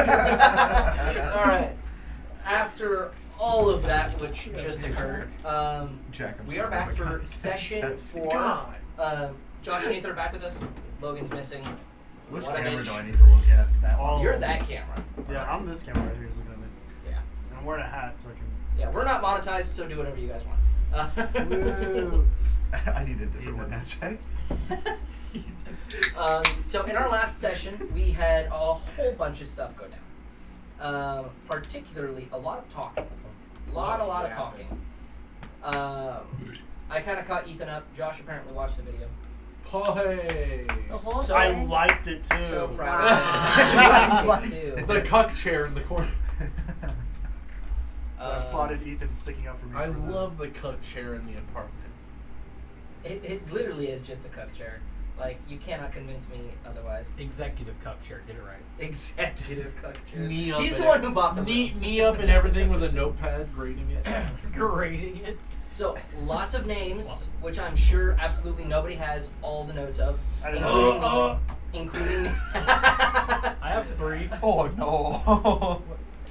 All right. After all of that, which just occurred, we are back for session 4. Josh and Ethan are back with us. Logan's missing. Which camera do I need to look at? That one? You're that camera. Yeah, I'm this camera right here. Looking at me. Yeah. And I'm wearing a hat, so I can. Yeah, we're not monetized, so do whatever you guys want. Woo. I need a different one now, Jay. So in our last session, we had a whole bunch of stuff go down. Particularly a lot of talking. A lot of talking. I kind of caught Ethan up. Josh apparently watched the video. Hey! So, I liked it too. So proud of you. Too. The cuck chair in the corner. So I applauded Ethan sticking up for me. I love the cuck chair in the apartment. It literally is just a cup chair. Like, you cannot convince me otherwise. Executive cup chair, get it right. Executive cup chair. Knee up. He's the one who bought the knee up and everything with a notepad grading it. Grading it. So, lots of names, which I'm sure absolutely nobody has all the notes of, including me. Including me. I have 3. Oh no.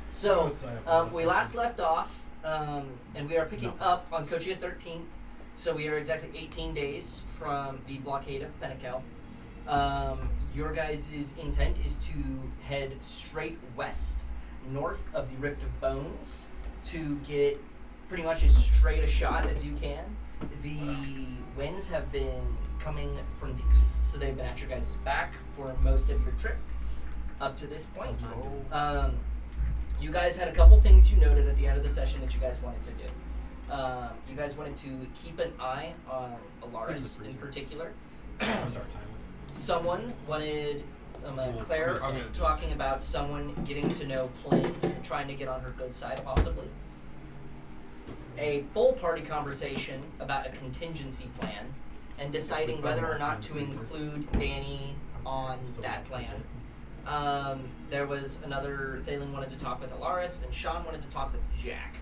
So, we last left off, and we are picking up on Kochia 13th. So we are exactly 18 days from the blockade of Penakel. Your guys' intent is to head straight west, north of the Rift of Bones, to get pretty much as straight a shot as you can. The winds have been coming from the east, so they've been at your guys' back for most of your trip up to this point. You guys had a couple things you noted at the end of the session that you guys wanted to do. You guys wanted to keep an eye on Alaris in particular. Someone wanted Claire talking about someone getting to know Plynn and trying to get on her good side possibly. A full party conversation about a contingency plan and deciding whether or not to include Danny on that plan. There was another, Thalen wanted to talk with Alaris, and Sean wanted to talk with Jack.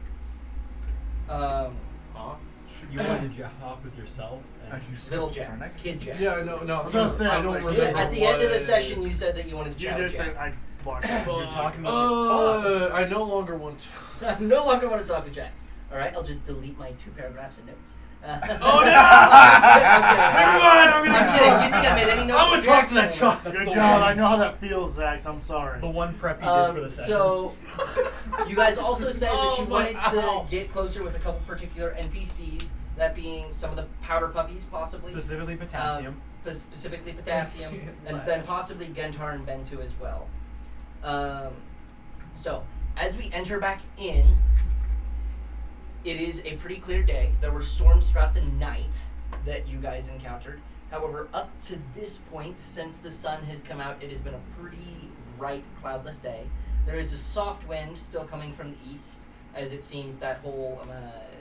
You wanted to talk with yourself? Are you Little Jack. Kid Jack. Yeah, no. I was gonna say, I don't remember. At the end of the session, you said that you wanted to You chat did with say Jack. I blocked it. You're talking about I no longer want to. I no longer want to talk to Jack. Alright, I'll just delete my 2 paragraphs of notes. Oh no! Never mind, I'm kidding. You think I made any notes? I'm gonna talk to that child. Good job. I know how that feels, Zach. So I'm sorry. the one prep you did for the session. So, you guys also said that you wanted to get closer with a couple particular NPCs, that being some of the powder puppies, possibly. Specifically potassium. Specifically potassium, and then possibly Gentar and Bentu as well. So, as we enter back in, it is a pretty clear day. There were storms throughout the night that you guys encountered. However, up to this point, since the sun has come out, it has been a pretty bright, cloudless day. There is a soft wind still coming from the east, as it seems that whole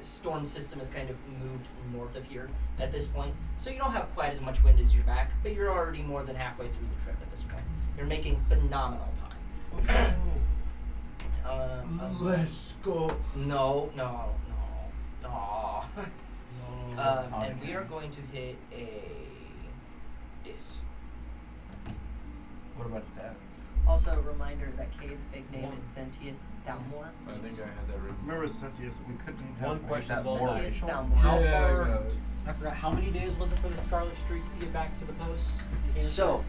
storm system has kind of moved north of here at this point. So you don't have quite as much wind as you're back, but you're already more than halfway through the trip at this point. You're making phenomenal time. Let's go. No. And we are going to hit a dis. What about that? Also, a reminder that Cade's fake name is Sentius Thalmor. I think I had that written. Remember Cynthia's. We couldn't One have question made as that well. more Sentius racial. Thalmor. How Yeah, far? I got it. I forgot. How many days was it for the Scarlet Streak to get back to the post? So,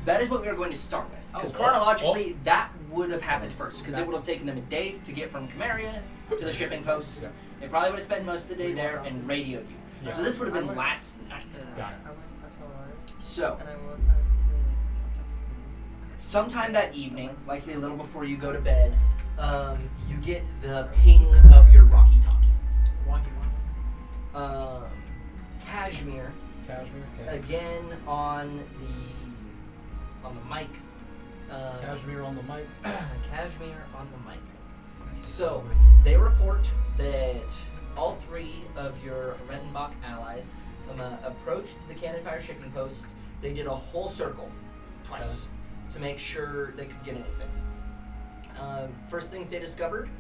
that is what we are going to start with. Because Oh, chronologically, that would have happened first. Because it would have taken them a day to get from Camaria to the shipping post. They probably would have spent most of the day there and radioed you. Yeah. So this would have been last night. Got it. I want to talk to Alaris. So, And I want us to talk to sometime that evening, likely a little before you go to bed, you get the ping of your walkie-talkie. Cashmere, Cashmere. Okay. again on the mic. Cashmere on the mic. Cashmere on the mic. So, they report that all 3 of your Rettenbach allies approached the Cannon Fire shipping post. They did a whole circle twice to make sure they could get anything. First things they discovered,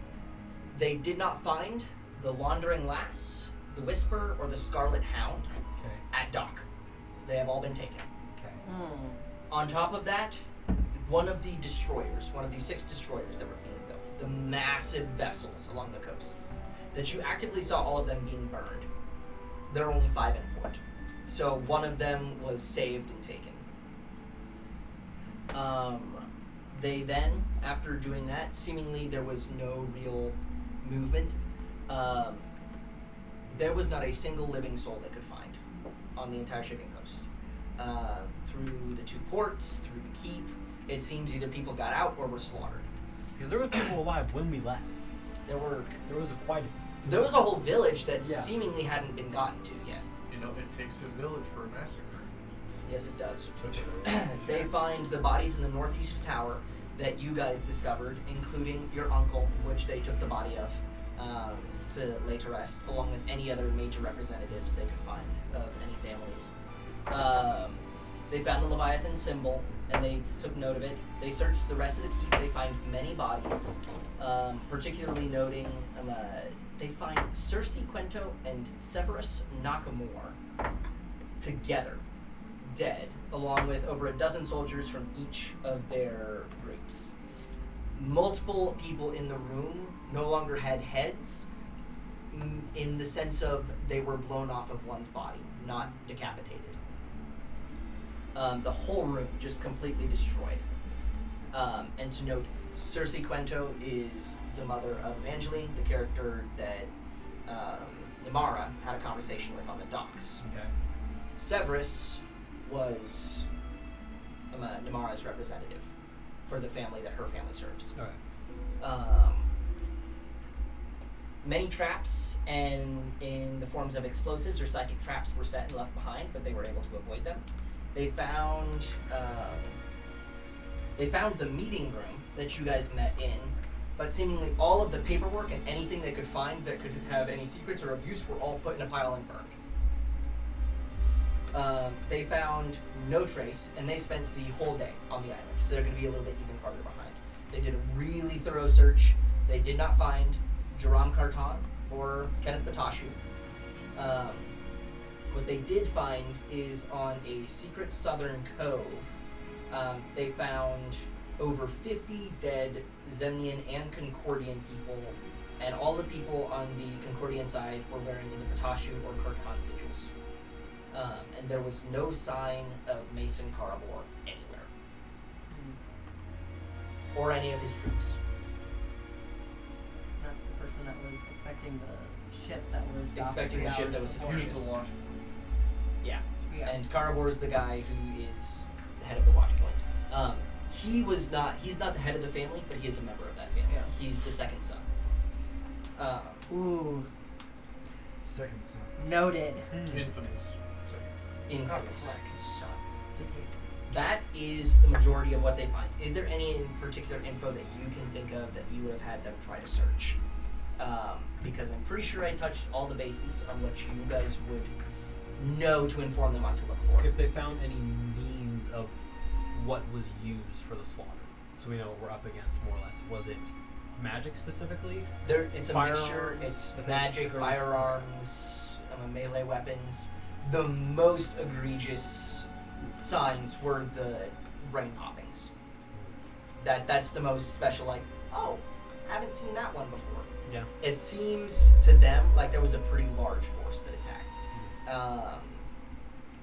they did not find the Wandering Lass, the Whisper, or the Scarlet Hound at dock. They have all been taken. Okay. On top of that, one of the destroyers, one of the 6 destroyers that were being built, the massive vessels along the coast, that you actively saw all of them being burned. There are only 5 in port. So one of them was saved and taken. They then, after doing that, seemingly there was no real movement. There was not a single living soul they could find on the entire shipping coast. Through the 2 ports, through the keep, it seems either people got out or were slaughtered. Because there were people alive when we left. There was was a whole village that Yeah. seemingly hadn't been gotten to yet. You know, it takes a village for a massacre. Yes, it does. They find the bodies in the northeast tower that you guys discovered, including your uncle, which they took the body of to lay to rest, along with any other major representatives they could find of any families. They found the Leviathan symbol, and they took note of it. They searched the rest of the keep. They find many bodies, particularly noting they find Cersei Quento and Severus Nakamura together, dead, along with over a dozen soldiers from each of their groups. Multiple people in the room no longer had heads, in the sense of they were blown off of one's body, not decapitated. The whole room just completely destroyed. And to note, Cersei Quento is the mother of Evangeline, the character that Nimara had a conversation with on the docks. Okay. Severus was Nimara's representative for the family that her family serves. Alright. Many traps and in the forms of explosives or psychic traps were set and left behind, but they were able to avoid them. They found the meeting room that you guys met in, but seemingly all of the paperwork and anything they could find that could have any secrets or of use were all put in a pile and burned. They found no trace, and they spent the whole day on the island, so they're going to be a little bit even farther behind. They did a really thorough search. They did not find Jerome Carton or Kenneth Batashu. What they did find is on a secret southern cove, they found over 50 dead Zemnian and Concordian people, and all the people on the Concordian side were wearing either Batashu or Carton sigils. And there was no sign of Mason Karabor anywhere. Or any of his troops. That's the person that was expecting the ship that was docked Expecting 3 the ship hours that was before. Here's suspicious. the watch. Yeah. Yeah. And Karabor is the guy who is the head of the watch point. He's not the head of the family, but he is a member of that family. Yeah. He's the second son. Ooh, Second son. noted. Infamous. Second son. Infamous son. That is the majority of what they find. Is there any in particular info that you can think of that you would have had them try to search? Because I'm pretty sure I touched all the bases on what you guys would know to inform them on to look for. If they found any means of what was used for the slaughter, so we know what we're up against more or less. Was it magic specifically? It's a Firearms, mixture. It's I think magic, there was- firearms, melee weapons. The most egregious signs were the brain poppings. That's the most special. Like, oh, haven't seen that one before. Yeah. It seems to them like there was a pretty large force that attacked.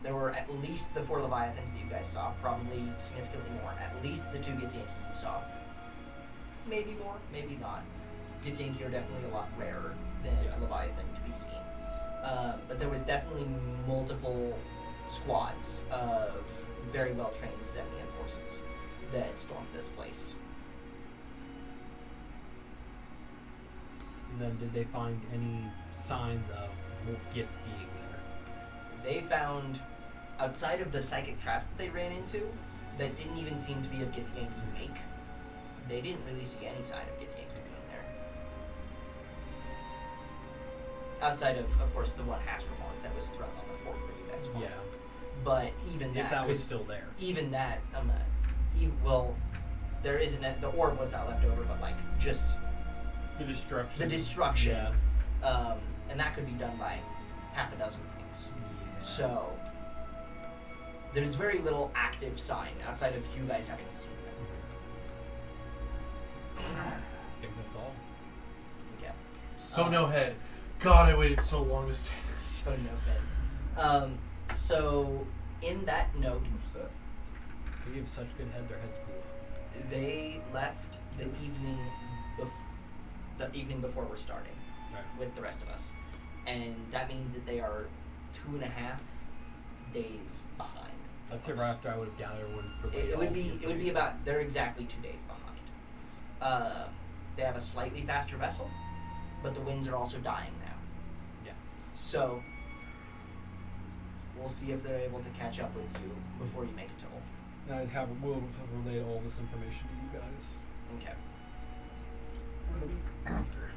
There were at least the 4 Leviathans that you guys saw, probably significantly more. At least the 2 Githyanki you saw. Maybe more, maybe not. Githyanki are definitely a lot rarer than a Leviathan to be seen. But there was definitely multiple squads of very well-trained Zemnian forces that stormed this place. And then did they find any signs of Gith being there? They found, outside of the psychic traps that they ran into, that didn't even seem to be of Githyanki make, they didn't really see any sign of Githyanki being there. Outside of course, the one Haspermorn that was thrown on the port where you guys fought. Yeah. But even If that was still there. Even that, there isn't, the orb was not left over, but like, just The destruction. the destruction. Yeah. And that could be done by half a dozen things. Yeah. So, there's very little active sign outside of you guys having seen them. So no head. God, I waited so long to say this. So no head. So in that note, They have such good head, their heads blew up. they left the evening before we're starting Right. with the rest of us, and that means that they are 2.5 days behind. I'd say right after I would have gathered one for It would be about, they're exactly 2 days behind. They have a slightly faster vessel, but the winds are also dying now. Yeah. So we'll see if they're able to catch up with you before you make it to Ulf. And we'll have relayed all this information to you guys. Okay. After.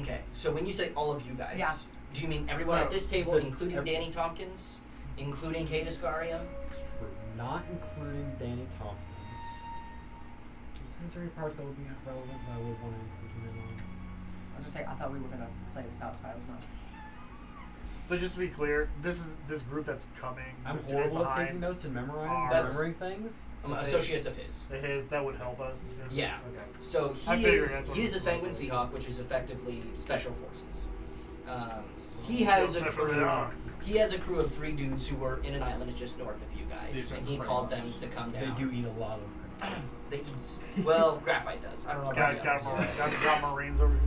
Okay. So when you say all of you guys, Yeah. do you mean everyone So at this table, including every- Danny Tompkins, including Kate Iscarium? It's true. Not including Danny Tompkins. Is there any parts that would be relevant that I would want to include him on? I was gonna say, I thought we were gonna play this out, so I was not. So just to be clear, this group that's coming. I'm that's 2 days horrible at behind, taking notes and That's- remembering things. Associates of his. His that would help us. Yeah. Okay. So I he figured is that's what he's it a was. Sanguine Seahawk, which is effectively special forces. He has So a special they crew. are. He has a crew of 3 dudes who were in an island just north of you guys, These are and he pretty called them nice. to come They down. do eat a lot of criminals. They eat. Well, graphite does. I don't know about the others. Got Marines over here.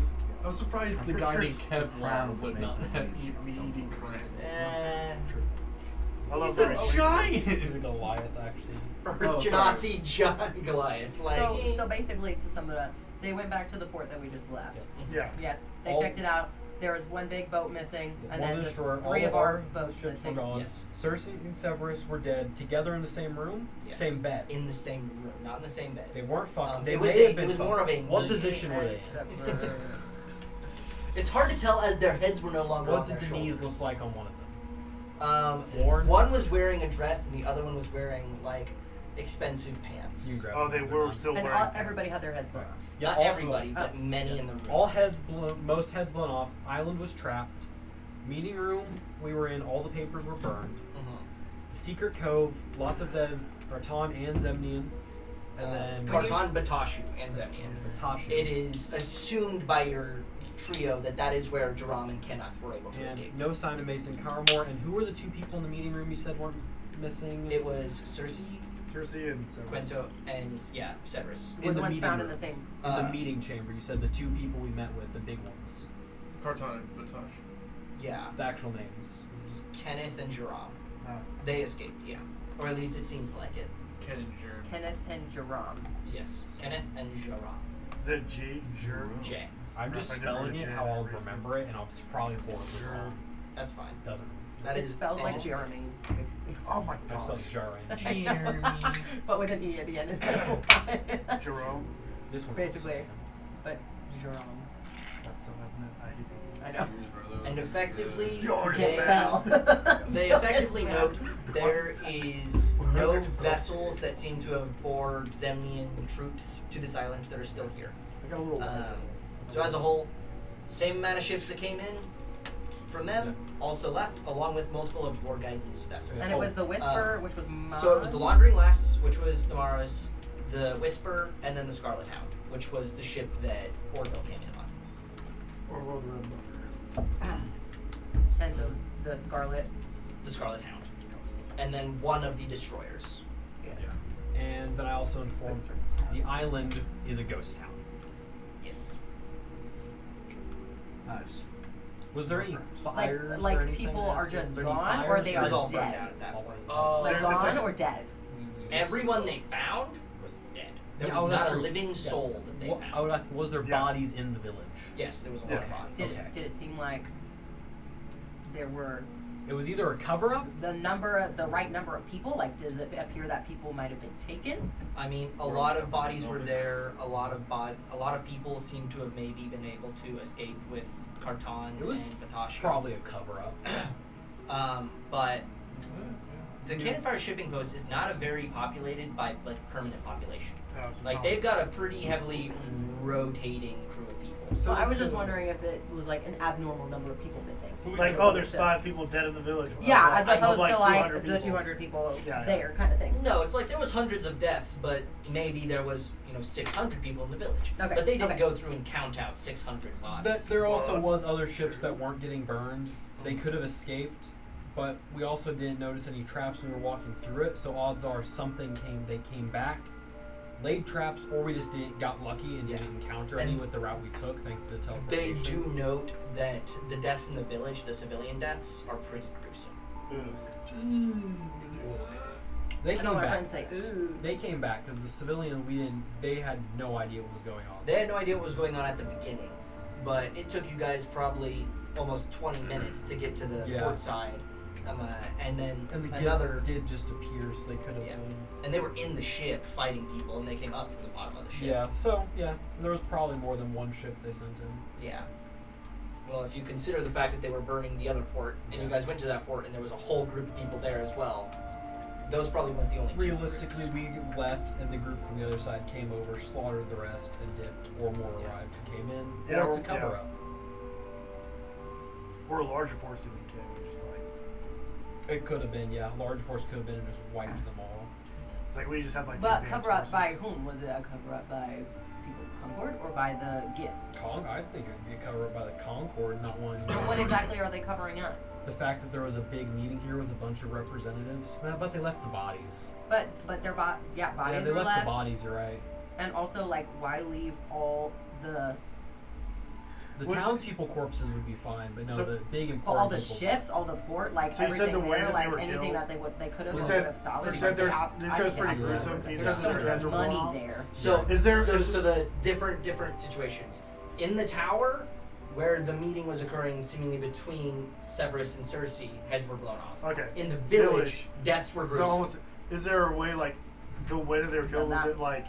I'm surprised the guy named Kev Long would not eat me eating crabs. True. I love He's a Marines. giant. He's a Goliath, actually. Earth Genasi giant Goliath. Like, So basically, to sum it up, they went back to the port that we just left. Yeah. Yes, they All- checked it out. There was one big boat missing, and One then destroyer, three all of our ships boats were missing. gone. Yes. Cersei and Severus were dead together in the same room, Yes. same bed. in the same room, not in the same bed. They weren't fucking. They it was may a- have been it was more of a fucking. What meeting position were they in? Severus. It's hard to tell as their heads were no longer What on did their the knees shoulders. look like on one of them? One Worn? was wearing a dress and the other one was wearing like expensive pants. You can grab Oh, them they if were they're still And wearing. everybody had pants. their heads blown off. Yeah, Not all- everybody, but oh. many in the room. All heads blown, most heads blown off. Island was trapped. Meeting room we were in, all the papers were burned. Mhm. The secret cove, lots of dead, Barton and Zemnian. And then Kartan, Batashu, and Zemnian. Batashu. It is assumed by your trio that is where Jaram and Kenneth were able to escape. And no sign of Mason Carmore. And who were the 2 people in the meeting room you said weren't missing? It was Cersei, Cersei and Severus. Quento, and Severus. Were the ones meeting found in room. the same. In the Uh, meeting chamber, you said the 2 people we met with, the big ones. Kartan and Batash. Yeah, The actual names. Was it just Kenneth and Jaram. Oh. They escaped, yeah. Or at least it seems like it. Ken and Jeremy. Kenneth and Jerome. Yes, Kenneth and Jaram. Is it G? Jur? J. I'm just I never spelling read it J, how I I'll read remember it, and it's probably horribly wrong. That's fine. Doesn't. That It's is spelled like anticipated. Jeremy, basically. Oh my I've gosh. spelled Jarring. Jeremy. But with an E at the end instead of Y. Jerome. This one. Basically. But Jerome. That's so happening. I hate people. I know. And effectively, You're Can't the spell. they effectively Can't note spell. there is no vessels that seem to have bore Zemnian troops to this island that are still here. I got a little. So as a whole, same amount of ships that came in from them also left, along with multiple of your guys' vessels. And it was the Whisper, which was So it was the Laundering Lass, which was Namara's, the Whisper, and then the Scarlet Hound, which was the ship that Orville came in on. Or roll the red button. And the Scarlet. The Scarlet Hound. And then one of the destroyers. Yeah. And then I also informed the island is a ghost town. Yes. Nice. Was there any Like, fires like or anything? people are Was just there any gone, or fires they It was are all burned dead. out at that point. Like It's gone like- or dead. Everyone they found was dead. There Yeah, was that's not a true. living Yeah. soul that they What, found. I would ask, was there Yeah. bodies in the village? Yes, there was a lot of Yeah. bodies. Did, did it seem like there were It was either a cover-up. the right number of people? Like, does it appear that people might have been taken? I mean, a lot of bodies were there. A lot of people seem to have maybe been able to escape with Kartan It was and Batashu. Probably a cover-up. But the Cannon Fire shipping post is not a very populated by like permanent population. No, it's Like not. they've got a pretty heavily rotating crew of people. So Well, I the was just killers- wondering if it was like an abnormal number of people missing. Like, oh, there's 5 people dead in the village. Yeah, Of as opposed like to like 200 the 200 people Yeah, yeah. there, kind of thing. No, it's like there was hundreds of deaths, but maybe there was 600 people in the village. Okay, But they didn't okay. go through and count out 600 bodies. There also was other ships that weren't getting burned. They could have escaped, but we also didn't notice any traps when we were walking through it. So odds are they came back, laid traps, or we just got lucky and didn't encounter any with the route we took thanks to the They teleportation. do note that the deaths in the village, the civilian deaths, are pretty gruesome. They I came know my back. friends say, ooh. They came back because the civilian they had no idea what was going on. They had no idea what was going on at the beginning, but it took you guys probably almost 20 minutes to get to the port side. And then And the another gift did just appear, so they could have done. and they were in the ship fighting people, and they came up from the bottom of the ship. Yeah, there was probably more than one ship they sent in. Yeah. Well, if you consider the fact that they were burning the other port, and you guys went to that port, and there was a whole group of people there as well, those probably weren't the only two Realistically, groups. we left, and the group from the other side came over, slaughtered the rest, and dipped, or more arrived and came in. Yeah, or it's or- a cover up. Or a larger force even came. Just like It could have been, yeah. Large force could have been and just wiped them all. it's like we just had like. the But advanced cover up by forces. whom? Was it a cover up by people Concord or by the gift? I think it would be a cover up by the Concord, not one. What exactly are they covering up? The fact that there was a big meeting here with a bunch of representatives. But they left the bodies. But their bodies Yeah, they were left the bodies, you're right. And also, like, why leave all the The Was- townspeople corpses would be fine, but no, So- the big important all the people. ships, all the port, like So you said everything the way there, that they like were anything killed- that they could have You or said- would have salvaged. you said like, there's- shops, they I said think it's pretty that's gruesome. what- You there's said so that much their heads were blown money off. there. So Is there- so the different situations in the tower where the meeting was occurring, seemingly between Severus and Cersei, heads were blown off. Okay. In the village, deaths were gruesome. So almost, is there a way like the way that they were killed? Was that- it like,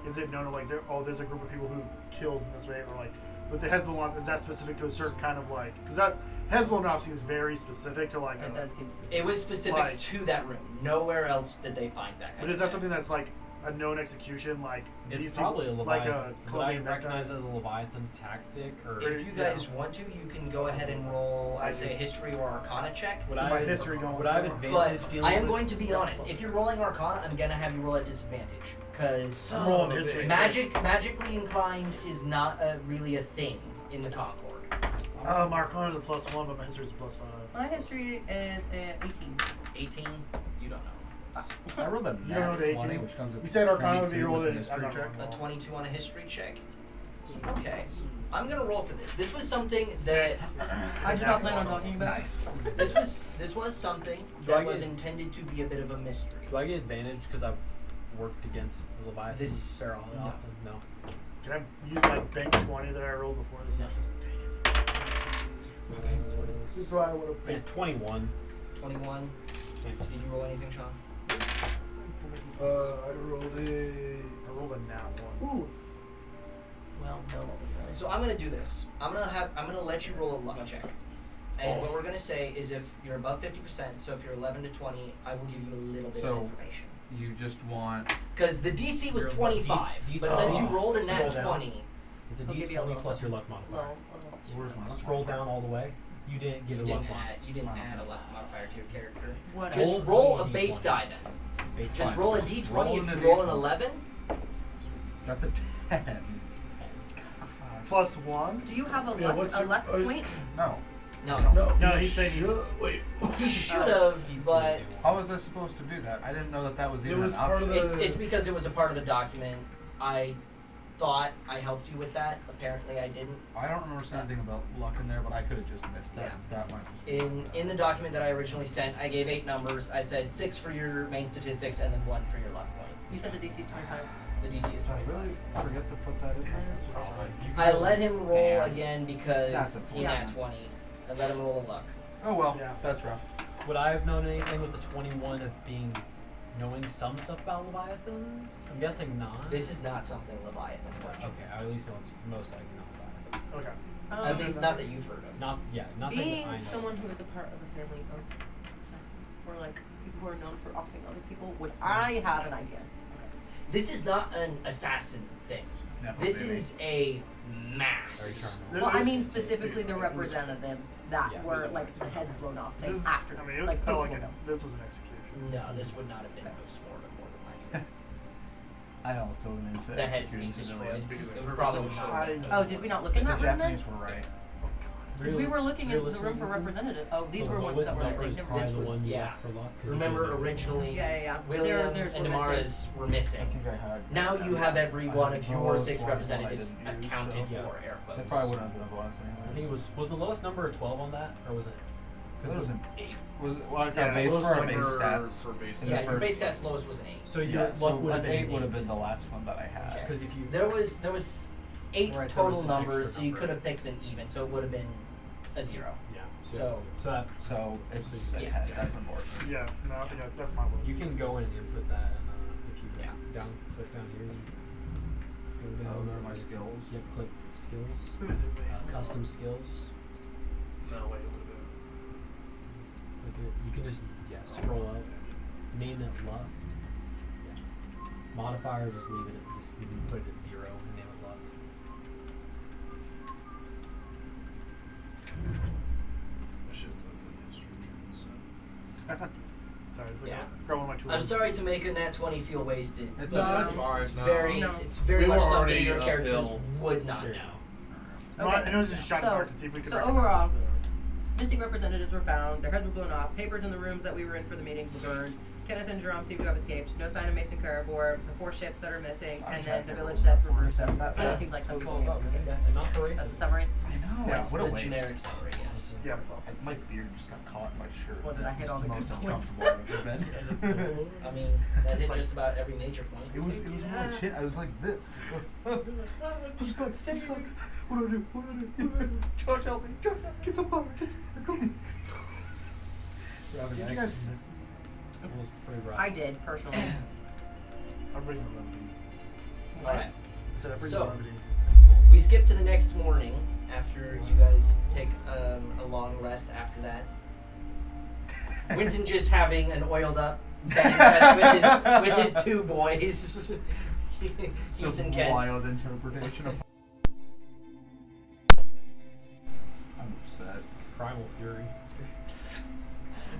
is it known to like there's a group of people who kills in this way, or like with the heads blown off? Is that specific to a certain kind of like? Because that heads blown off seems very specific to like. It does seem It was specific Like- to that room. Nowhere else did they find that kind But of is that death. something that's like a known execution? Like It's these probably people, a like Leviathan. a Would I Colombian recognize necktie? as a Leviathan tactic? Or If you guys want to, you can go ahead and roll, I would say, a history or arcana check. would My I have, history going would I have somewhere. advantage But dealing I am with going to be honest. If you're rolling arcana, I'm going to have you roll at disadvantage. Because I'm rolling history. magically inclined is not really a thing in the Concord. My Arcana is a +1, but my history is a +5. My history is 18. 18? You don't know. I rolled a You don't know nat the 20, 18? which comes with You said Arcana would be 22 rolled with as the history check. A 22 on a history check? Okay. I'm going to roll for this. This was something that... I do not plan on talking about Nice. This was something Do I that was get- intended to be a bit of a mystery. Do I get advantage because I've worked against the Leviathan This- fairly no. often? No. Can I use my bank 20 that I rolled before this session? Dang it. Okay, that's what it This is. is why I would have Yeah, picked. 21. 21. Did you roll anything, Sean? I rolled I rolled a nat 1. Ooh. Well, no, that was right. So I'm gonna do this. I'm gonna let you roll a luck check. And what we're gonna say is if you're above 50%, so if you're 11 to 20, I will give you a little bit So- of information. You just want. Because the DC was Your 25, D- but since you D20. rolled a Scroll nat down. 20, It's a I'll give you a D20 little plus your something. luck modifier. Where's my luck Scroll modifier? down all the way. You didn't get you a luck didn't modifier. add a luck modifier to your character. What? Just Roll roll a D20. base die then. Base Just fine. roll a D20. Roll If a you roll an D20. 11, That's a 10. +1? Do you have a Yeah, luck, what's a your- luck point? No. no. No, he's saying he- Wait. He should have, but How was I supposed to do that? I didn't know that was It even was an part option. of the- it's because it was a part of the document. I thought I helped you with that. Apparently, I didn't. I don't understand anything about luck in there, but I could have just missed that. Yeah. That might just be In the document that I originally sent, I gave 8 numbers. I said 6 for your main statistics and then 1 for your luck point. You said the DC is 25. The DC is Did I 25. really forget to put that in there? I let him roll Damn. again That's because a he yeah. had 20. I let him roll a luck. Oh well, Yeah. that's rough. Would I have known anything with the 21 of knowing some stuff about Leviathans? I'm guessing not. This is not something Leviathan would. Okay, I at least know it's most likely not Leviathan. Okay. At least not that you've heard of. Not, yeah, nothing Being that I know. someone who is a part of a family of assassins, or like people who are known for offing other people, would I have an idea? This is not an assassin thing. Never This really. is a mass. Very Well, I mean specifically the representatives that Yeah, were these are like the heads blown off This thing is- after, I mean, like it felt like post-mortem. this was an execution. No, this would not have been post-mortem more than likely. I also went into The head's being executing destroyed. civilians. It would probably not have been Oh, did we not look in The that room then? Japanese were right. Because we were looking at the room for Realistically, representative. Oh, these the were ones lowest that were number missing. is Never probably mind. This the was- one you yeah. left for luck. 'cause you Remember couldn't do it. originally Yeah. William Theirs and were Damara's were missing. I think I had. Now you have every one of the your lowest 6 one, representatives but I didn't use, accounted so- Yeah. for, air So quotes. it probably wouldn't have been a bonus anyway. I think it was the lowest number a 12 on that, or was it? Because it was an 8. Was it, well, Yeah, base lowest for our number base stats. For base in Yeah, the your first base one. stats lowest was an 8. So your Yeah, luck so would have an been 8 would have been the last one that I had. Because if you There was 8 Right, there total was an numbers, extra so you number. could have picked an even, so it would have been a 0. yeah, So- that So it's a Yeah. 10. That's unfortunate. Yeah, no, I think that's my list. you can go in and input that, and if you Yeah. click down here, go down. Those are my skills. Yep, click skills, custom skills. No way. It would have Click it. You can just scroll up, name it luck. Yeah. Modifier, just leave it. Just you can put it at 0 and name it luck. been. I should have put the history trends. Sorry, it's like Yeah. grab one of my tools. I'm sorry to make a nat 20 feel wasted. It's but okay. It's fine, It's no. very, No. it's very We much were something already your characters uphill. would not There. know. No, Okay. and it was just a shot in the So- dark to see if we could. so recognize overall- the- Missing representatives were found, their heads were blown off, papers in the rooms that we were in for the meetings were burned, Kenneth and Jerome seem to have escaped, no sign of Mason Caribor, the 4 ships that are missing, and then the village desk were bruised up. That seems like some people may have escaped. And not the That's racist. the summary. I know. That's what a the waste. generic summary, yes. Yeah. My beard just got caught in my shirt. Well, did I hit It's all the most good uncomfortable I've ever been. I mean, that hit just about every major point. It was my chin. I was like this. I'm stuck. I'm stuck. What do I do? What do I do? Josh, help me. Josh, get some butter. Get some butter. Go. Did you guys miss me? It was pretty rough. I did, personally. I'm bringing the levity. Alright. I said I'm bringing So- the levity. We skip to the next morning after you guys take a long rest after that. Winton just having an oiled up bed rest with his 2 boys. It's Keith and a Ken. wild interpretation of. I'm upset. Primal Fury.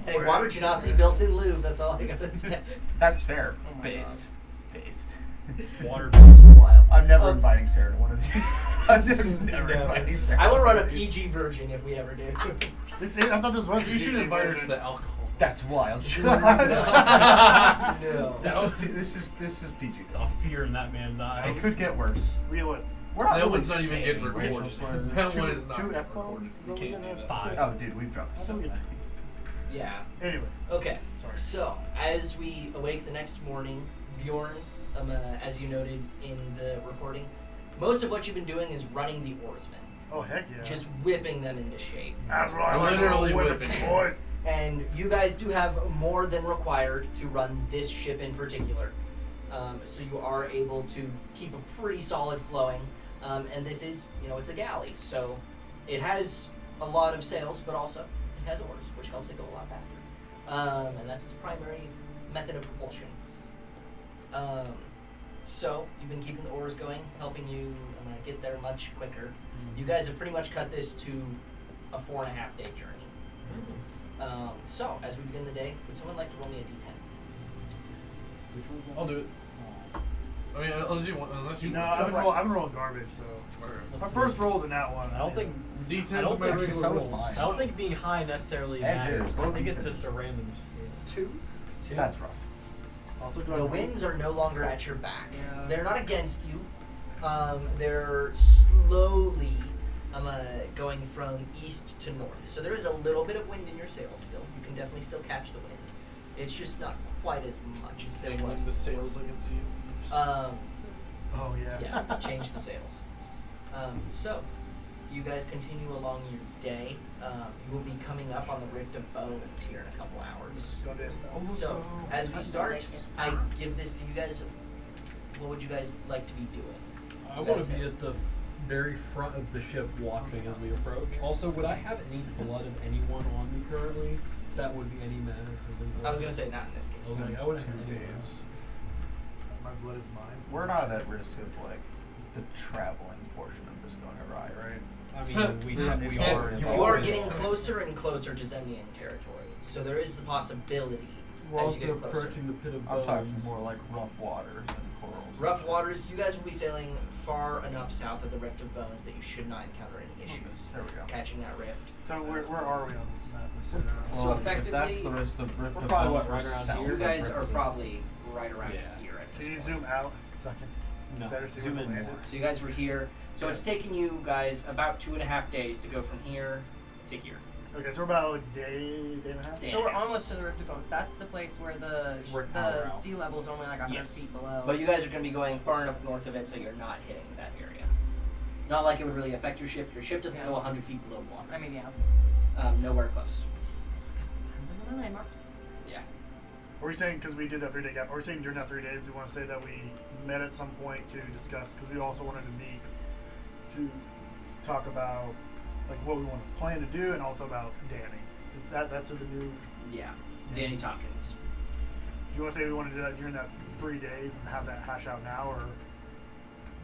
Hey, water genasi built-in lube. That's all I gotta say. That's fair. Oh my Based. Water based. Wild. I'm never Oh. inviting Sarah to one of these. I'm never inviting Sarah. I will to run a one of these. PG version if we ever do. I thought this was. You should invite her to the alcohol. That's wild. No. This is PG. Saw fear in that man's It eyes. could get worse. Reel it. We're not That really one's not even saying getting racial recorded. slurs. That one is not Two recorded. F-bombs? You can't do that. 5. Oh, dude, we've dropped I so thought we many. had Yeah. Anyway, Okay. sorry. So, as we awake the next morning, Bjorn, as you noted in the recording, most of what you've been doing is running the oarsmen, Oh heck yeah. just whipping them into shape. That's what I like. Literally Women's whipping. boys. And you guys do have more than required to run this ship in particular. So you are able to keep a pretty solid flowing. And this is, it's a galley, so it has a lot of sails, but also it has oars, which helps it go a lot faster. And that's its primary method of propulsion. So you've been keeping the oars going, helping you get there much quicker. You guys have pretty much cut this to a 4.5-day journey. So as we begin the day, would someone like to roll me a d10? Which one's that? I'll do it. I mean, unless you. No, I've been rolling garbage, so Okay. my first roll's in that one. I don't think. D10's I don't my think regular so was rolls. mine. I don't think being high necessarily And matters. his, I both think of it's his. just a random scale. 2. That's rough. Also, do I The roll? winds are no longer at your back. Yeah. They're not against you. They're slowly going from east to north. So there is a little bit of wind in your sails still. You can definitely still catch the wind. It's just not quite as much as there was. With the sails, I can see. Oh yeah. Yeah, change the sails. So, you guys continue along your day. You will be coming up on the Rift of Bones here in a couple hours. So, as we start, I give this to you guys. What would you guys like to be doing? I want to be at the very front of the ship watching as we approach. Also, would I have any blood of anyone on me currently that would be any matter? I was gonna say not in this case. I was like, I wouldn't have 2 any. days. sometimes let his mind. We're not at risk of like the traveling portion of this going awry, right? I mean, we are. You are getting closer and closer to Zemnian territory, so there is the possibility. We're as you also get closer. approaching the pit of I'm talking bones. more like rough waters and corals. and Rough shit. waters. You guys will be sailing far enough south of the Rift of Bones that you should not encounter any issues There we go. catching that rift. So where are we on this map? So Well, effectively, if that's the rift of we're probably, what, we're right around south here? You of guys Rift are of- probably right around Yeah. here at this Can you point. zoom out a second? No, Better see zoom where the in land more. is. So you guys were here. So it's taken you guys about 2.5 days to go from here to here. Okay, so we're about a day and a half. Day. So we're almost to the Rift of Bones. That's the place where We're an hour the out. sea level is only like 100 Yes. feet below. But you guys are going to be going far enough north of it so you're not hitting that area. Not like it would really affect your ship. Your ship doesn't Yeah. go 100 feet below water. I mean, yeah. Nowhere close. Landmarks. Yeah. Are we saying, because we did that 3-day gap, are we saying during that 3 days, do we want to say that we met at some point to discuss, because we also wanted to meet to talk about like what we want to plan to do and also about Danny. That's the new. Yeah. Danny Tompkins. Do you want to say we want to do that during that 3 days and have that hash out now, or?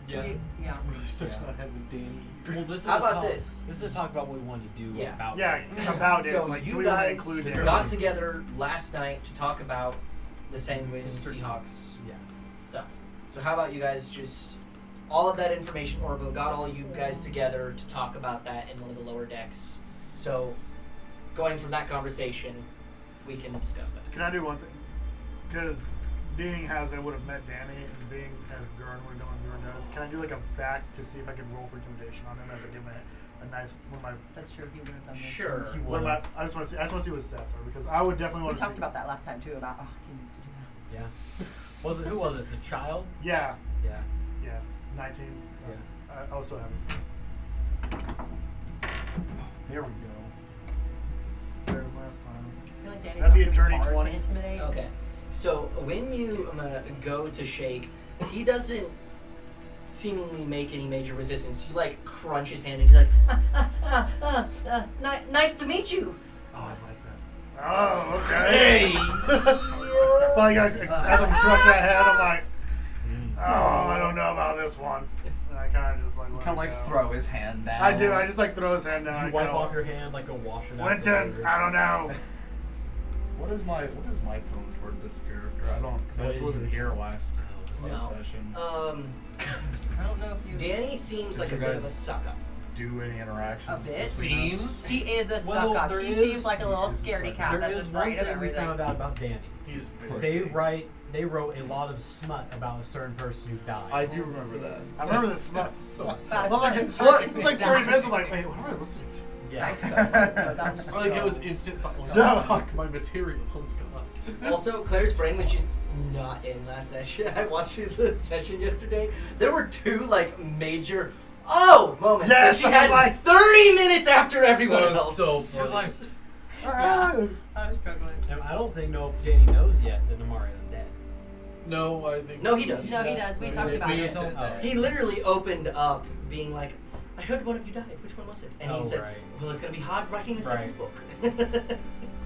Yeah. Yeah. Research Yeah. not having Danny. Well, this is How a about talk, this? This is a talk about what we wanted to do Yeah. about Yeah, Danny. about So it. Like, do you we want to guys include just Danny? got together last night to talk about the Sanguine Mr. Seahawks Yeah. stuff. So how about you guys just all of that information, Orville got all you guys together to talk about that in one of the lower decks. So going from that conversation, we can discuss that. Can I do one thing? Because being as I would have met Danny and being as Gurn would have done what Gurn does, can I do like a back to see if I could roll for intimidation on him as I give him a nice one of my That's true. He would have done this. Sure. He one of would've. my I just want to see what his stats are because I would definitely We want to talked see. about that last time too. About he needs to do that. Yeah. Who was it? The child? Yeah, Yeah. 19s. Yeah. I also have his. There we go. Better than last time. I feel like Danny's That'd be not a gonna dirty hard 20. to intimidate. Okay. So when you go to shake, he doesn't seemingly make any major resistance. You like crunch his hand and he's like, nice to meet you. Oh, I like that. Oh, okay. Hey. Like as I'm crushing that hand, I'm like, oh, I don't know about this one. And I kind of just like let Kind of it like go. throw his hand down. I do. I just like throw his hand down. Did I you wipe kinda- off your hand like go wash it out? Winton, I don't know. What is my tone toward this character? I don't. Cause I What just is wasn't your- here last No. session. I don't know if you. Danny seems Did like a you bit of guys- a suck up. Do any interactions? A bit? between us? Seems. He is a Well, suck up. there He is- seems like a little He's a scaredy suck cat There that's is one afraid of thing we everything. found out about Danny. He's They wrote a lot of smut about a certain person who died. I do remember that. I remember this smut. About a I was like, certain what? person It was like who 30 died. minutes. I'm like, wait, what am I listening to? Yes. That was Or like so- it was instant. Yeah. Fuck, my material's gone. Also, Claire's brain was just not in last session. I watched the session yesterday. There were two like major moments Yes, that she I was had like- 30 minutes after everyone That was else. so It was like, Yeah. I was struggling. and I don't know if Danny knows yet that Namaria is dead. No, I think. No, he does. No, he does. We talked We about we it. just said Oh. that. He literally opened up being like, I heard one of you died. Which one was it? And Oh, he said, right. well, it's going to be hard writing the second Right. book.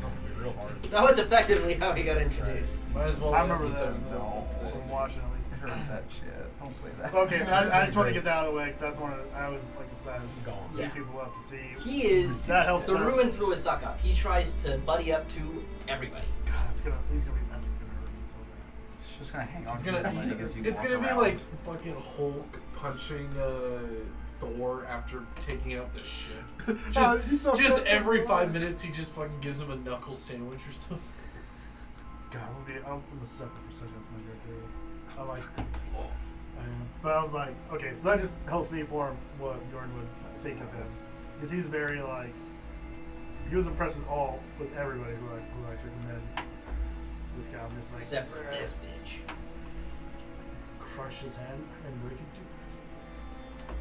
Probably real hard. That was effectively how he got introduced. Might as well. I remember have that. seven. No. From watching at least. I heard that shit. Don't say that. Okay, so I just want to get that out of the way because that's one of I always like to say It's gone. meet Yeah. people up to see. He is That helps through and clarify. through a suck up. He tries to buddy up to everybody. God, he's gonna be that's gonna hurt me so bad. It's just gonna hang on It's to gonna. your leg as you It's walk gonna be around. like fucking Hulk punching Thor after taking out the ship. He's not Just fucking every alive. 5 minutes, he just fucking gives him a knuckle sandwich or something. God, I'm a sucker for such a my character. I like. I am. But I was like, okay, so that just helps me form what Jordan would think of him, because he's very like. He was impressed with everybody who I shook him in. This guy, I'm just like. Except for this bitch. Crush his hand and break it to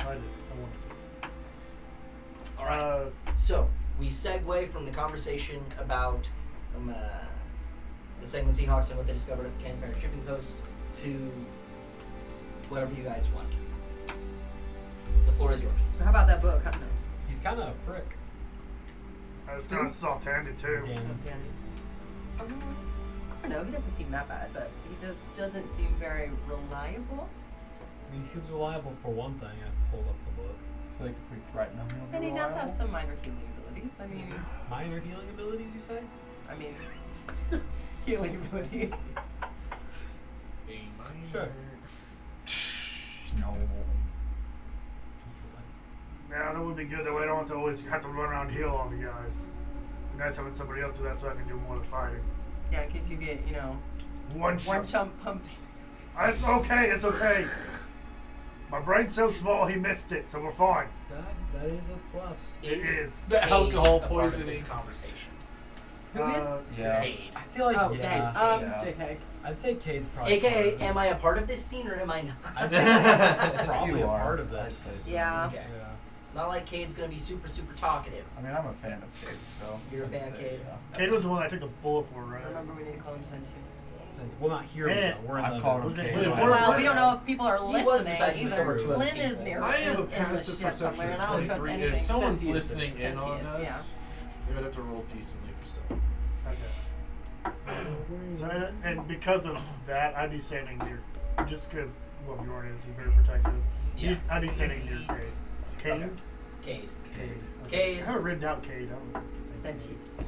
I did. I wanted to. Alright. So, we segue from the conversation about the Sanguine Seahawks and what they discovered at the Campfire shipping post to whatever you guys want. The floor is yours. So how about that book? Huh? No. He's kind of a prick. I was kind of soft-handed too. Danny. Danny. I don't know. He doesn't seem that bad, but he just doesn't seem very reliable. I mean, he seems reliable for one thing. I pulled up the book. I feel like if we threaten him, he'll be And he does reliable. have some minor healing abilities. I mean, Minor healing abilities, you say? healing abilities. Sure. No. Yeah, that would be good. That way I don't have to always have to run around and heal all the guys. It'd be nice having somebody else do that so I can do more of the fighting. Yeah, in case you get, One chump pumped. It's okay. It's okay. My brain's so small he missed it, so we're fine. That is a plus. It is. The Cade alcohol a part of poisoning. this conversation. Who is? Yeah. Cade. I feel like Oh, yeah. dang. JK. I'd say Cade's probably. AKA, part of am I a part of this scene or am I not? I'd say probably You a are. part of I'd this. say so. Yeah. Okay. Yeah. Not like Cade's gonna be super, super talkative. I mean, I'm a fan of Cade, so. You're a I'd fan of say, Cade? yeah. Cade was the one I took the bullet for, right? Remember, we need to call him Sentius. Well, not here. Yeah. Though. We're in I've the. called him Was it- Cade. was it but- Forrest Well, we Whitaker? don't know if people are He was listening besides either. over two other Flynn is people. near. I have a is in the passive ship perception somewhere, and I of don't trust three. anything. If someone's Sentience. listening in on Sentience, us, they would have to roll decently for stuff. Okay. So, and because of that, I'd be standing near, just because, well, Bjorn is, he's very protective. Yeah. I'd be standing near Cade. Cade? Okay. Cade. Cade. Cade. I haven't written down Cade. I don't know what I'm saying. Sentius.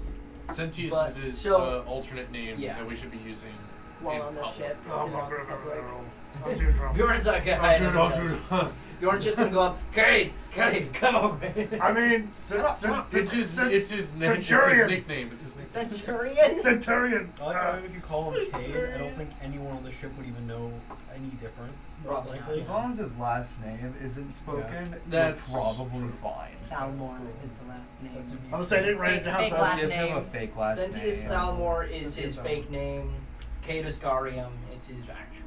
Sentius But- is his so- alternate name Yeah. that we should be using. While in on the public. ship. Oh, I'm in not the going to remember public. that roll. I'm too drunk. Bjorn's like, Bjorn's just gonna go up. Cade, come over. I mean, It's his nickname. It's his Centurion. nickname. It's his nickname. Centurion? Centurion. I like how if you call him Cade, I don't think anyone on the ship would even know any difference. Most Probably likely. As long as his last name isn't spoken, That's we're probably true. fine. Falmore is the last name. I was saying I didn't write it down. Fake So I last Give name. him a fake last name. Sentius Thalmor is Sentius his Thalmor. fake name. Cade Oscarium is his actual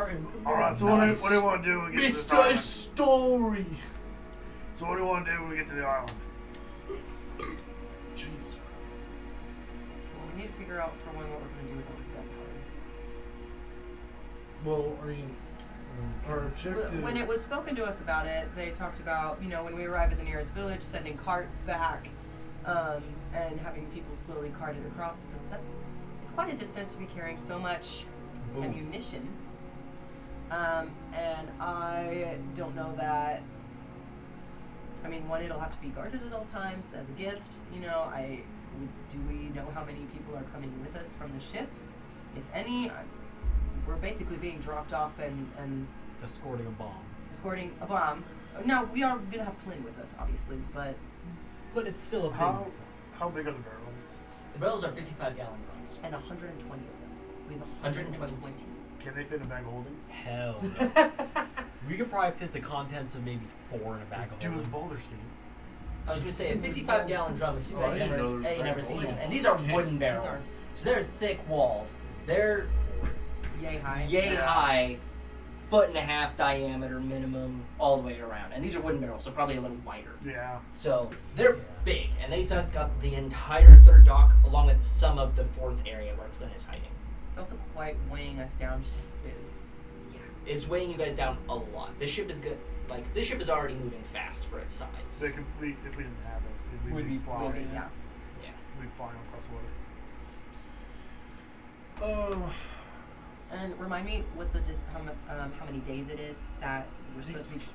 name. All right. So Nice. what do you want to do when we get to this Mr. island? Story. So what do you want to do when we get to the island? Jesus. Well, we need to figure out for one what we're going to do with all this gunpowder. Well, I mean, our objective. When it was spoken to us about it, they talked about, when we arrive at the nearest village, sending carts back, and having people slowly carted across. But it's quite a distance to be carrying so much Boom. ammunition. And I don't know that. I mean, one, it'll have to be guarded at all times as a gift. Do we know how many people are coming with us from the ship? If any, we're basically being dropped off and Escorting a bomb. escorting a bomb. Now, we are going to have Flynn with us, obviously, but But it's still a big. How big are the barrels? The barrels are 55-gallon drums. and 120 of them. We have 120. Can they fit in a bag of holding? Hell no. We could probably fit the contents of maybe 4 in a bag of Dude, holding. Boulder Ski. I was gonna say a 55-gallon drum. If you Oh, guys I didn't know there was ain't a never bag seen holding one, it. and these are Okay. wooden barrels, so they're thick-walled. They're yay high. yay high, 1.5 foot diameter minimum, all the way around. And these are wooden barrels, so probably a little wider. Yeah. So they're big, and they took up the entire third dock, along with some of the fourth area where Flynn is hiding. It's also quite weighing us down just as it is. Yeah, it's weighing you guys down a lot. This ship is good. Like, this ship is already moving fast for its size. If we didn't have it, We'd be flying. flying. Yeah. Yeah. We'd be flying across water. And remind me what how many days it is that we're supposed to be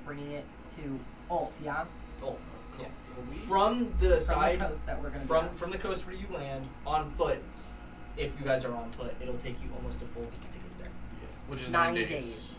bringing it to Ulf, yeah? Oh, yeah. From the side, From the coast that we're going to from the coast where you land on foot. If you guys are on foot, it'll take you almost a full week to get there. Which is 9 9 days.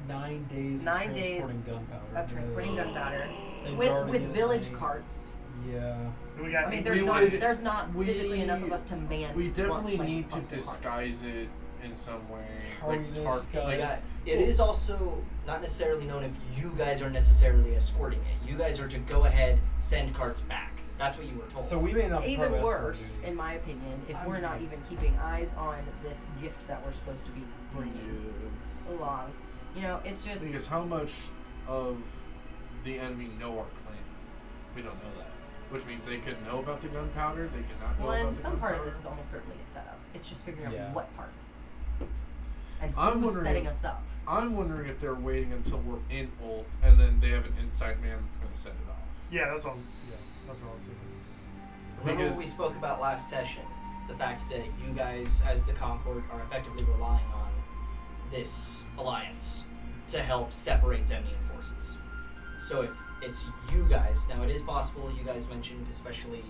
9 days. 9 of days transporting gunpowder. of transporting gunpowder And with guarding it village at night. carts. Yeah. We got I mean, would- there's not we- physically enough of us to man. We definitely one, need to the cart. disguise it in some way. How are we Like gonna tarp. disguise Like, Yeah, it is also not necessarily known if you guys are necessarily escorting it. You guys are to go ahead, send carts back. That's what you were told. So we may not be part Even of escort worse, duty. in my opinion, if I we're mean, not even keeping eyes on this gift that we're supposed to be bringing along. It's just. Because how much of the enemy know our plan? We don't know that. Which means they could know about the gunpowder, they could not know Well, about and the some part of gunpowder. this is almost certainly a setup. It's just figuring Yeah. out what part. And I'm who's wondering setting if- us up. I'm wondering if they're waiting until we're in Ulf and then they have an inside man that's going to set it off. Yeah, that's what I was thinking. Remember Because what we spoke about last session? the fact that you guys, as the Concord, are effectively relying on this alliance to help separate Zemnian forces. So if it's you guys, now it is possible, you guys mentioned, especially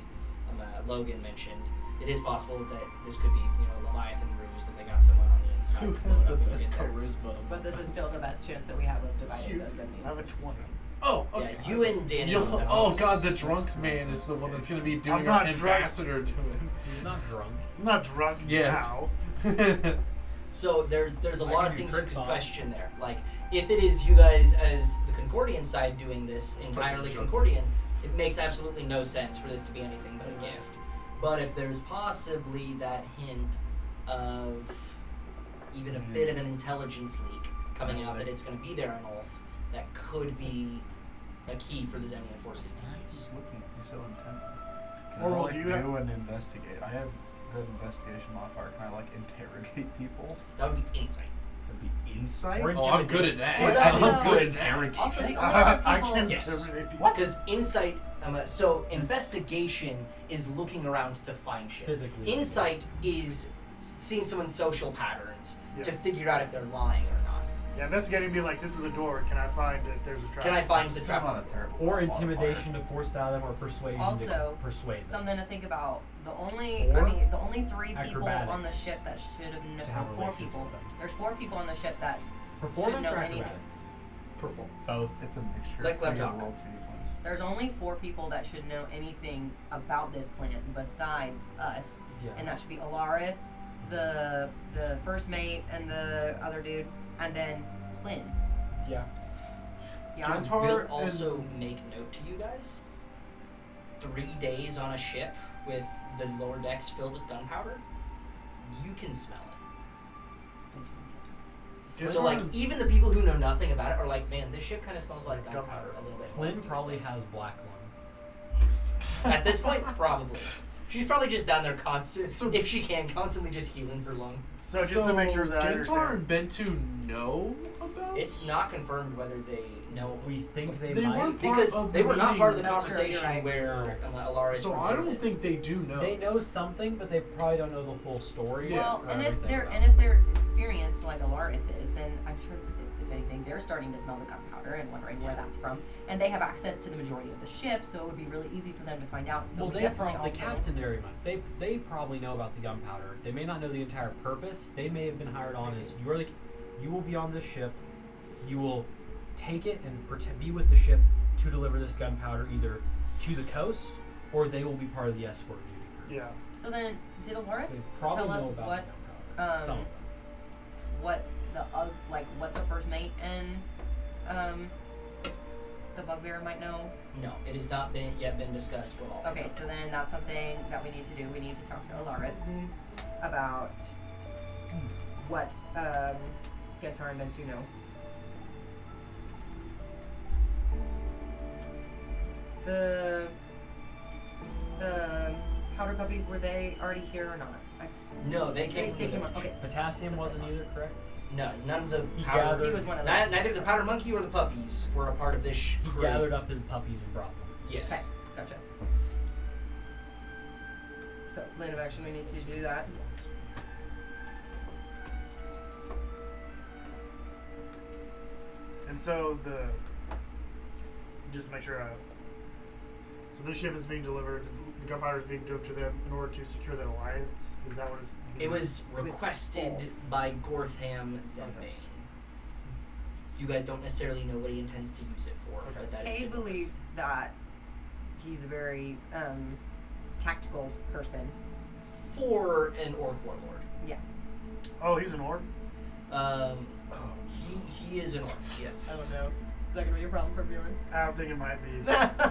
Logan mentioned, it is possible that this could be, Leviathan ruse, that they got someone on the inside. Who to has blow it the up and best get there. charisma? But this is still the best chance that we have of dividing those I have a 20. Oh, okay. Yeah, you and Daniel. have Oh both- god, the drunk man is the one that's gonna be doing not our drunk. ambassador doing. He's not drunk. I'm not drunk Yet. now. So there's a I lot can of do things you tricks can on. question there. Like, if it is you guys as the Concordian side doing this entirely Sure. Concordian, it makes absolutely no sense for this to be anything but a gift. But if there's possibly that hint of even a bit of an intelligence leak coming out that it's going to be there on Ulf, that could be a key for the Zemnian forces to use. Looking at me so intently. Can Orwell, I do you do an investigate? I have the investigation modifier. Can I interrogate people? That would be insight. That'd be insight. Or Oh, I'm good at that. Well, I'm that's good at also- interrogation. Also, the only I other people. can Yes. intimidate people. Because insight, so investigation is looking around to find shit. Physically. Insight is seeing someone's social patterns to Yeah. figure out if they're lying or not. Yeah, investigating be like, this is a door. Can I find it? There's a trap. Can I find That's the still trap? not a terrible Or modifier. intimidation to force it out of them, or persuasion Also, to persuade them. Something to think about. The only 3 people acrobatics. on the ship that should have known. To have 4 relations people. with them. There's 4 people on the ship that Performance should or know anything. acrobatics? Performance. Both. It's a mixture. Let Glenn You gotta talk. roll 2d20s. there's only 4 people that should know anything about this plant besides us, Yeah. and that should be Alaris, the first mate, and the other dude, and then Plyn. Yeah. Yeah. Gentar Will and- also make note to you guys. 3 days on a ship with the lower decks filled with gunpowder, you can smell it. Guess So what? like, even the people who know nothing about it are like, man, this ship kind of smells like gunpowder Gunpowder. a little bit. Flynn probably has black lung. At this point, probably. She's probably just down there So- if she can, constantly just healing her lungs. So just to make sure that I Gentar understand. and Bentu know about. It's not confirmed whether they know. We think they, They might. weren't Because part of they the were not meeting. part of the That's true, conversation you're right. where Alaris. So I don't think they do know. They know something, but they probably don't know the full story. Well, or and if everything they're about and if they're experienced like Alaris is, then I'm sure if anything they're starting to smell the gunpowder and wondering where that's from, and they have access to the majority of the ship, so it would be really easy for them to find out. So well, we they definitely probably, the also captain there, they probably know about the gunpowder. They may not know the entire purpose. They may have been hired on as you will be on this ship. You will take it and be with the ship to deliver this gunpowder either to the coast or they will be part of the escort duty crew. Yeah. So then, did Alaris So they probably tell us know about what the gunpowder. Some of them. what what the first mate and the bugbear might know? No, it has not yet been discussed with all. Okay, so then that's something that we need to do. We need to talk to Alaris about what Gentar and Bentu know. The powder puppies, were they already here or not? No, they came from They the came up. village. Okay. Potassium wasn't either, correct? No, none of the He powder. gathered- He was one of them. Neither the powder monkey or the puppies were a part of this He crew. gathered up his puppies and brought them. Yes. Okay, gotcha. So, plan of action, we need to do that. And so just to make sure so this ship is being delivered, the gunpowder is being delivered to them in order to secure the alliance. Is that what it's? It was requested Ulf. by Gortham Zenbane. You guys don't necessarily know what he intends to use it for, but that is Cade been believes that he's a very tactical person. for an orc warlord. Yeah. Oh, he's an orc. He is an orc. Yes. I don't know. Is that gonna be a problem for Bjorn? I think it might be.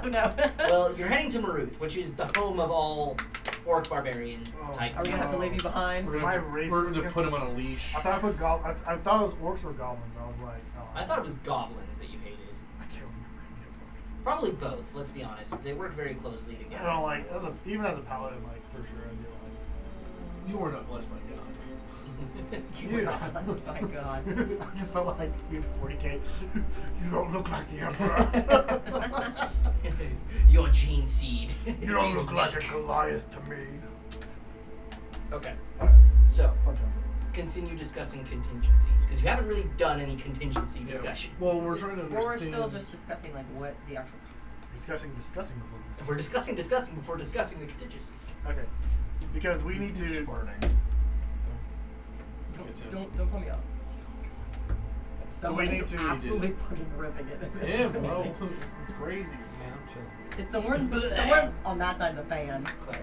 No. Well, you're heading to Maruth, which is the home of all orc barbarian Oh. type. Are we gonna have to leave you behind? We're We're gonna going have to- to put him on a leash. I thought I put I thought it was orcs or goblins. I was like, oh. I thought it was goblins that you hated. I can't remember any of them. Probably both. Let's be honest. They work very closely I together. don't like even as a paladin, like for sure, I'd be like. You are not blessed by God. You were not blessed by God. I just felt like being 40K. You don't look like the Emperor. Your gene seed. You don't is look like a weak. Goliath to me. Okay. Alright. So, Fun time. continue discussing contingencies because you haven't really done any contingency discussion. Well, we're trying to Or understand. we're still just discussing like what the actual. discussing the points. We're discussing before discussing the contingency. Okay. Because we need to. Learning. It's him. Don't call me up. So we need to. absolutely fucking ripping it. in this Him, movie. bro. It's crazy. Man, I'm chilling. It's somewhere on that side of the fan. Claire,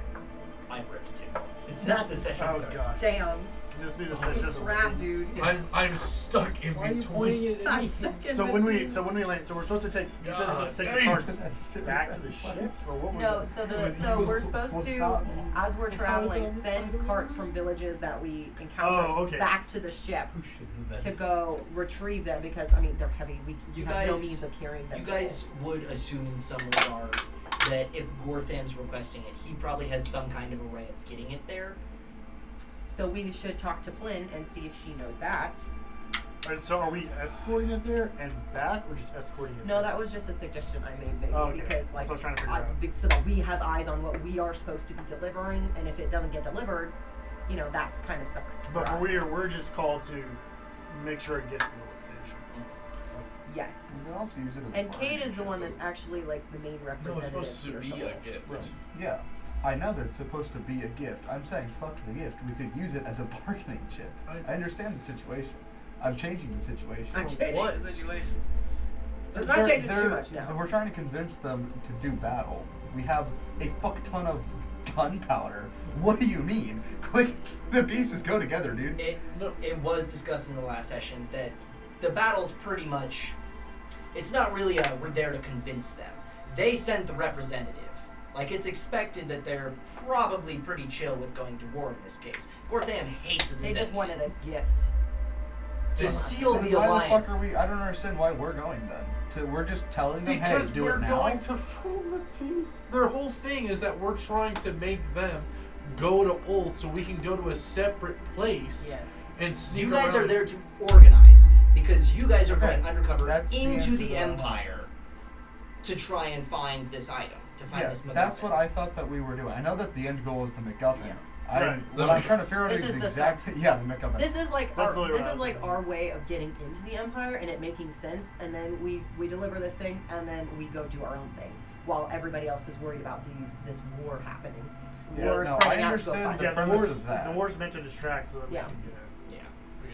I've ripped too. This is That's- the session. Oh started. gosh. Damn. Can this be the session? Crap, dude. I'm stuck in Why are you between. pointing it at I'm me? stuck in So when we between. land, so we're supposed to take. You said we're supposed to take the God, carts back to the ship, or what was No, it? so we're supposed What's to, that? as we're traveling, on the send side of carts from villages that we encounter Oh, okay. back to the ship Who should do that? to go retrieve them because I mean they're heavy. We You have no guys- means of carrying them. You to guys would assume in some regard that if Gortham's requesting it, he probably has some kind of a way of getting it there. So we should talk to Plynn and see if she knows that. Alright, so are we escorting it there and back, or just escorting it? No, there? that was just a suggestion I made, maybe, Oh, okay. because That's like what I was trying to figure out. so that we have eyes on what we are supposed to be delivering, and if it doesn't get delivered, you know that's kind of sucks for But for us. we're just called to make sure it gets to the location. Yes. You can also use it as. And a Kate is the bargaining one chip. that's actually like the main No, representative it's supposed to here be to a live. gift. Right. Yeah. I know that it's supposed to be a gift. I'm saying fuck the gift. We could use it as a bargaining chip. I understand the situation. I'm changing the situation. I'm changing What? the situation. It's not changing too They're- much now. We're trying to convince them to do battle. We have a fuck ton of gunpowder. What do you mean? Click. The pieces go together, dude. It was discussed in the last session that the battle's pretty much. It's not really a we're there to convince them. They sent the representative. Like it's expected that they're probably pretty chill with going to war in this case. Gortham hates the They just Zen. wanted a gift. to seal So the then why alliance. the fuck are we? I don't understand why we're going then. We're just telling them, Because hey, do we're it now. going to film the piece. Their whole thing is that we're trying to make them go to Ulth so we can go to a separate place Yes. and sneak You guys around. are there to organize because you guys are Okay, going undercover that's the into answer the that I want. Empire to try and find this item, to find Yeah, this MacGuffin. that's what I thought that we were doing. I know that the end goal is the MacGuffin. Yeah. Right. What I'm trying to figure out This is is the exactly the MacGuffin. This is like That's our, literally this what I is was like thinking. our way of getting into the Empire and it making sense, and then we deliver this thing and then we go do our own thing while everybody else is worried about this war happening. Yeah, We're no, spreading I out to go understand fight the Yeah, it. the premise war's of that. the war's meant to distract so that we Yeah. can. Yeah.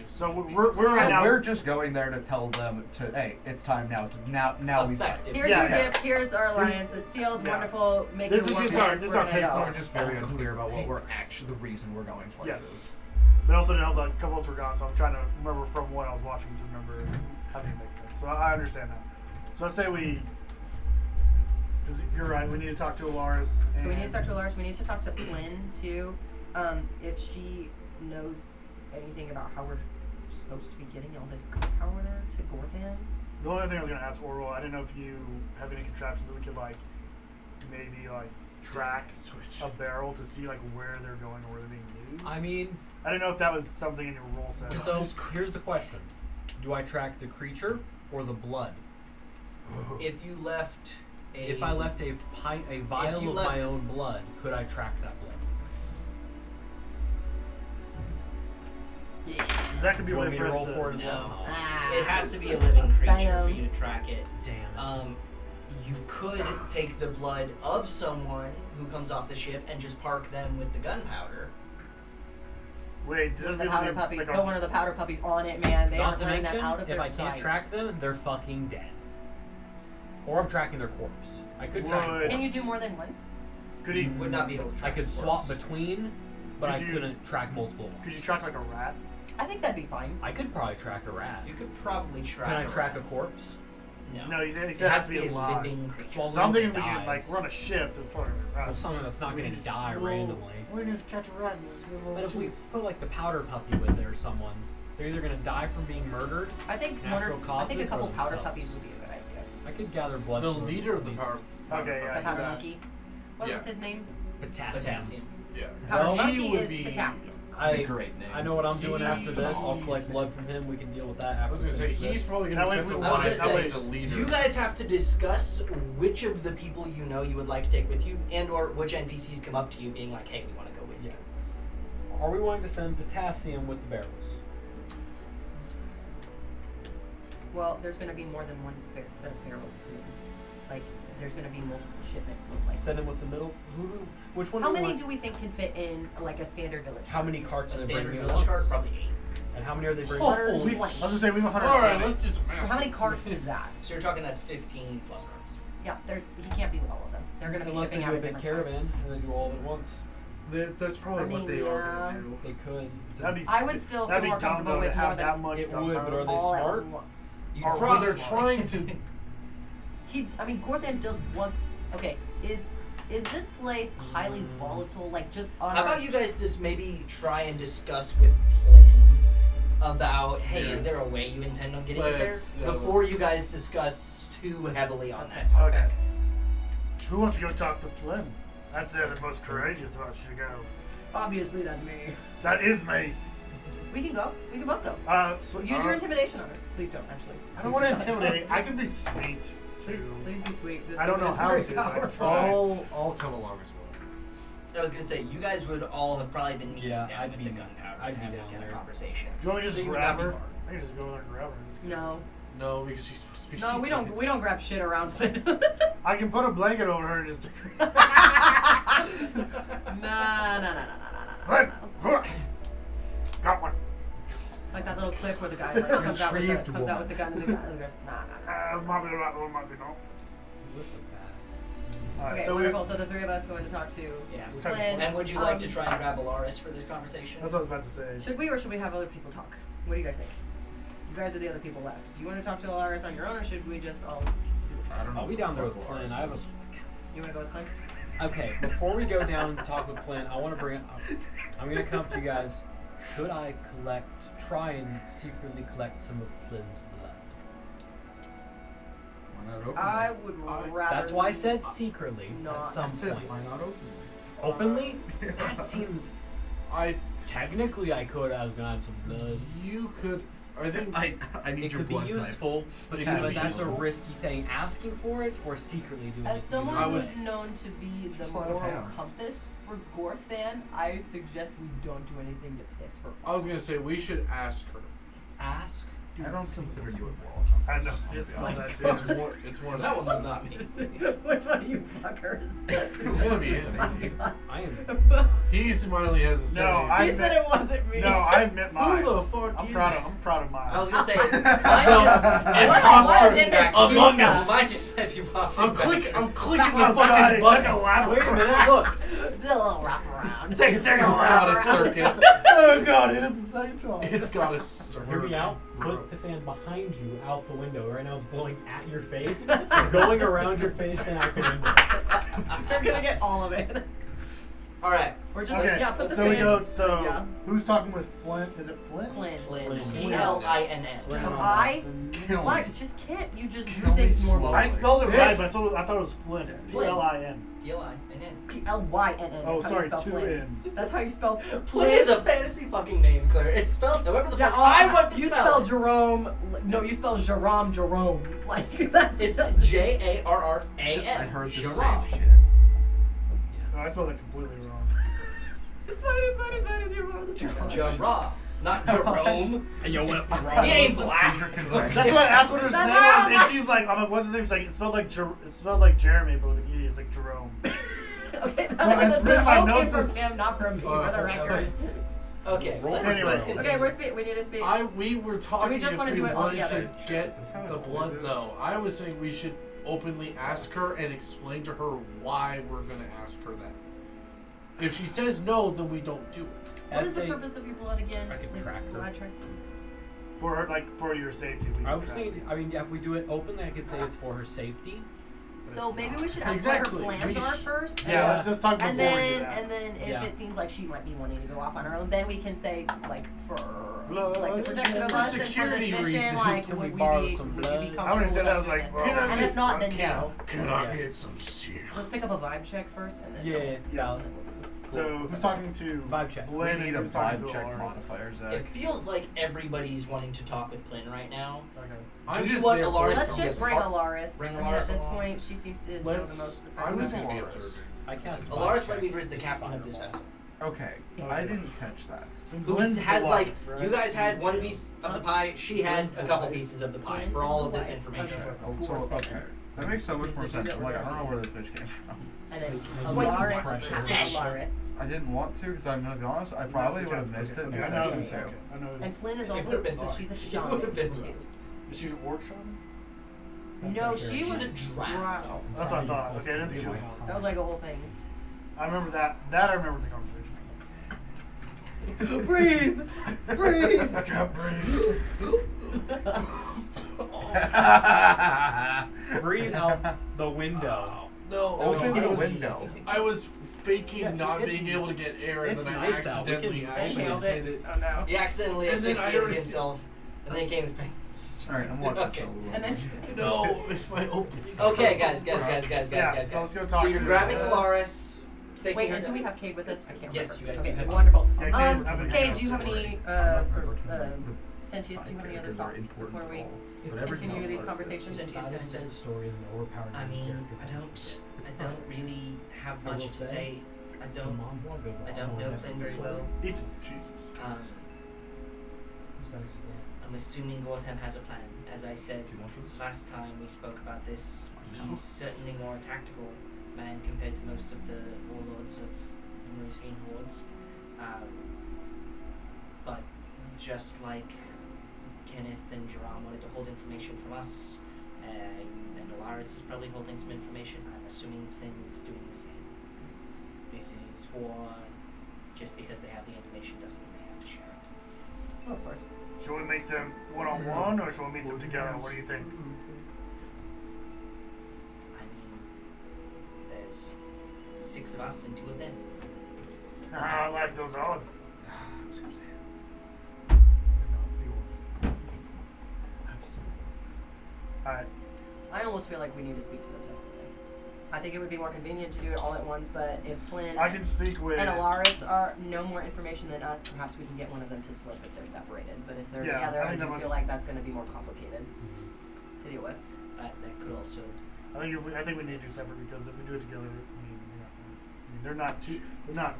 So we're So right now. we're just going there to tell them to, hey, it's time now to now we fight. Effective. Here's Yeah, your yeah. gift. Here's our alliance. It's sealed. Yeah. Wonderful. Make This your is war just plans. this is We're our gonna pit go. stop. We're just very unclear about what we're actually the reason we're going places. Yes. But also now a couple of us were gone, so I'm trying to remember from what I was watching to remember having it make sense. So I understand that. So I say we, because you're right, we need to talk to Alaris. So we need to talk to Alaris. We need to talk to Plynn too, if she knows anything about how we're supposed to be getting all this gunpowder to Gorthan. The only thing I was gonna ask Oral, I didn't know if you have any contraptions that we could like maybe like track a barrel to see like where they're going or where they're being used. I mean, I didn't know if that was something in your rule set. so here's the question: do I track the creature or the blood? If you left a If I left a vial you of left- my own blood, could I track that blood? Because that could be Do a you way want me for to us roll to. for it as No. well? It has to be a living creature Damn. for you to track it. Damn it. You could take the blood of someone who comes off the ship and just park them with the gunpowder. Wait, does One it of the be powder like puppies. like Put one of the powder puppies on it, man. They Not aren't to running that mention, out of if their I sight. can't track them, they're fucking dead. Or I'm tracking their corpse. I could track a Would- corpse. Can you do more than one? Could You he? would not be able to I track could the swap corpse. between, but Could I you- couldn't track multiple ones. Could you track like a rat? I think that'd be fine. I could probably track a rat. You could probably track. Can I track a rat. corpse? No. No, he said It it has to be a alive. living creature. Well, So I'm thinking It we could like dies. run a ship to fucking Well, something that's not going to die randomly. We can just catch a rat and just give a little But if we cheese. put like the powder puppy with it or someone, they're either going to die from being murdered. I think Natural I think a causes couple or powder themselves? puppies would be a good idea. I could gather blood. The from leader of at the least power. Okay, yeah. The powder Yeah. monkey. What Yeah. was his name? Potassium. Potassium. Yeah. The powder Well, monkey he would is be- potassium. That's a great name. I know what I'm doing He- after this. I'll collect blood from him. We can deal with that I after. was gonna say we finish he's this. probably That gonna way get we the want I one was gonna that say, way as a leader. you guys have to discuss which of the people you know you would like to take with you, and or which NPCs come up to you being like, "Hey, we want to go with you." Are we wanting to send potassium with the barrels? Well, there's going to be more than one set of barrels coming. Like, there's going to be multiple shipments, most likely. Send them with the middle. Which one? How do we many want? do we think can fit in, like, a standard village? How many carts A are they standard bringing? village at cart, once? probably 8. And how many are they bringing? 120. I was gonna say we have 120. All right, let's do some math. So how many carts is that? So you're talking that's 15 plus carts. Yeah, he can't be with all of them. They're going to be Unless they shipping do out a at big different caravan times. and they do all at once. That's probably I what mean, they are yeah. gonna do. They could. That'd be I would still that'd feel more be dumb comfortable though to with more have than that much It would, gunpowder. but are they all at smart? once. You Or probably they're trying to. Gorthan does one. Okay, is this place highly volatile? Like, just on How our- about you guys just maybe try and discuss with Plyn about, hey, is there a way you intend on getting it there? Before you guys discuss too heavily on that topic. Okay. Who wants to go talk to Flynn? That's the most courageous of us should go. Obviously, that's me. That is me. We can go. We can both go. Use your intimidation on her. Please don't, actually. I don't want to intimidate. I can be sweet. Please be sweet. This I don't woman know is how very to, but I can powerful. try. I'll come along as well. I was gonna say, you guys would all have probably been meeting Yeah, down I'd with be- the gunpowder I'd and be have this down kind there. of conversation. Do you want me to So just you would grab not be her? far. I can just go there and grab her. Just No, No, because she's supposed to be. no, we don't. We don't grab shit around. I can put a blanket over her and just. Nah. Got one. Like that little clip where the guy like, comes out with the gun and the guy goes, nah. Might be the right one, might be not. Listen, Alright, Okay, so wonderful. So the three of us going to talk to Yeah. We're talking Flynn. And would you like to try and grab Alaris for this conversation? That's what I was about to say. Should we or should we have other people talk? What do you guys think? You guys are the other people left. Do you want to talk to Alaris on your own or should we just all do this? I don't know. I'll be down there with Plyn. I have a. You want to go with Clint? Okay, before we go down and talk with Plyn, I want to bring it up. I'm going to come up to you guys. Should I try and secretly collect some of Plyn's blood? Why not open I it? would rather. That's why I said secretly Not- at some I said, point. why not open Openly? That seems. Technically, I could. I was going to have some blood. You could. I think. I need It your could be blood useful, It but could be that's a useful. risky thing. Asking for it or secretly doing it. As someone I would- who's known to be the Just let her moral have. compass for Gorthan, I suggest we don't do anything to piss her I was gonna say we should ask her. Ask. I don't consider you a moral I know. compass. Just I'll be that honest. too. It's one of That those. one was not me. Which one of you fuckers? It's gonna be him. I am. He smiley has a say. No, I He admit, said it wasn't me. no, I admit mine. Who the fuck I'm is proud of mine. I was gonna say, mine just And mine Foster just back among pizza. us. Mine just might be popping I'm back. clicking the Oh God, fucking it button. took a lap. Wait a minute, look. Did a little wrap around. Take a It's got a lap. circuit. Oh God, it is the same time. It's got a circuit. Hear me out. Put the fan behind you out the window. Right now it's blowing at your face, going around your face and out the window. They're gonna get all of it. All right, We're just Okay, yeah. Put the so fan. we go. So Yeah. who's talking with Flint? Is it Flint? Flynn. Plyn. Plyn. P-L-I-N-N. I? Kill Why? me. Just can't you just do Kill me things slowly. normally? I spelled it right, Yes. but I thought it was Flint. It's Flynn. P-L-I-N. P-L-I-N-N. P-L-Y-N-N. Oh, is how sorry, you spell 2 Flynn. N's. That's how you spell Plyn is a fantasy fucking name, Claire. It's spelled however the Yeah, fuck I want to you spell spell it. Jerome. No, you spell Jerome. Like that's It's just, J-A-R-R-A-M. I heard the Jerome. same shit. No, I spelled it completely wrong. It's fine. It's you wrote the truth. Jerome. Not Jerome. Yo, what? He ain't The black. secret confession. That's what I asked what her That's name why I was, was and she's like, I'm like, what's his name? She's like, it spelled like Jeremy, but with an E. It's like Jerome. Okay, Well, that's it's written in my okay notes from as- him, not from me, for the record. Okay, let's Anyway. continue. Okay, we need to speak. We were talking we just if wanna we do it all wanted together? to get This is how it the always blood is. though. I was saying we should openly ask her and explain to her why we're gonna ask her that. If she says no, then we don't do it. What is the I'd say- purpose of your blood again? I can track her. Blood track. For her, for your safety. we I can was track saying, I mean, if we do it openly, I could say it's for her safety. So maybe we should ask Exactly. what her plans We are sh- first. Yeah, let's just talk before And we do then, that. if Yeah. it seems like she might be wanting to go off on her own, then we can say like for Blood. like the protection of For us and for security this mission, reasons, like can would we we borrow be some would you be blood? comfortable I would've said with that us was like, doing well, it? Can I And get- if not, then can no. Can I get some cereal? Let's pick up a vibe check first, and then Yeah. So who's talking to Vibe check. We Lynn need and a who's talking vibe to check Alaris? modifier, Zach. It feels like everybody's wanting to talk with Plyn right now. Okay. Do you just want there for Alaris us Let's to just get- bring Alaris. Bring I mean, Alaris at this along. point, she seems to know the most. I Besides was that. gonna be Alaris. observing. I cast. Alaris vibe let me check. as the captain of this vessel. Okay, Oh, I so- didn't catch that. Who Glenn's the has wife, like right? you guys had one piece of the pie, she had Glenn's a the couple wife. pieces of the pie Glenn for is all the of this wife. information. Oh, so, okay. That makes so much more sense. I'm like, I don't know where this bitch came from. And then Wait, Alaris pressure. is Alaris. I didn't want to because I'm gonna be honest. I probably would have missed it in the Okay, I know. session Okay, too. I know. And Flynn is It also, would've been so hard. she's a It shaman would've been too. Is she an orc shaman? No, she was a She's a drow. drow. That's what I thought. Okay, I didn't think she was. That was like a whole thing. I remember that. That I remember the conversation. Breathe! Breathe! I can't breathe. Breathe out the window. No, Open I the was, window. I was faking Yeah, not it's- being able to get air, and it's then nice I out. We accidentally can- actually Nailed did it. it. Oh no. He accidentally And then I asphyxiated already- himself, and then he came his pants. Alright, I'm watching Okay. Solo. And then No, it's my open. Okay, guys. Yeah, so let's go talk So you're to- grabbing Alaris, taking wait, her and do we down. have Cade with us? I can't Yes, remember. you guys Okay, do have Cade. wonderful. Yeah, Cade's- I've been Cade, hanging do you have out with any Sentius, do you have any other thoughts before we continue these conversations? Centius kind of says, Story is an overpowered I mean, character. I don't really have I will much to say, say. I The don't mom blog goes I on don't all know that Flynn very episode. well. Ethan, Jesus. Whose dice was that? I'm assuming Gortham has a plan. As I said Do you want this? last time we spoke about this, he's certainly more a tactical man compared to most of the warlords of the Moosfiend hordes. But just like Kenneth and Jerome wanted to hold information from us, and Alaris is probably holding some information, I'm assuming Flynn is doing the same. This is war. Just because they have the information doesn't mean they have to share it. Oh, of course. Should we make them one-on-one, or should we meet them together? What do you think? I mean, there's 6 of us and 2 of them. I like those odds. I was gonna say Alright. I almost feel like we need to speak to them separately. I think it would be more convenient to do it all at once, but if Flynn I can speak with. and Alaris are know more information than us, perhaps we can get one of them to slip if they're separated. But if they're Yeah, together, I I think do that feel would- like that's going to be more complicated to deal with. that could also. I think we need to do separate because if we do it together, they're not too. They're not.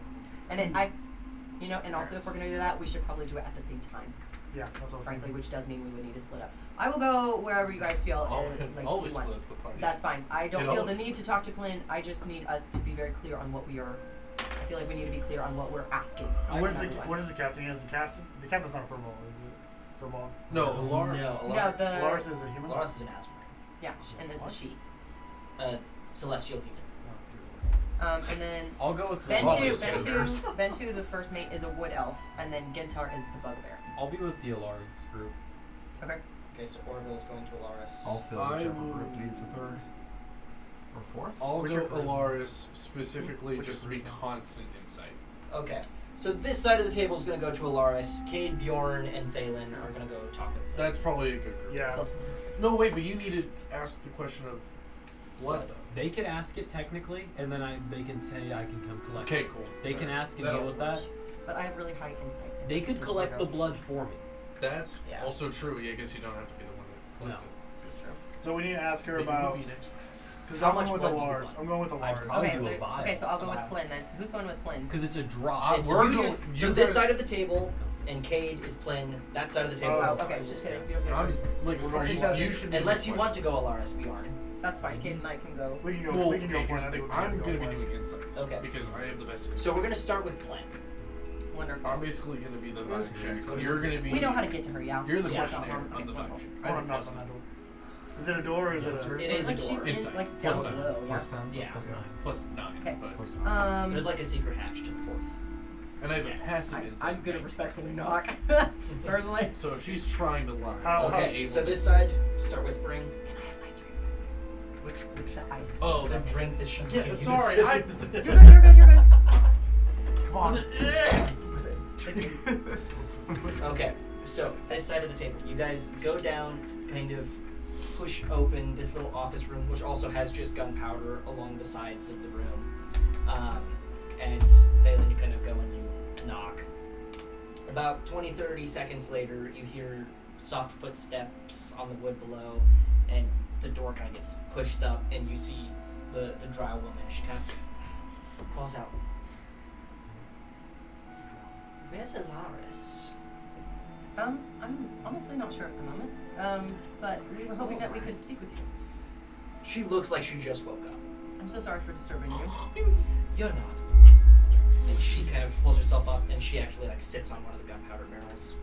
And and also if we're going to do that, we should probably do it at the same time, Yeah, that's what I was frankly, thinking. which does mean we would need to split up. I will go wherever you guys feel like always you want. split the party. That's fine. I don't It feel the always need to talk to Flynn. I just need us to be very clear on what we are. I feel like we need to be clear on what we're asking. What is the everyone. What is the captain? He has the cast. The captain's not a furball, is it? Furball. No, Laura. No, No, the Lars is a human. Loris is an Asmar. yeah, and it's a she. Celestial human. And then I'll go with the Bentu, the first mate, is a wood elf, and then Gentar is the bugbear. I'll be with the Alaris group. Okay. Okay, so Orville's going to Alaris. I'll fill I whichever will- group needs a third. Or fourth? I'll What's go your charisma? Alaris specifically What's your just to be charisma? constant insight. Okay, so this side of the table is going to go to Alaris. Cade, Bjorn, and Thalen are going to go talk with them. That's probably a good group. Yeah. Close. No, wait, but you need to ask the question of blood. They could ask it technically, and then they can say I can come collect Okay, it. cool. They can ask and That deal also with that. works. But I have really high insight. They could collect the blood for me. That's Yeah. also true. Yeah, I guess you don't have to be the one that collected. This is true. So we need to ask her But you about. would be an expert. Because How I'm much going with blood do you Lars. want? I'm going with I'd Lars. probably Okay, do so a vial. okay, so I'll go with Vial. Flynn then. So who's going with Flynn? Because it's a drop. It's we're you- going- so you this guys- side of the table, and Cade is Flynn. That side of the table Oh, is okay, Alaris. just kidding. You don't get I'm, to choose. like, We're are going you, chosen. you should be Unless the you want to go questions. Alaris, Bjorn. That's fine. Cade and I can go. We can go. Well, we can go okay, for it. here's I the think thing. we I'm can going to go be for it. doing insights. Okay. Because I have the best insights. So we're going to start with Flynn. Wonderful. I'm basically going to be the Where's vibe Green? check. You're going to be. We know how to get to her, yeah. You're the Yeah. questionnaire. Okay, I'm the vibe wonderful. check. I want to knock on that door. Is it a door or is it a? It is a Like door. she's in, Inside. like Plus down nine. below. Yeah. Plus 10? Yeah. Plus 9. Plus 9. Okay. But, Plus 9. There's like a secret hatch to the fourth. and I have Yeah. a passive insight. I'm gonna right? respectfully knock. Personally. So if she's trying to lie, How- I'll be Okay, able so to- this side, start whispering. Can I have my drink? Which The ice. Oh, The the drink that she yeah. gave you. Sorry, I. You're good. You're good. You're good. Come on. Okay, so this side of the table, you guys go down, kind of push open this little office room, which also has just gunpowder along the sides of the room. And Thalen, you kind of go and you knock. About 20-30 seconds later, you hear soft footsteps on the wood below, and the door kind of gets pushed up, and you see the drow woman. She kind of calls out, Where's Alaris? I'm honestly not sure at the moment. But we were hoping that we could speak with you. She looks like she just woke up. I'm so sorry for disturbing you. You're not. And she kind of pulls herself up, and she actually like sits on one of the gunpowder barrels.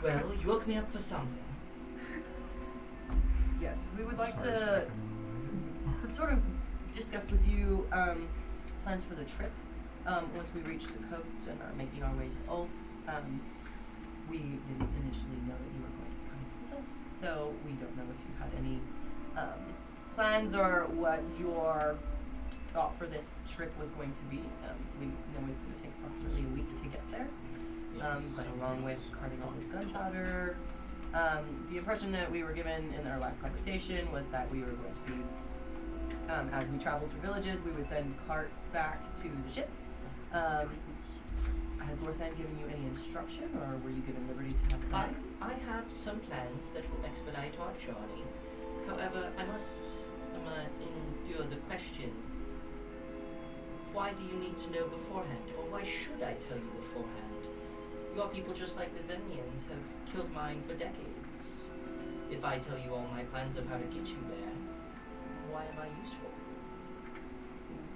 Well, you woke me up for something. Yes, we would like to sort of discuss with you plans for the trip. Once we reach the coast and are making our way to Ulf's, we didn't initially know that you were going to come with us, so we don't know if you had any plans or what your thought for this trip was going to be. We know it's going to take approximately a week to get there, but along with carting all this gunpowder, the impression that we were given in our last conversation was that we were going to be, as we traveled through villages, we would send carts back to the ship. Has Gorthan given you any instruction, or were you given liberty to have a plan? I have some plans that will expedite our journey. However, I must endure the question. Why do you need to know beforehand, or why should I tell you beforehand? Your people, just like the Zemnians, have killed mine for decades. If I tell you all my plans of how to get you there, why am I useful?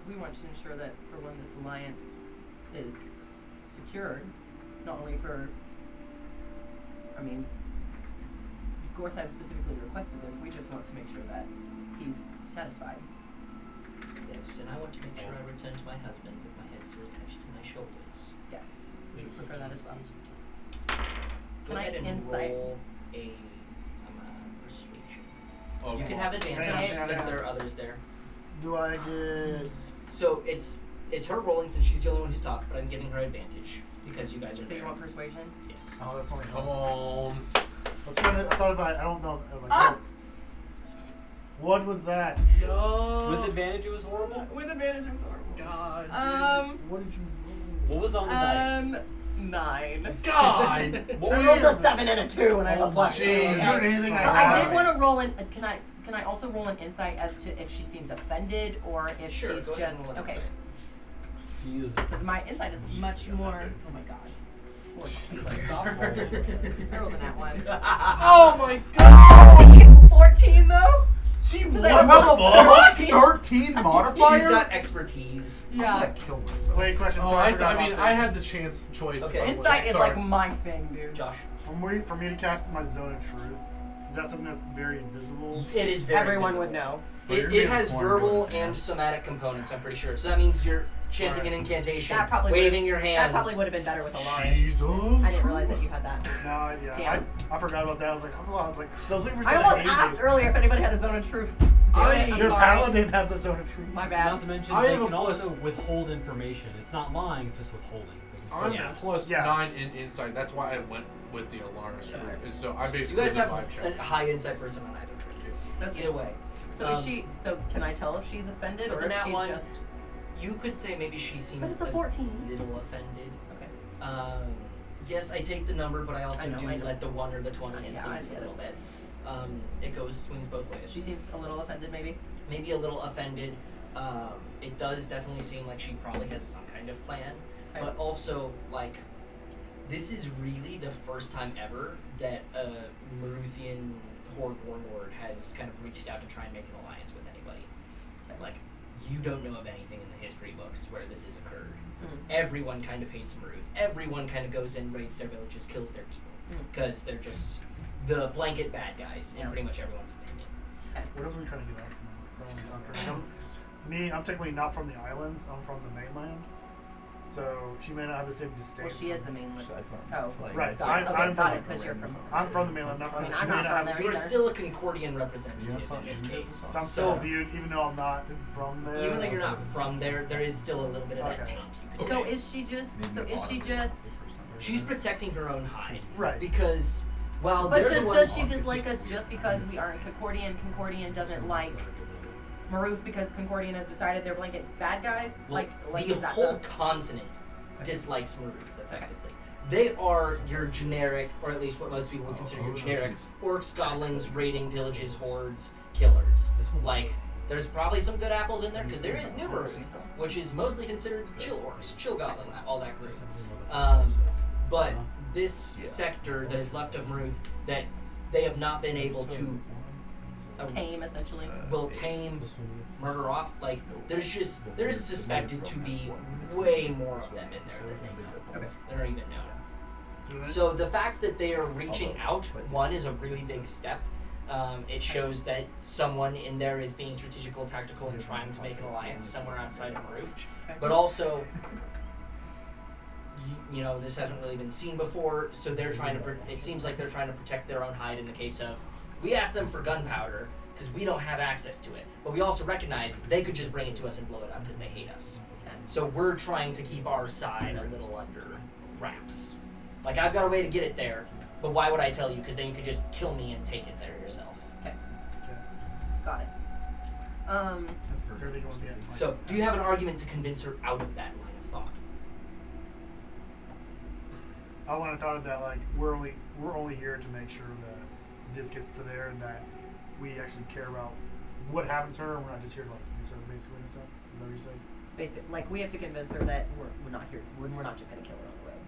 We want to ensure that for when this alliance is secured, not only for, Gorthan specifically requested this, we just want to make sure that he's satisfied. Yes, and I want to make sure I return to my husband with my head still attached to my shoulders. Yes, we would prefer that as well. Go Can I ahead and insight? roll a persuasion. Oh, You can have advantage Can I- since there are others there. Do I get? So it's her rolling since she's the only one who's talked, but I'm giving her advantage because you guys are So there. you want persuasion? Yes. Oh, that's only. Come on. I was trying to. I thought if I don't know. I was like, Ah! What was that? No. With advantage, it was horrible. With advantage, I'm sorry. God. What did you? What was on the dice? 9. God. What I were rolled your- a 7 and a 2, and I have a plus 2. jeez. Is there anything I But have? I did want to roll in. Can I also roll an insight as to if she seems offended or if Sure, she's go ahead and just roll an okay? insight. She is. Because my insight is much more. Oh my god. Stop rolling. I rolled in that one. Oh my God. 14 though. She Was what I I roll have a a 13? plus 13 modifier? She's got expertise. I'm Yeah. gonna kill myself. Wait, question. Oh, Sorry, I forgot mean, about I this. had the choice. Okay. if I was- Insight is sorry. like my thing, dude. Josh. For me to cast my zone of truth, is that something that's very invisible? It is very Everyone visible. would know. But you're It being has informed verbal in advance. and somatic components, I'm pretty sure. So that means you're chanting an incantation, That probably waving your hands. That probably would have been better with Alaris. She's I didn't realize that you had that. No, yeah. Damn. I forgot about that. I was like, so I was looking for I something almost easy. asked earlier if anybody had a zone of truth. I- I'm Your sorry. paladin has a zone of truth. My bad. Not to mention, I they have a can plus- also withhold information. It's not lying; it's just withholding. They can I'm say- Yeah. plus Yeah. 9 in insight. That's why I went with the Alaris That's route. right. So I'm You basically guys the have vibe check. a high insight person on either too. That's Either way. So is she? So can I tell if she's offended or Isn't if that she's one- just? You could say maybe she seems But it's a 14. little offended. Okay. Yes, I take the number, but I also I know. let the 1 or the 20 Yeah, influence I a get little bit. It swings both ways. She seems a little offended, maybe. Maybe a little offended. It does definitely seem like she probably has some kind of plan, Okay. but also like this is really the first time ever that a Maruthian Horde warlord has kind of reached out to try and make an alliance with anybody. Okay. Like you don't know of anything in the history books where this has occurred. Mm. Everyone kind of hates Maruth. Everyone kind of goes in, raids their villages, kills their people because they're just the blanket bad guys in Yeah. pretty much everyone's opinion. What else were we trying to get out from her? I'm technically not from the islands. I'm from the mainland. So she may not have the same disdain. Well, she is the mainland. So I put Oh, like- Right, Got I'm- it. Okay, I'm got from it. Because you're from. I'm from the mainland. Not I mean, from I'm she not may from have- there. You're either. still a Concordian representative Yeah, in this case. So I'm So still viewed, even though I'm not from there. even though you're not from there, there is still a little bit of that Okay. taint. You could So say. is she just? So is she just? She's protecting her own hide Right. because while But they're the ones, does she dislike us just because we aren't Concordian? Concordian doesn't like Maruth because Concordian has decided they're blanket bad guys. well, like the is that whole continent dislikes Maruth effectively. They are your generic, or at least what most people would consider your generic orcs, goblins, raiding, pillages, hordes, killers. Like There's probably some good apples in there because there is Numerous, which is mostly considered chill orcs, chill goblins, all that group. But this sector that is left of Maruth that they have not been able to Tame, essentially. will tame, murder off. Like there's suspected to be way more of them in there than they know. Okay. That are even known. So the fact that they are reaching out, one, is a really big step. It shows that someone in there is being strategical, tactical, and trying to make an alliance somewhere outside of Maruf. But also, you know, this hasn't really been seen before, so they're trying to. It seems like they're trying to protect their own hide in the case of, we asked them for gunpowder because we don't have access to it, but we also recognize they could just bring it to us and blow it up because they hate us. So we're trying to keep our side a little under wraps. Like, I've got a way to get it there, but why would I tell you? Because then you could just kill me and take it there yourself. Okay. Got it. So, do you have an argument to convince her out of that line of thought? I want to thought of that, like, we're only here to make sure that this gets to there and that we actually care about what happens to her. We're not just here to, like, use her, basically, in a sense. Is that what you're saying? Basic, like, we have to convince her that we're not here. We're not just gonna kill her on the road,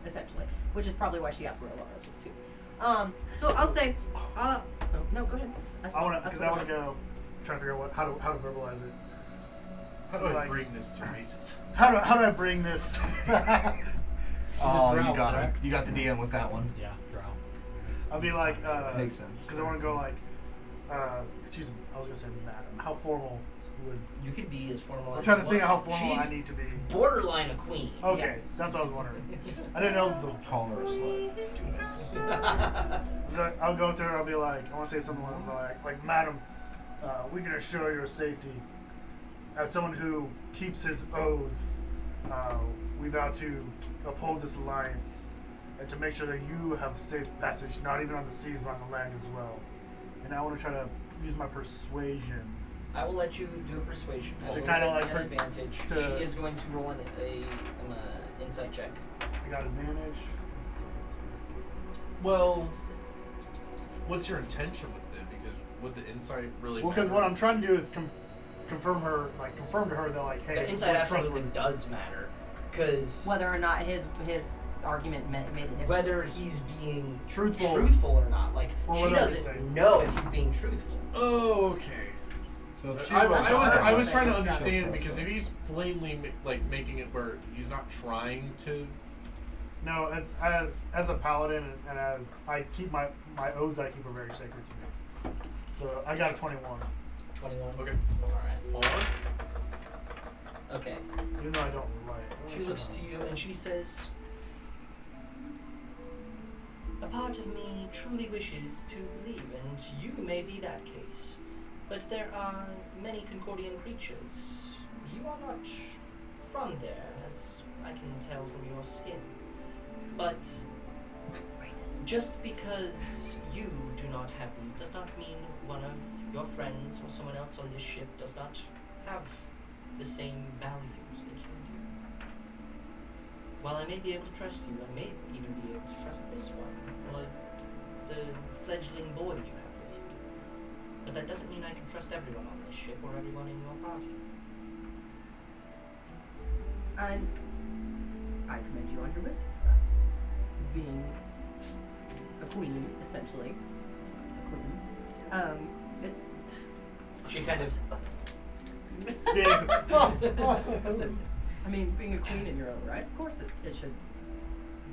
essentially. Which is probably why she asked where Alana's was too. So I'll say, no, go ahead. I want to go try to figure out how to verbalize it. How do I bring this to Reese's? How do I bring this? Oh, drow, you got him. correct? You got the DM with that one. Yeah, drow. I'll be like, Makes sense. Because I want to go like, I was gonna say madam. How formal would? You could be as formal I'm as trying you to think of want. how formal She's I need to be. borderline a queen. Okay, Yes. that's what I was wondering. I didn't know the. Call her a slut. So I'll go up to her. I'll be like, I want to say something like, madam, we can assure your safety. As someone who keeps his oaths, we vow to uphold this alliance and to make sure that you have safe passage, not even on the seas, but on the land as well. And I want to try to use my persuasion. I will let you do a persuasion. I To will kinda let like an advantage. to- She is going to roll an insight check. I got advantage. Well, what's your intention with it? Because would the insight really? Well, because matter? what I'm trying to do is confirm to her that, like, hey, The insight we're absolutely trustworthy. does matter, because Whether or not his argument made a difference. whether he's being Truthful. or not, like Or she whatever you doesn't say. know if he's being truthful. Oh, okay. So if she I was trying to She'll understand trust because her. if he's plainly making it where he's not trying to. No, it's as a paladin and as I keep my oaths that I keep are very sacred to me. So I got a 21. 21. Okay. All right. Hold on. Okay. Even though I don't like. She looks to you and she says, "A part of me truly wishes to believe, and you may be that case. But there are many Concordian creatures. You are not from there, as I can tell from your skin. But just because you do not have these does not mean one of your friends or someone else on this ship does not have the same values that you do. While I may be able to trust you, I may even be able to trust this one, or the fledgling boy you have with you. But that doesn't mean I can trust everyone on this ship or everyone in your party." And I commend you on your wisdom for that. Being a queen, essentially. A queen. It's She kind of I mean, being a queen in your own right, of course it should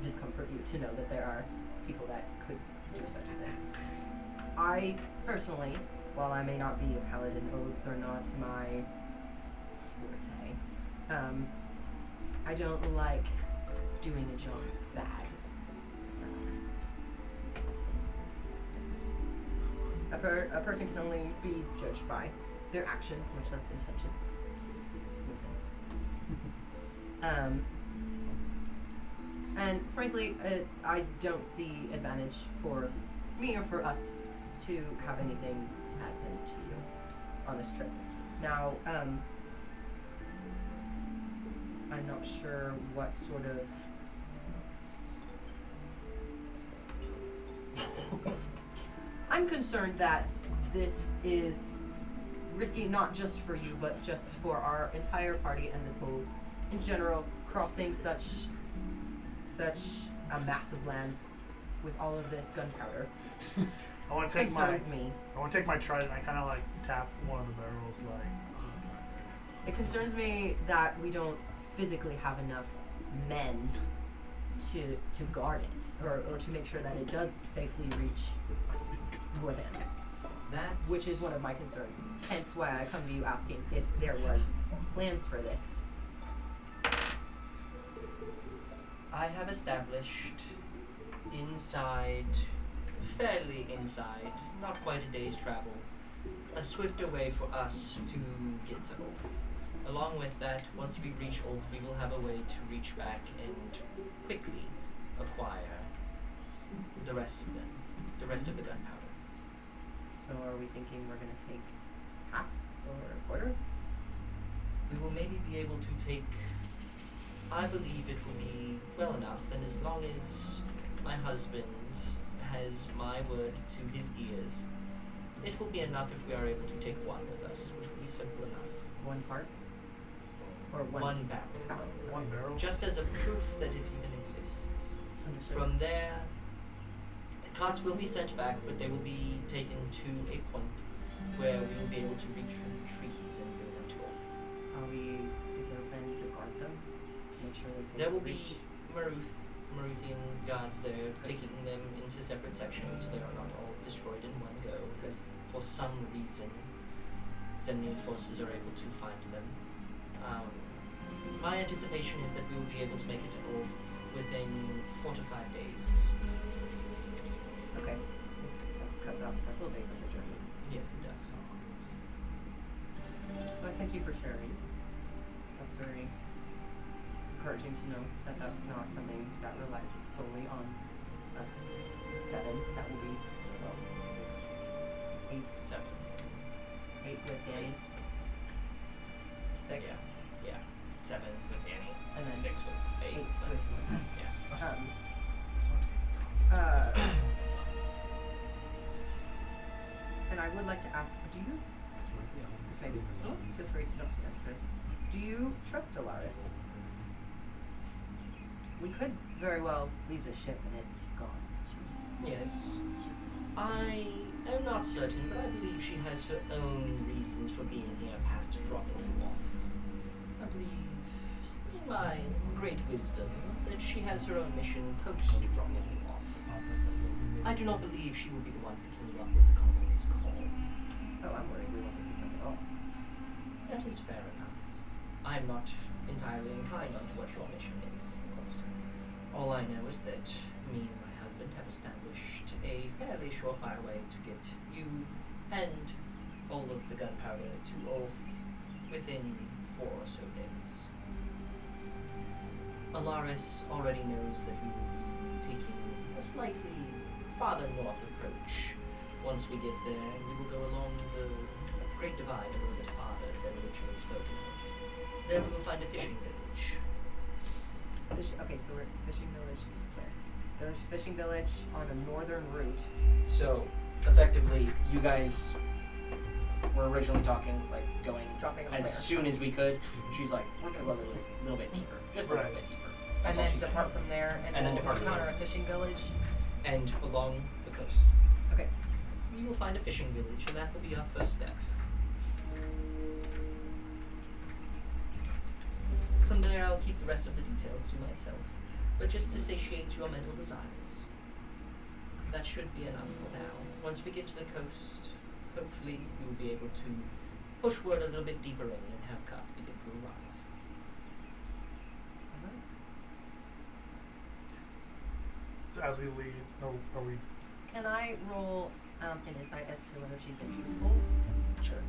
discomfort you to know that there are people that could do such a thing. I personally, while I may not be a paladin, oaths are not my forte. I don't like doing a job bad. A person can only be judged by their actions, much less intentions. And frankly, I don't see advantage for me or for us to have anything happen to you on this trip. Now, I'm not sure what sort of I'm concerned that this is risky not just for you, but just for our entire party and this whole, in general, crossing such a massive land with all of this gunpowder. I want to take Concerns me. I want to take my trident. I kind of like tap one of the barrels, like. It concerns me that we don't physically have enough men to guard it, or to make sure that it does safely reach Northern. Which is one of my concerns. Hence why I come to you asking if there was plans for this. I have established inside, fairly inside, not quite a day's travel, a swifter way for us to get to Ulf. Along with that, once we reach Ulf, we will have a way to reach back and quickly acquire the rest of them, the rest of the gunpowder. So are we thinking we're going to take half or a quarter? We will maybe be able to take, I believe it will be well enough, and as long as my husband has my word to his ears, it will be enough if we are able to take one with us, which will be simple enough. One cart? Or One barrel. One barrel? Just as a proof that it even exists. Understood. From there, carts will be sent back, but they will be taken to a point where we will be able to reach through the trees and bring them to Ulf. Is there a plan to guard them? To make sure they safely There will be reach? Maruthian guards there, taking them into separate sections so they are not all destroyed in one go. If for some reason Zemnian forces are able to find them. My anticipation is that we will be able to make it to Ulf within 4 to 5 days. Okay. That cuts off several days of the journey. Yes, it does. Well, thank you for sharing. That's very encouraging to know that that's not something that relies solely on us 7. That will be, well, 6, 8. 7. 8 with Danny. 6. Yeah. 7 with Danny. And then 6 with 8. 8 so, with me. yeah. And I would like to ask, do you? This may be personal. Feel free not to answer. Do you trust Alaris? We could very well leave the ship and it's gone. Yes. I am not certain, but I believe she has her own reasons for being here past dropping you off. I believe, in my great wisdom, that she has her own mission post dropping you off. I do not believe she will be the one picking you up with the Concords call. Oh, I'm worried we won't be picked up at all. That is fair enough. I am not entirely inclined on what your mission is, of course. All I know is that me and my husband have established a fairly surefire way to get you and all of the gunpowder to Ulf within 4 or so days. Alaris already knows that we will be taking a slightly farther north approach once we get there, and we will go along the Great Divide a little bit farther than originally spoken of. There we will find a fishing village. Okay, so it's fishing village. Just clear. Fishing village on a northern route. So, effectively, you guys were originally talking, like, going Dropping off as there. soon as we could. She's like, we're gonna go a little bit deeper. Just a little bit deeper. And That's all then she's saying. depart from there and, And then we'll depart from encounter there. a fishing village. And along the coast. Okay. We will find a fishing village, and that will be our first step. From there, I'll keep the rest of the details to myself, but just to satiate your mental desires. That should be enough for now. Once we get to the coast, hopefully we will be able to push word a little bit deeper in and have carts begin to arrive. Alright. So as we leave, are we? Can I roll an insight as to whether she's been truthful? Sure.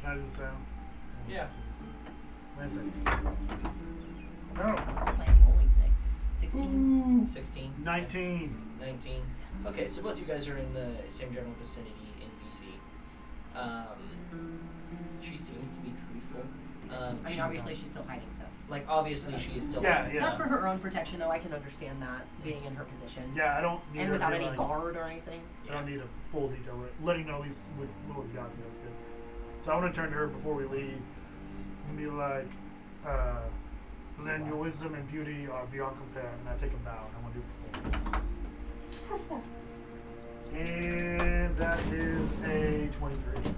Can I do the sound? Yeah. Landside 6. No. What's my rolling today? 16. 16. 19. 19. Okay, so both of you guys are in the same general vicinity in BC. She seems to be truthful. I mean, obviously she's still hiding stuff. Like, obviously she is still. Yeah, hiding So yeah. that's for her own protection, though. I can understand that, being in her position. Yeah, I don't need And her without to any like, guard or anything. I don't need a full detail. Letting you know at least what we've got. I think that's good. So I want to turn to her before we leave and be like, Lynn, your wisdom and beauty are beyond compare. And I take a bow and I want to do performance. And that is a 23.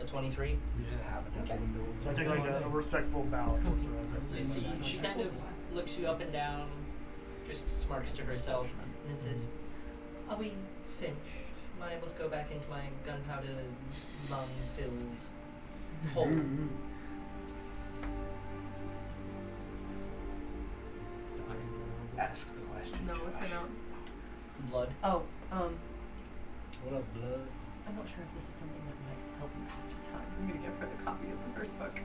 A 23. We just have it. Okay. So I take like a respectful bow towards her as I say You see, that. she kind of looks you up and down, just smirks to herself, and then says, "Are we finished? Am I able to go back into my gunpowder lung-filled hole?" Ask the question. No, what's Josh. going on? Blood. Oh, What up, blood? I'm not sure if this is something that might help you pass your time. I'm gonna give her the copy of the first book.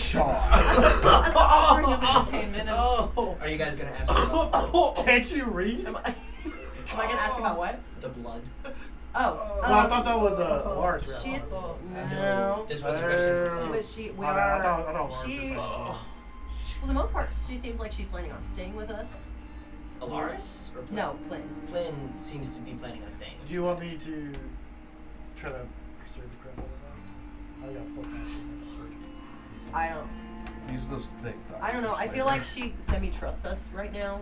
That's offering of entertainment. Are you guys gonna ask her about Can't you read? Am I gonna ask about what? the blood? Oh, Well, I thought that was Lars. read. she's No. This was a question for Clem. was she? We I are. thought Lars She, read. for the most part, she seems like she's planning on staying with us. Alaris? Or Plyn? No, Flynn. Plyn seems to be planning on staying. with Do you want me to try to persuade the crap out of that? I got plus 9 persuasion. I don't. Use those thick thoughts. I don't know. I feel like she semi trusts us right now,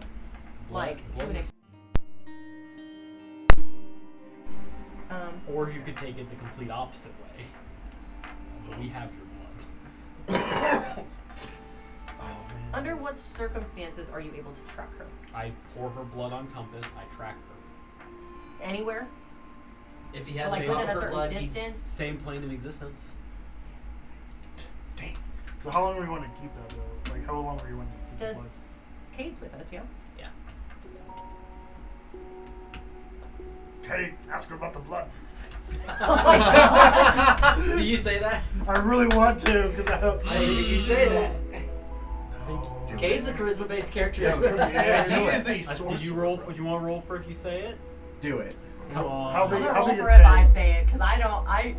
like to an extent. Or you could take it the complete opposite way. But we have your blood. Oh man. Under what circumstances are you able to track her? I pour her blood on compass. I track her. Anywhere? If he has Like a within drop a for certain blood, distance? Same plane of existence. So how long were you want to keep that though? Like how long were you want to keep the blood? Does Cade's with us? Yeah. Yeah. Hey, ask her about the blood. Do you say that? I really want to because I don't. Did you say that? No. Cade's a charisma-based character Yeah, as well. yeah, do it. Did you roll? Would you want to roll for if you say it? Do it. Come on. How I'm big? gonna How roll big is for it if I Cade? say it, because I don't. I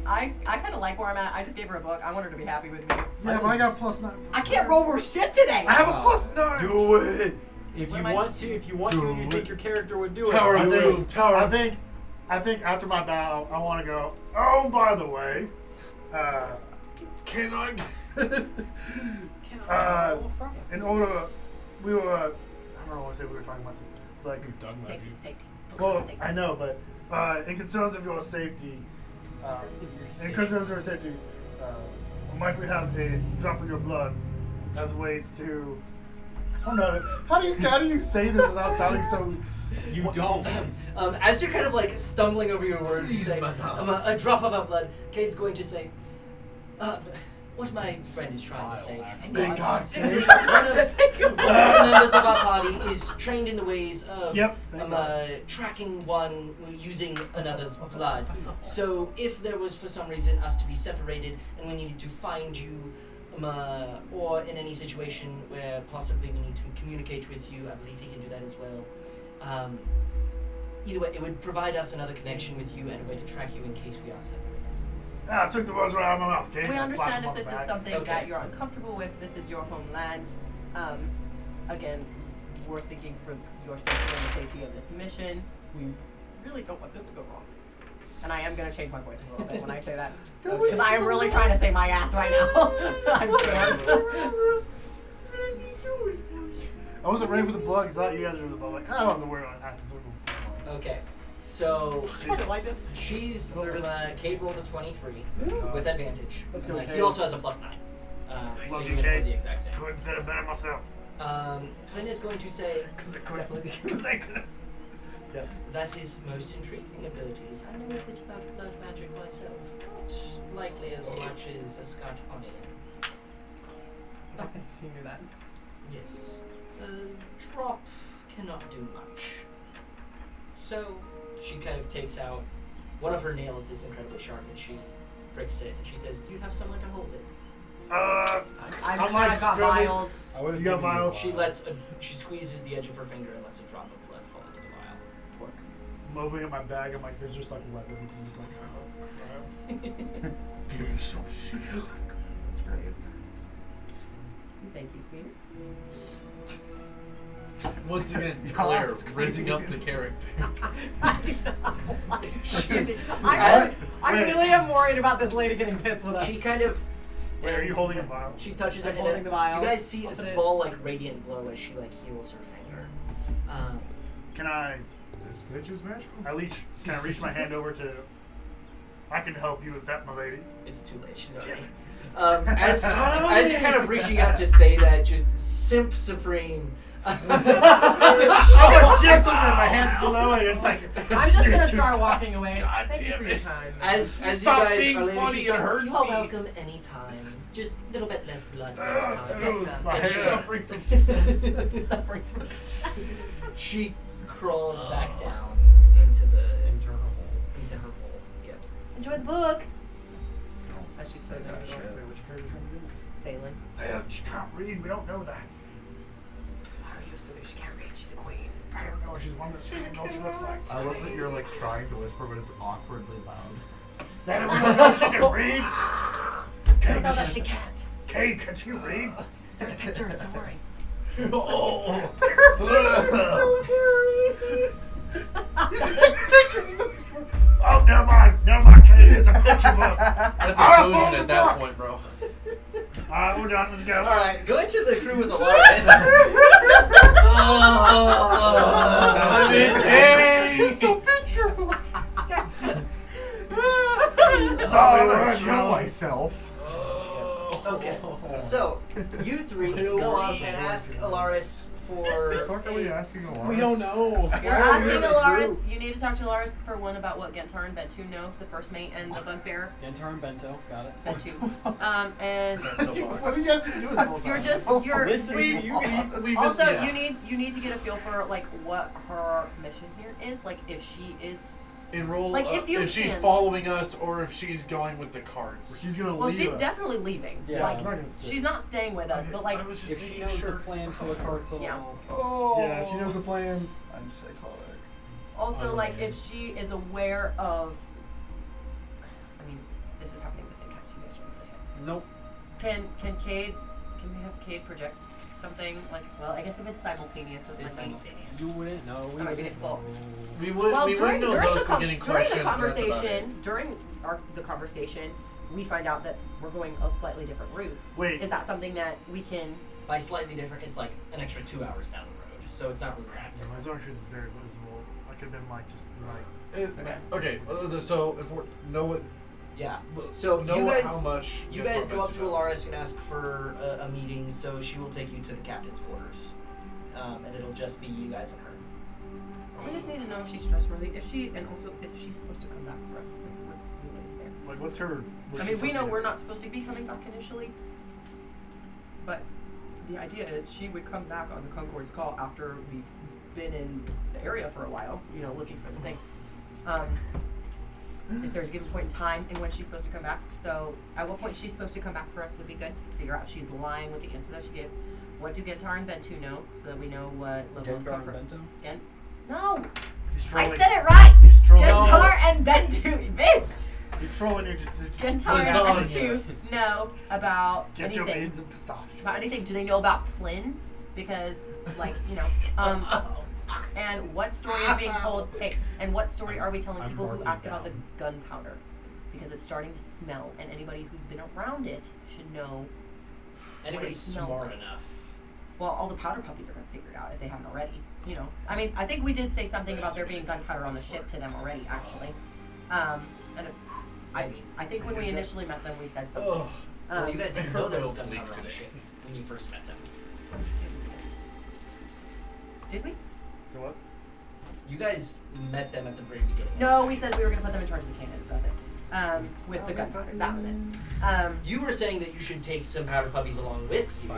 kind of like where I'm at. I just gave her a book. I want her to be happy with me. Yeah, but I got plus 9. I can't roll more shit today. I have a plus 9. Do it. If What you am I want supposed to, to if you want to, and you think your character would do Tower it. of do Doom. it. Tower I of Doom. think after my bow, I want to go. Oh, by the way, Can I? in order, we were. I don't know what to say. We were talking about. It's like. Safety, safety. Focus Well, on safety. I know, but in concerns of your safety, in concerns of your safety, might we have a drop of your blood as ways to? I don't know. How do you say this without sounding so? You don't. As you're kind of like stumbling over your words, you Please, say, madame. a drop of our blood. Cade's going to say, what my friend is trying to say. Thank God, Simply, Cade. one of the members of our party is trained in the ways of Yep, thank God. tracking one using another's blood. So if there was for some reason us to be separated and we needed to find you, or in any situation where possibly we need to communicate with you, I believe he can do that as well. Either way, it would provide us another connection with you and a way to track you in case we are separated. I took the words right out of my mouth. Okay. We I'll slap understand him if on the this is back. something Okay. that you're uncomfortable with. This is your homeland. Again, we're thinking for your safety and the safety of this mission. We really don't want this to go wrong. And I am going to change my voice a little bit when I say that. Because I am really trying to say my ass right now. I'm scared. I wasn't ready for the blood because I thought you guys were the blood. Like, I don't have to worry about acting. Okay, so I don't like this. she's Cade rolled a 23 with advantage. Let's go, He Cade. also has a plus 9. So Love you you, would roll Cade. the exact same. Couldn't say it better myself. Flynn is going to say Because I couldn't. Definitely. Because I couldn't. Yes. that his most intriguing abilities. I know a bit about blood magic myself, not likely as much as a Scott Honey. She knew that. Yes, a drop cannot do much. So she kind of takes out one of her nails is incredibly sharp, and she pricks it, and she says, "Do you have someone to hold it?" I'm I'm sure like I've got scrubbing- vials. I would've You got given vials? She lets she squeezes the edge of her finger and lets a drop of blood fall into the vial. Pork. I'm opening up my bag. I'm like, there's just like weapons. I'm just like, oh crap. Give me some shit. That's great. Thank you, Queen. Once again, Yeah, Claire that's raising up the great. characters. I do not like it. I really am worried about this lady getting pissed with us. She kind of. Wait, are you holding a vial? She touches I'm it, and holding the vial. you guys see I'll a put it- small, like, radiant glow as she, like, heals her finger. Can I? This bitch is magical. Can I reach my hand over to? I can help you with that, my lady. It's too late. She's already. As you're kind of reaching out to say that, just simp supreme. I'm a gentleman. My hands glowing. It's like I'm just gonna start walking away. God Thank you damn for it. your time. As you Stop guys being are leaving, funny, she it says, hurts "You are me." welcome anytime. Just a little bit less blood next Ooh, time." my And hand. she- Suffering from success. Suffering from She crawls back down into her hole. Yep. Enjoy the book. As she says Say that shit. Wait, which character's gonna do it? Phelan. She can't read. We don't know that. How are you assuming she can't read? She's a queen. I don't know. She's one that she doesn't know what she looks like. I love that you're like trying to whisper, but it's awkwardly loud. Then we don't know if she can read. I don't know that she can't. Kate, can she read? There's pictures, don't worry. Oh. Oh, never mind, Kate. It's a picture book. That's Alright, a follow illusion the at that book. point, bro. Alright, we're done. Let's go. Alright, go into the crew with Alaris. I'm in pain. It's a picture book. I'm gonna kill myself. Okay, so you three go up and ask Alaris The for. fuck are we asking a lot? We don't know. You're asking Alaris. You need to talk to Alaris for one about what Gentar and Bentu know, the first mate and the bugbear. Gentar and Bento, got it. Bentu. And What have you guys been doing this whole time? you're just you're. Listen, We Also, just- yeah. you need to get a feel for like what her mission here is. Like if she is. Enroll Like, if she's can- following us or if she's going with the cards. She's gonna Well, leave she's us. definitely leaving. Yeah. Like She's not gonna stay. she's not staying with us, but like I was just If she making knows sure. the plan for the carts at Yeah. all. Oh. Yeah, if she knows the plan. I'm psychotic. also Oh, like man. if she is aware of. I mean, this is happening at the same time, so you guys don't understand. Nope. Can we have Cade project something like? Well, I guess if it's simultaneous, that It's might be. simultaneous. You wouldn't know. That might be difficult. We would Well, we during, would know during, those the, com- beginning during the questions. but that's about it. conversation, during the conversation, we find out that we're going a slightly different route. Wait. Is that something that we can? By slightly different, it's like an extra 2 hours down the road. So it's not really that Yeah, my different. zone truth is very visible. I could have been like just like. Okay. Okay. So if we know what, Yeah. So know you what- guys, how much. you Gentar guys go up Bento to knows. Alaris and ask for a meeting. So she will take you to the captain's quarters, and it'll just be you guys and her. We just need to know if she's trustworthy, if she, and also if she's supposed to come back for us. Like, what is there? Like, what's her? I mean, we know we're not supposed to be coming back initially, but the idea is she would come back on the Concords call after we've been in the area for a while, you know, looking for this thing. If there's a given point in time in when she's supposed to come back, so at what point she's supposed to come back for us would be good. Figure out if she's lying with the answer that she gives. What do Gentar and Bentu know, so that we know what level of Gengar and comfort. Bento? No, He's I trolling. said it right. He's trolling. Gentar and Bentu, bitch. He's trolling you. Just Gentar and Lasagna. Bentu know about get your anything. beans and pistachios. About anything. Do they know about Flynn? Because, like, you know, and what story is being told? Hey, and what story are we telling I'm people who marking ask about the down. gunpowder? Because it's starting to smell, and anybody who's been around it should know. Anybody smells smart like. enough. Well, all the powder puppies are going to figure it out if they haven't already. You know, I mean, I think we did say something about there being gunpowder on the ship to them already, actually. And I think when we initially met them, we said something. Oh, Well, you guys didn't know there was Leak gunpowder on the today. ship when you first met them. Did we? So what? You guys met them at the very beginning. No, we said we were going to put them in charge of the cannons. That's it. With the gunpowder. That was it. You were saying that you should take some powder puppies along with you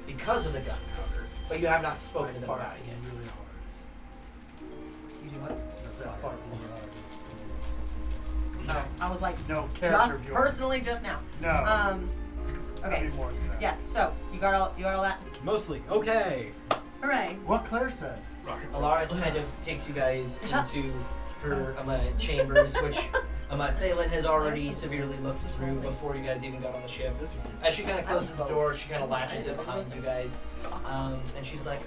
because of the gunpowder, but you have not spoken to them about it yet. Really hard. You do what? I said fuck really hard. Oh, I was like, No character just viewer. personally, just now. No. Okay. I need more than that. Yes. So you got all that. Mostly. Okay. Hooray! What Claire said. Alaris kind of takes you guys into her chambers, which Thalen has already severely looked through before you guys even got on the ship. As she kind of closes the door, she kind of latches it behind you guys, and she's like,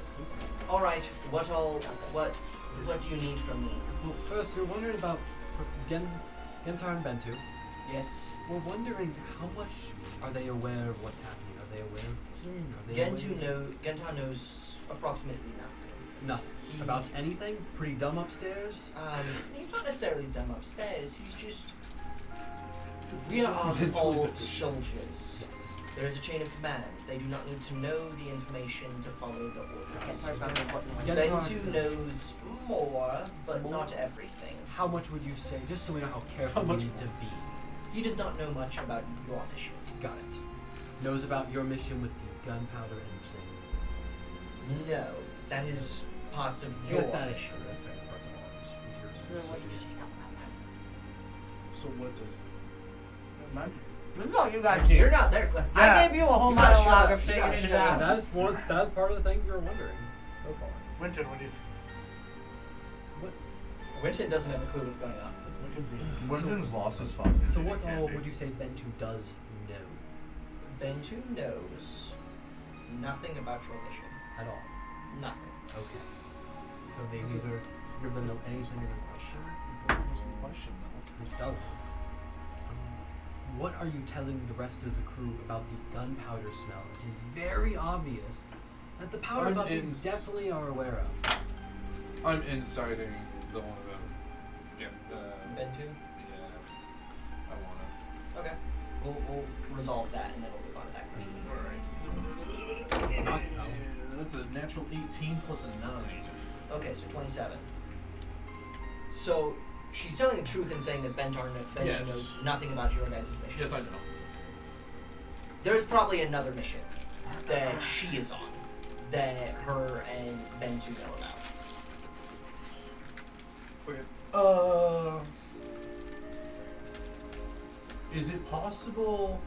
"All right, what do you need from me?" Well, first, we're wondering about Gentar and Bentu. Yes. We're wondering how much are they aware of what's happening? Are they aware of Flynn? Are they Gentar knows approximately nothing. Nothing. About anything? Pretty dumb upstairs? He's not necessarily dumb upstairs. He's just. We are all soldiers. Yes. There is a chain of command. They do not need to know the information to follow the orders. Gentar Bentu knows more, but not everything. How much would you say, just so we know how careful we need to be? He does not know much about your mission. Got it. Knows about your mission with the gunpowder engine. No, that is parts of I your guess that is mission. true. That's pretty parts of ours. So what does? This is all you guys You're not there, Glenn. I gave you a whole You gotta shut monologue up. of You shaking gotta it shut down. up. That is part of the things you're wondering so far. Winton, what do you Winton doesn't have a clue what's going on. Winton's Winton's lost as fuck. So what all would you say Bentu does know Bentu knows nothing about your mission. at all? Nothing. Okay. So they neither of them know anything of the question? What's the question though? It doesn't. What are you telling the rest of the crew about the gunpowder smell? It is very obvious that the powder I'm puppies definitely are aware of. I'm inciting the one of them. Yeah. Bentu? Yeah. I wanna. Okay. We'll resolve that and then we'll move on to that question. Alright. It's not. That's a natural 18 plus a 9. Okay, so 27. So she's telling the truth in saying that Bentu Yes. knows nothing about your guys' mission. Yes, I know. There's probably another mission that she is on that her and Bentu know about. Okay. Is it possible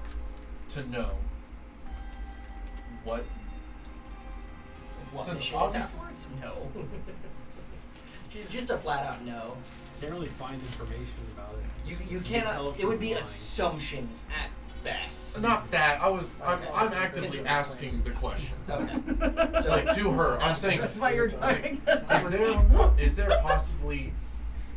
to know what? What Since mission is obvious- afterwards? No. Just a flat out no. Can't really find information about it. You can tell cannot. if It would she's be lying. assumptions at best. Not that. I'm Okay. actively asking the questions. Okay. So Like to her, I'm saying. That's why you're like, doing is there possibly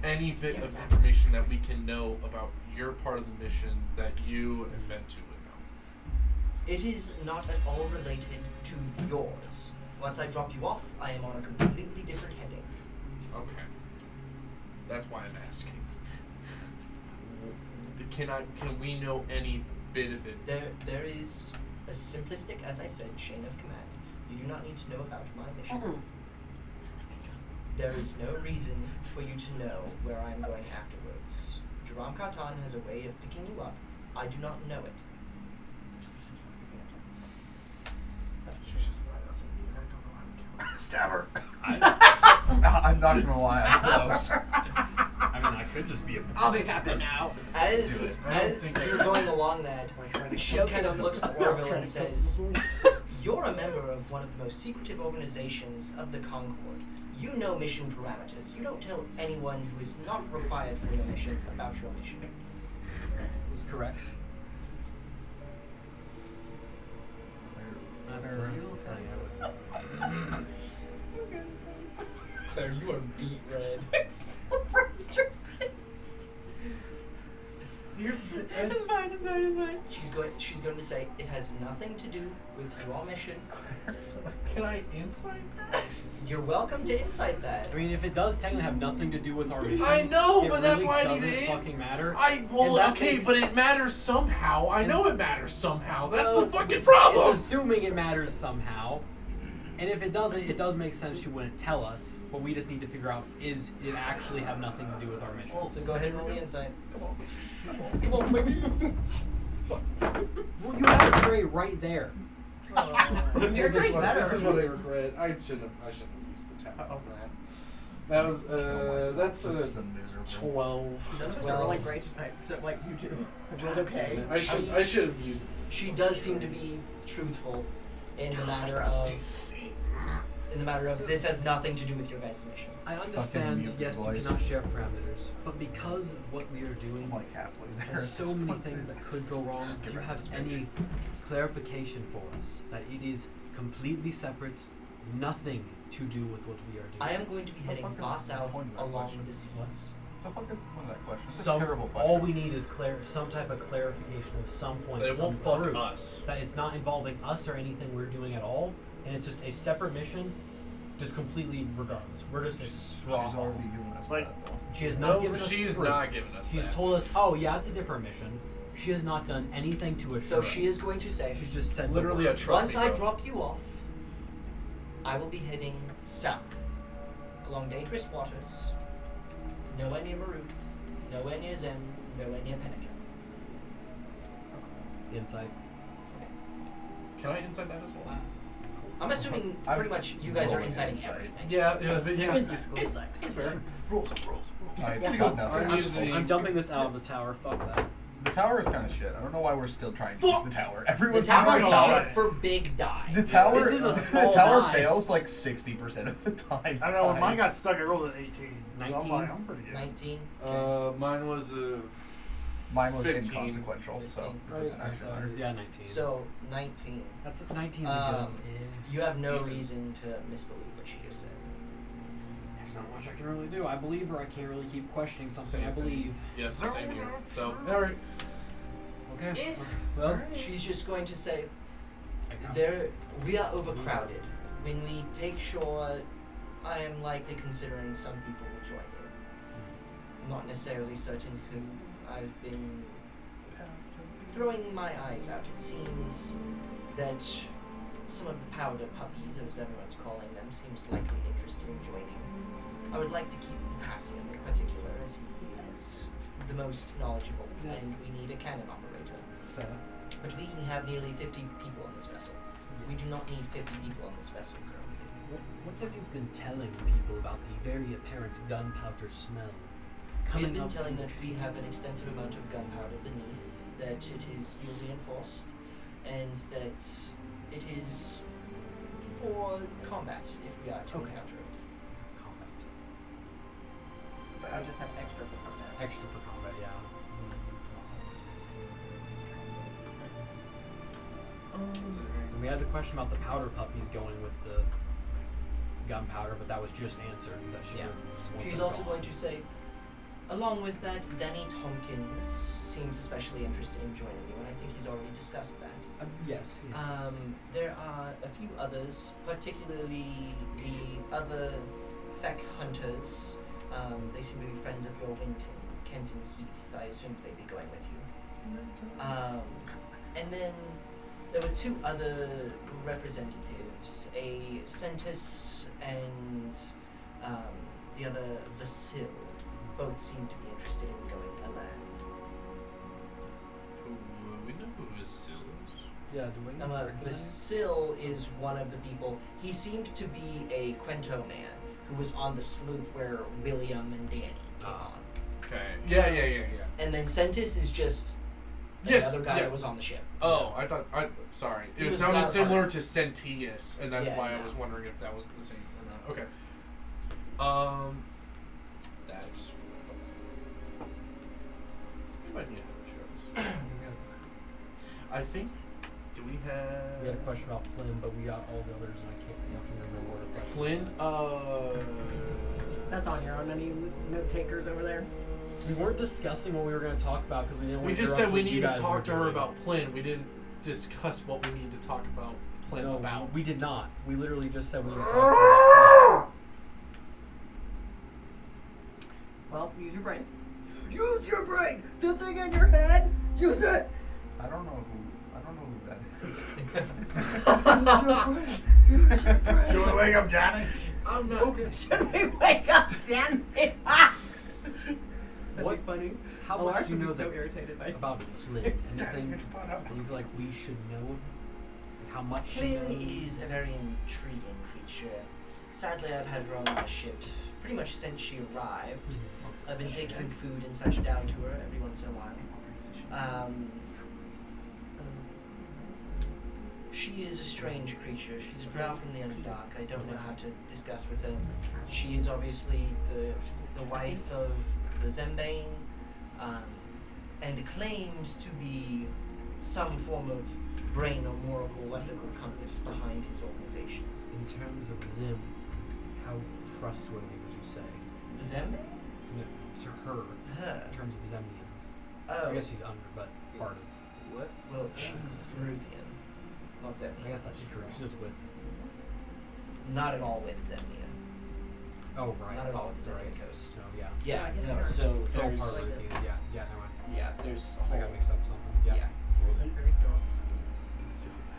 any bit of information that we can know about your part of the mission that you and Bentu would know? it is not at all related to yours. Once I drop you off, I am on a completely different heading. Okay. That's why I'm asking. Can we know any bit of it? There is a simplistic, as I said, chain of command. You do not need to know about my mission. There is no reason for you to know where I am going afterwards. Jerome Carton has a way of picking you up. I do not know it. She's just right outside. I don't know how to count. Stab her. I'm not gonna lie, I'm close. I mean, I could just be a. I'll be captain now. As I don't as think you're going along that, she kind of looks to Orville and says, "You're a member of one of the most secretive organizations of the Concord. You know mission parameters. You don't tell anyone who is not required for your mission about your mission." Is correct. That's the thing I would. Claire, you are beat red. I'm so frustrated. Here's the. It's fine. She's going to say it has nothing to do with your mission. Can I insight that? You're welcome to insight that. I mean, if it does technically have nothing to do with our mission, I know, it but that's really why I doesn't need to fucking matter. Well, And that okay, makes- but it matters somehow. I know it matters somehow. That's Well, the fucking problem. It's assuming it matters somehow. And if it doesn't, it does make sense she wouldn't tell us. But we just need to figure out, is it actually have nothing to do with our mission? So go ahead and roll the insight. Come on, baby. Well, you have a tray right there. Your This trade's is what- better. This is what I regret. I shouldn't have used the tab on that. That was that's This is a a miserable. 12. None of us Well- are rolling great tonight, except like you two. I rolled okay. I should have used. She does seem to be truthful in the matter of in the matter of this has nothing to do with your guys' mission. I understand, mute yes, your you voice. cannot share parameters, but because of what we are doing, I'm like halfway there. there's at so this many point. things that could go wrong. Just Do get you rid of have this bitch. any clarification for us that it is completely separate, nothing to do with what we are doing? I am going to be The heading fuck is far the south point of that along question? the seas. What the fuck is the point of that question? It's a terrible question. All we need is some type of clarification of some point. That it some won't fuck proof us. That it's not involving us or anything we're doing at all, and it's just a separate mission, just completely regardless. We're just a straw. She's already given us Like- that, though. She has not given us she's proof. not giving us She's that. told us, oh yeah, it's a different mission. She has not done anything to assure So she us. is going to say, She's just said Literally the a word. trust once me, I bro. drop you off, I will be heading south along dangerous waters, nowhere near Maruth, nowhere near Zen, nowhere near Penican. Insight. Can I insight that as well? I'm assuming I'm pretty much you guys are rolling inciting insight. everything. Yeah. Inside. Rolls. Alright, Yeah. got nothing. I'm using. I'm dumping this out of the tower. Fuck that. The tower is kind of shit. I don't know why we're still trying to use the tower. The Everyone's tower using is the tower. shit for big die. The tower. This is a the small tower die. fails like 60% of the time. I don't know, when mine got guys. stuck, I rolled an 18. So 19? I'm like, I'm pretty good. 19. Mine was a. Mine was 15. inconsequential, so 15. it doesn't actually matter. Yeah, 19. So 19. That's 19's a good. You have no Decent. reason to misbelieve what she just said. There's not much I can really do. I believe her. I can't really keep questioning something I believe. Yeah, same here. So, alright. Okay. Yeah. Well, She's just going to say, we are overcrowded. When we take shore, I am likely considering some people will join you. Not necessarily certain who. I've been throwing my eyes out. It seems that some of the powder puppies, as everyone's calling them, seem slightly interested in joining. I would like to keep Potassium in particular, as he is the most knowledgeable, Yes. and we need a cannon operator. it's fair. But we have nearly 50 people on this vessel. We do not need 50 people on this vessel currently. What have you been telling people about the very apparent gunpowder smell? We've Coming been up telling from that the we have an extensive amount of gunpowder beneath, that it is steel reinforced, and that it is for combat if we are to Okay. encounter it. combat. So I just have extra for combat. Extra for combat, yeah. And we had the question about the powder puppies going with the gunpowder, but that was just answered. That she Yeah. just wanted She's to also go going on. to say, along with that, Danny Tompkins seems especially interested in joining you, and I think he's already discussed that. Yes. There are a few others, particularly the other Feck hunters. They seem to be friends of your Winton, Kent and Heath. I assumed they'd be going with you. And then there were two other representatives, a Centus and the other Vasil. Both seem to be interested in going inland. We know who Vasil is. Yeah, do we recognize? Vasil is one of the people. He seemed to be a Quento man who was on the sloop where William and Danny came on. Okay. Yeah. And then Centus is just Yes, another guy yeah. that was on the ship. Oh, sorry. He It was sounded not similar part to Centius, and that's Yeah, why no. I was wondering if that was the same or not. Okay. That's. We might need other shows. I think. Do we have? We had a question about Plym, but we got all the others, and I can't remember what the question Flynn. That's on your own. Any note takers over there? We weren't discussing what we were going to talk about because we didn't want We to just interrupt said we what you need to guys were talk to her doing. about Plynn. We didn't discuss what we need to talk about Plynn No, about. we did not. We literally just said we need to talk about Well, use your brains. Use your brain. The thing in your head. Use it. I don't know who that is. Should we wake up Johnny? I'm not. Should we wake up, Dan? That'd What- be funny. How Oh, much Lars do you would know be so that- irritated by about Plym? Anything get your butt up. that you feel like we should know? Like how much she Flynn knows? is a very intriguing creature. Sadly, I've had her on my ship pretty much since she arrived. I've been taking food and such down to her every once in a while. She is a strange creature. She's a drow from the Underdark. I don't know how to discuss with her. She is obviously the wife of the Zembane, and claims to be some form of brain or moral or ethical compass behind his organizations. In terms of Zim, how trustworthy would you say? The Zembane? No, to her. Her. In terms of Zemnians. Oh. I guess she's under, but part of. What? Well, she's Ruthian, not Zemnian. I guess that's true. She's just with. Not at all with Zemnia. Oh right. Not at all with the Right. Zemnia coast. No, yeah. Yeah, I guess no, they are. so Oh, there's... part of it. Yeah, never mind. Yeah, there's a I whole... got mixed up with something. Yeah. Yeah.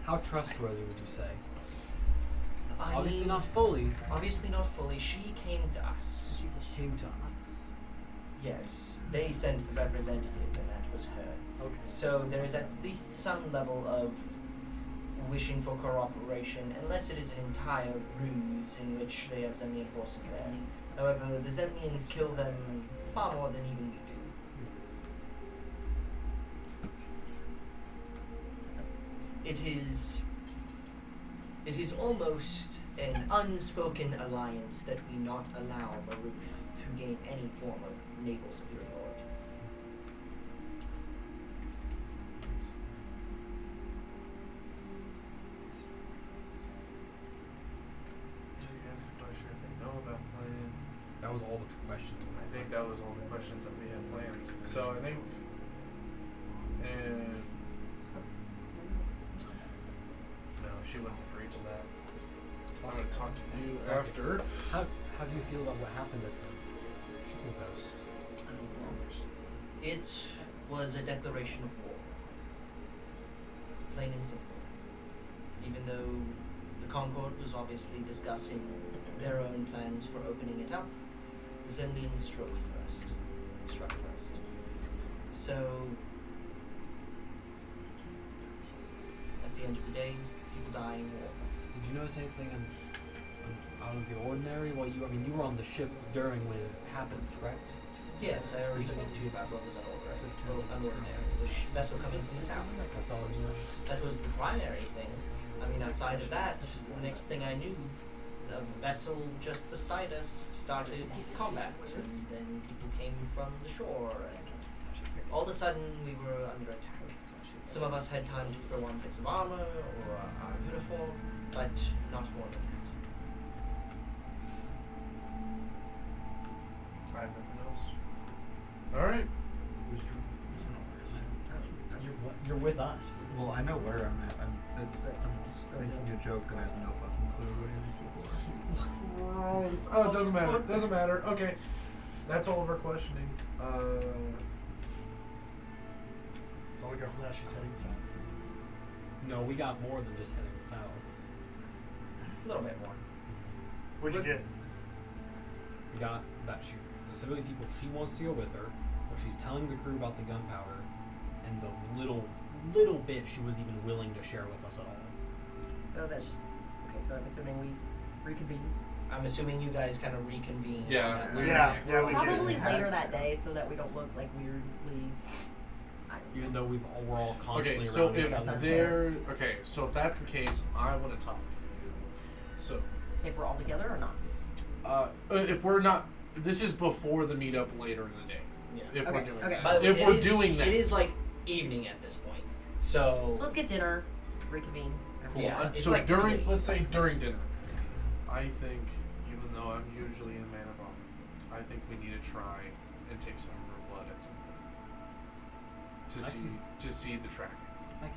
How trustworthy would you say? I Obviously mean, not fully. Obviously not fully. She came to us. She came to us. Yes, they sent the representative, and that was her. Okay. So there is at least some level of wishing for cooperation, unless it is an entire ruse in which they have Zemnian forces there. However, the Zemnians kill them far more than even we do. It is almost an unspoken alliance that we not allow Maruf to gain any form of naval superiority. Just ask the question if they know about plan. That was all the questions. I think that was all the questions that we had planned. So I think, and no, she wouldn't agree to that. I'm gonna talk to you after. How do you feel about what happened at the shipping post? It was a declaration of war. Plain and simple. Even though the Concord was obviously discussing their own plans for opening it up, the Zemnians struck first. So, at the end of the day, people die in war. Did you notice anything out of the ordinary while you were on the ship during when it happened, correct? Yes, I already spoke to you about what was unordinary. The vessel coming from the south. That's all you know. That was the primary thing. I mean, outside of that, the next thing I knew, the vessel just beside us started combat, and then people came from the shore, and all of a sudden we were under attack. Some of us had time to throw on bits of armor or our uniform, but not more than that. I have nothing else. All right. You're with us. Well, I know where I'm at. I'm just making a joke and I have no fucking clue who any of these people are. Oh, it doesn't matter. Doesn't matter. Okay. That's all of our questioning. So all we got from that, she's heading south. No, we got more than just heading south. A little bit more. What'd you get? We got that she specifically people she wants to go with her, but she's telling the crew about the gunpowder, and the little bit she was even willing to share with us at all. So that's okay. So I'm assuming we reconvene. I'm assuming you guys kind of reconvene. Yeah. on that later. Yeah, we Probably did. later that day, so that we don't look like weirdly. Even though we're all constantly Okay, so around each if other. they're so if that's the case, I want to talk to you. So, If we're all together or not. if we're not, this is before the meetup later in the day. Yeah. If Okay, we're doing okay. that. By the way, If it we're is- doing that. it is like evening at this point. So So let's get dinner, reconvene. Cool. Yeah, it's So like during, late. let's say during dinner, I think, even though I'm usually in Man of Honor, I think we need to try and take some of her blood at some point to see the tracking. I can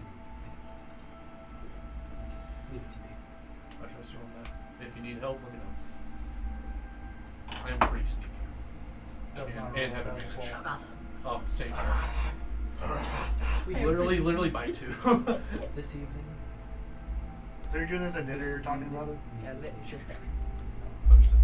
leave it to me. I trust you on that. If you need help, let me know. I am pretty sneaky and have advantage. Oh, same here. Literally by 2. This evening. So you're doing this at dinner, you're talking about it? Yeah, just there. Understood.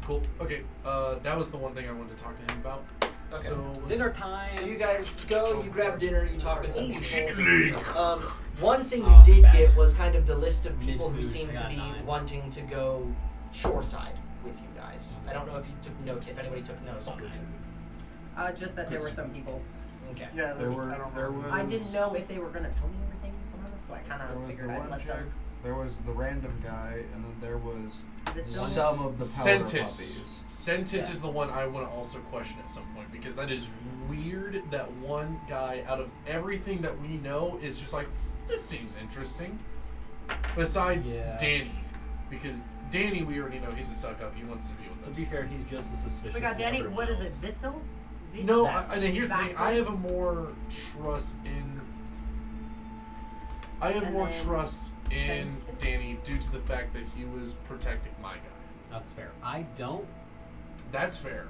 Cool. Okay. That was the one thing I wanted to talk to him about. Okay. So let's- Dinner time. So you guys go, you grab dinner, you talk with some Chicken people. leg. One thing you Oh, did bad. get was kind of the list of people who Mid-food, seemed I to got be 9. wanting to go shoreside with you guys. I don't know if you took notes, if anybody took notes on that. Just that there were some people. Okay. Yeah, There that's, were- I don't there know. was- I didn't know if they were gonna tell me everything from us so I kind There of was the figured I'd one let chick, them. there was the random guy, and then there was This some of the powder Centis. puppies. Centis is the one I want to also question at some point because that is weird that one guy out of everything that we know is just like, this seems interesting. Besides Danny. Because Danny, we already know he's a suck up. He wants to be with us. To be fair, he's just as suspicious. We got as Danny. everyone What is it? else. Vissil? No, Vassal? and here's the thing. Vassal? I have a more trust in. I have And more then trust in Centis? Danny due to the fact that he was protecting my guy. That's fair. I don't, That's fair.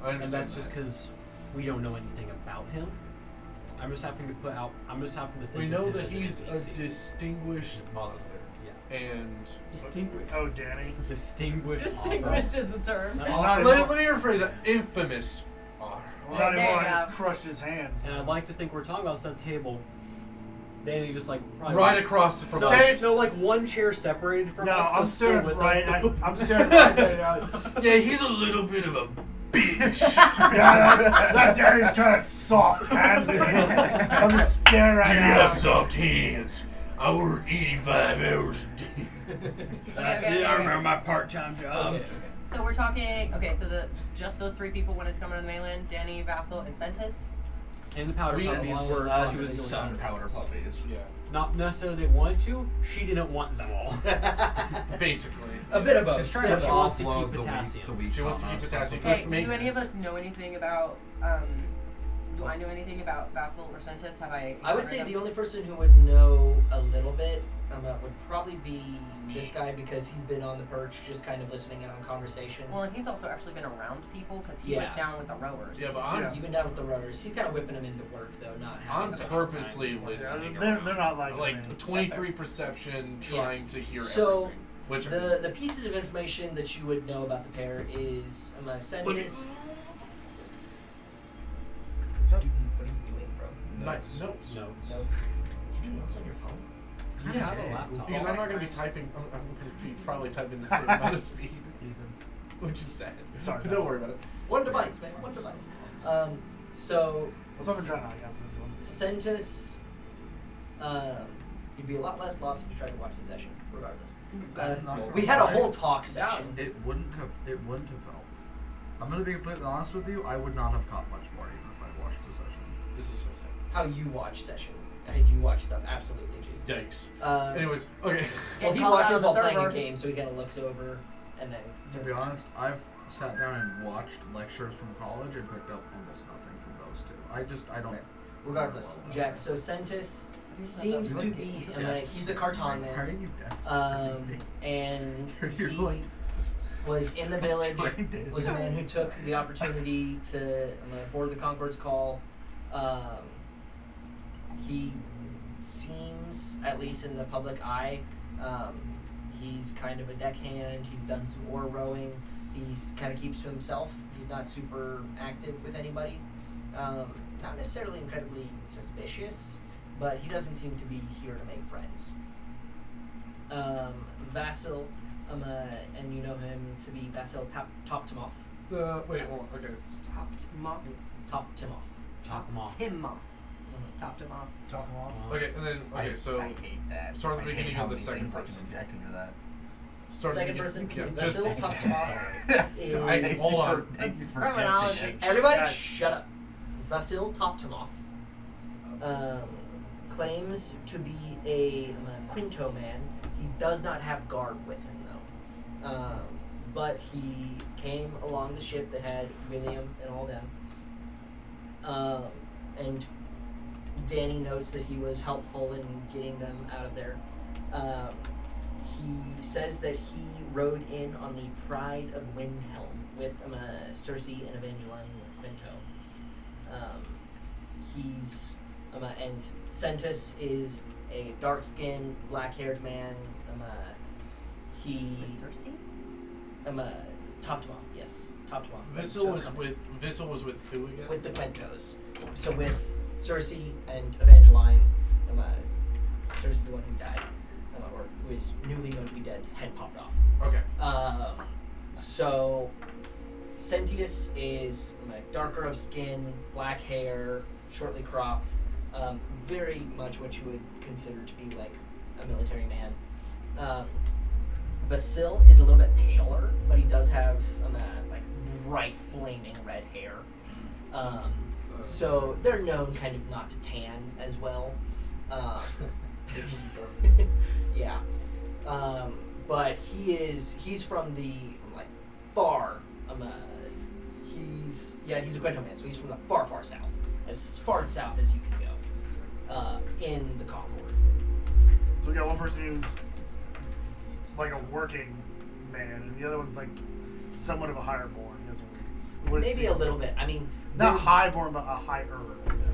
I understand. and that's just that. because we don't know anything about him. I'm just having to put out. I'm just having to think. We of know him that as an he's a NPC. distinguished author, Yeah. and Distinguished. Oh, Danny. Distinguished. Distinguished is the term. author. Not let anymore. me rephrase that. Infamous author. Well, not There anymore. you I just go. crushed his hands. And I'd like to think we're talking about this at the table. Danny just like probably Right across from No, us. no, like one chair separated from No, us. I'm so still staring with right. him. I'm staring right there. Yeah, he's a little bit of a bitch. Yeah, that Danny's kind of soft-handed. I'm just staring right now. soft hands. I work 85 hours a day. That's Okay, it. I okay. remember my part-time job. Okay. So we're talking. Okay, so just those three people wanted to come into the mainland: Danny, Vassal, and Centis. And the powder We- puppies along were Us she was some doing powder puppies. Yeah, Not necessarily they wanted to. She didn't want them all. basically. A bit of both. She's trying to Bit of wants to Offload keep the potassium. weak She wants to on keep us. potassium. Okay, Which do makes- any of us know anything about? Do I know anything about Vassal or Centis? Have I? I would say encountered the them? only person who would know a little bit would probably be this guy because he's been on the perch, just kind of listening in on conversations. Well, and he's also actually been around people because he was Yeah. down with the rowers. Yeah, but I'm You've been down with the rowers. He's kind of whipping him into work, though, not having I'm such a purposely time. listening. they're around. not like me. like 23 perception, trying to hear So, everything. Which The pieces of information that you would know about the pair is Centis. What's up? What are you doing, bro? Notes. No. Notes. You do notes on your phone? I have a laptop. Because I'm not going to be typing. I'm going to be probably typing the same amount of speed, which is sad. Sorry, but no. don't worry about it. One device, man. One device. So What's up with John? I guess. Centis, you'd be a lot less lost if you tried to watch the session, regardless. That's not We had a right. whole talk session. It wouldn't have helped. I'm gonna be completely honest with you. I would not have caught much more even if I watched the session. This is so sad. How you watch sessions. How you watch stuff, absolutely. Just, Yikes. Anyways, okay. well, Get he called out watches of the while playing a server. game, so he kind of looks over and then. To be honest, I've sat down and watched lectures from college and picked up almost nothing from those two. I don't. Fair. Regardless, Jack. So Centis seems to be. He's a Carton Why are man. you death And You're he like was in the village. trained in. Was a man who took the opportunity to board the Concords call. He seems, at least in the public eye, he's kind of a deckhand. He's done some oar rowing. He's kind of keeps to himself. He's not super active with anybody. Not necessarily incredibly suspicious, but he doesn't seem to be here to make friends. Vassal, and you know him to be Vassal Toptimoff. Wait, hold on. Okay. Topped him off. Toptimoff. Top them off. Him off. Mhm. Topped him off. Top him off. Okay, and then so I hate that. start at the I hate beginning how of the many second things I can person. inject into that. start at the Second beginning. person, Yeah, just Vassal Toptimoff is. Thank hold you on. for- Thank you for Terminology. guessing it. Everybody, Guys. shut up. Vasil Toptimoff claims to be a Quinto man. He does not have guard with him, though. But he came along the ship that had William and all them. And Danny notes that he was helpful in getting them out of there. He says that he rode in on the Pride of Windhelm with Cersei and Evangeline Quinto. He's and Centis is a dark-skinned, black-haired man. He Cersei? topped him off. Yes, topped him off. Vissel was with who again? with the Quintos. So with Cersei and Evangeline, Cersei the one who died, or who is newly known to be dead, head popped off. Okay. So Sentius is darker of skin, black hair, shortly cropped, very much what you would consider to be like a military man. Vasil is a little bit paler, but he does have like bright flaming red hair. So they're known kind of not to tan as well. Yeah. But he's from the like far he's a Quento man, so he's from the far south. As far south as you can go. In the Concord. So we got one person who's like a working man, and the other one's like somewhat of a higher born. Maybe a little bit. I mean, not high born, but a higher.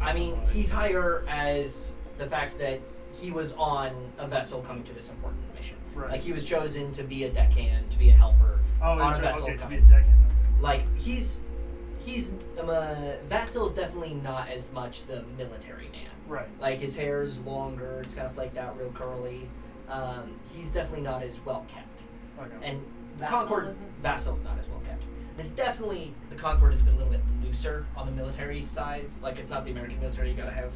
I mean, he's higher as the fact that he was on a vessel coming to this important mission. Right. Like he was chosen to be a deckhand, to be a helper on a vessel okay, coming. To be a deckhand. Okay. Like he's Vasil's definitely not as much the military man. Right. Like his hair's longer, it's kind of flaked out, real curly. He's definitely not as well kept. Okay. And the Vasil Concord isn't? Vasil's not as well kept. It's definitely the Concord has been a little bit looser on the military sides. Like it's not the American military. You gotta have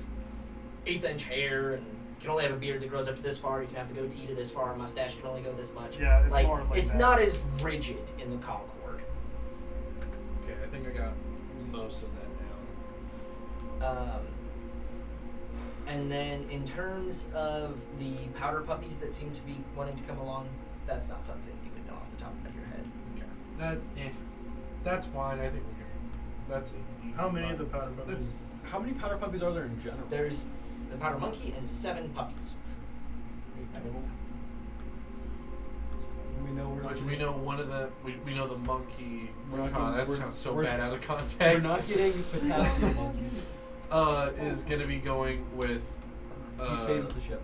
1/8-inch hair, and you can only have a beard that grows up to this far. You can have the goatee to this far. A mustache can only go this much. Yeah, it's like more like it's that. not as rigid in the Concord. Okay, I think I got most of that down. And then in terms of the powder puppies that seem to be wanting to come along, that's not something you would know off the top of your head. Okay. That's fine. I think we can. That's it. How many of the powder puppies? How many powder puppies are there in general? There's the powder monkey and 7 puppies. We know we're not. Which we know one of the we know the monkey. We're not God, getting- that we're- sounds so we're- bad out of context. We're not getting potassium monkey. Is gonna be going with. He stays with the ship.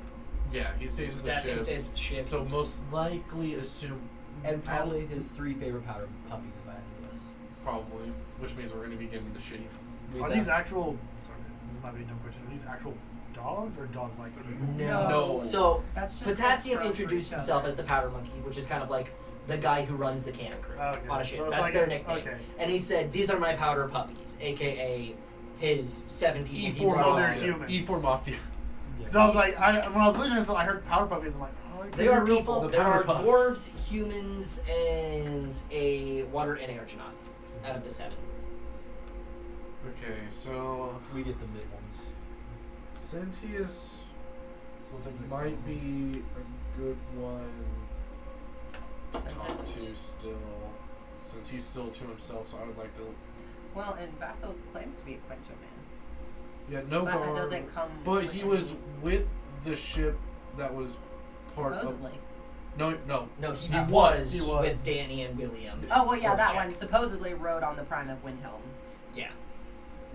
Yeah, he stays with the Potassium ship. stays with the ship. So most likely assume. And probably his 3 favorite powder puppies if I had to guess. Probably, which means we're gonna be getting the shitty. Are these actual? Sorry, this might be a dumb question. Are these actual dogs or dog-like people? No. So That's just Potassium like introduced for each himself other. as the powder monkey, which is kind of like the guy who runs the cannon crew Okay. on a ship. So it's That's like their it's- nickname. okay. And he said, "These are my powder puppies," aka his 7 people. he E4 So brought they're along. humans. E4 Mafia. Because I was like, when I was listening to this, I heard powder puppies. I'm like, oh, They are real people. The There powder are puffs. dwarves, humans, and a water and air genasi out of the 7. Okay, so We get the mid ones. Sentius So it's like might be a good one to talk Sentius? to still, since he's still to himself. So I would like to. Well, and Vasil claims to be a Quento man. Yeah, no But guard. that doesn't come. But with he any- was with the ship that was part supposedly. of. No. No, he He was was. with Danny and William. Oh well, yeah, that Check. one supposedly rode on the Prime of Windhelm. Yeah.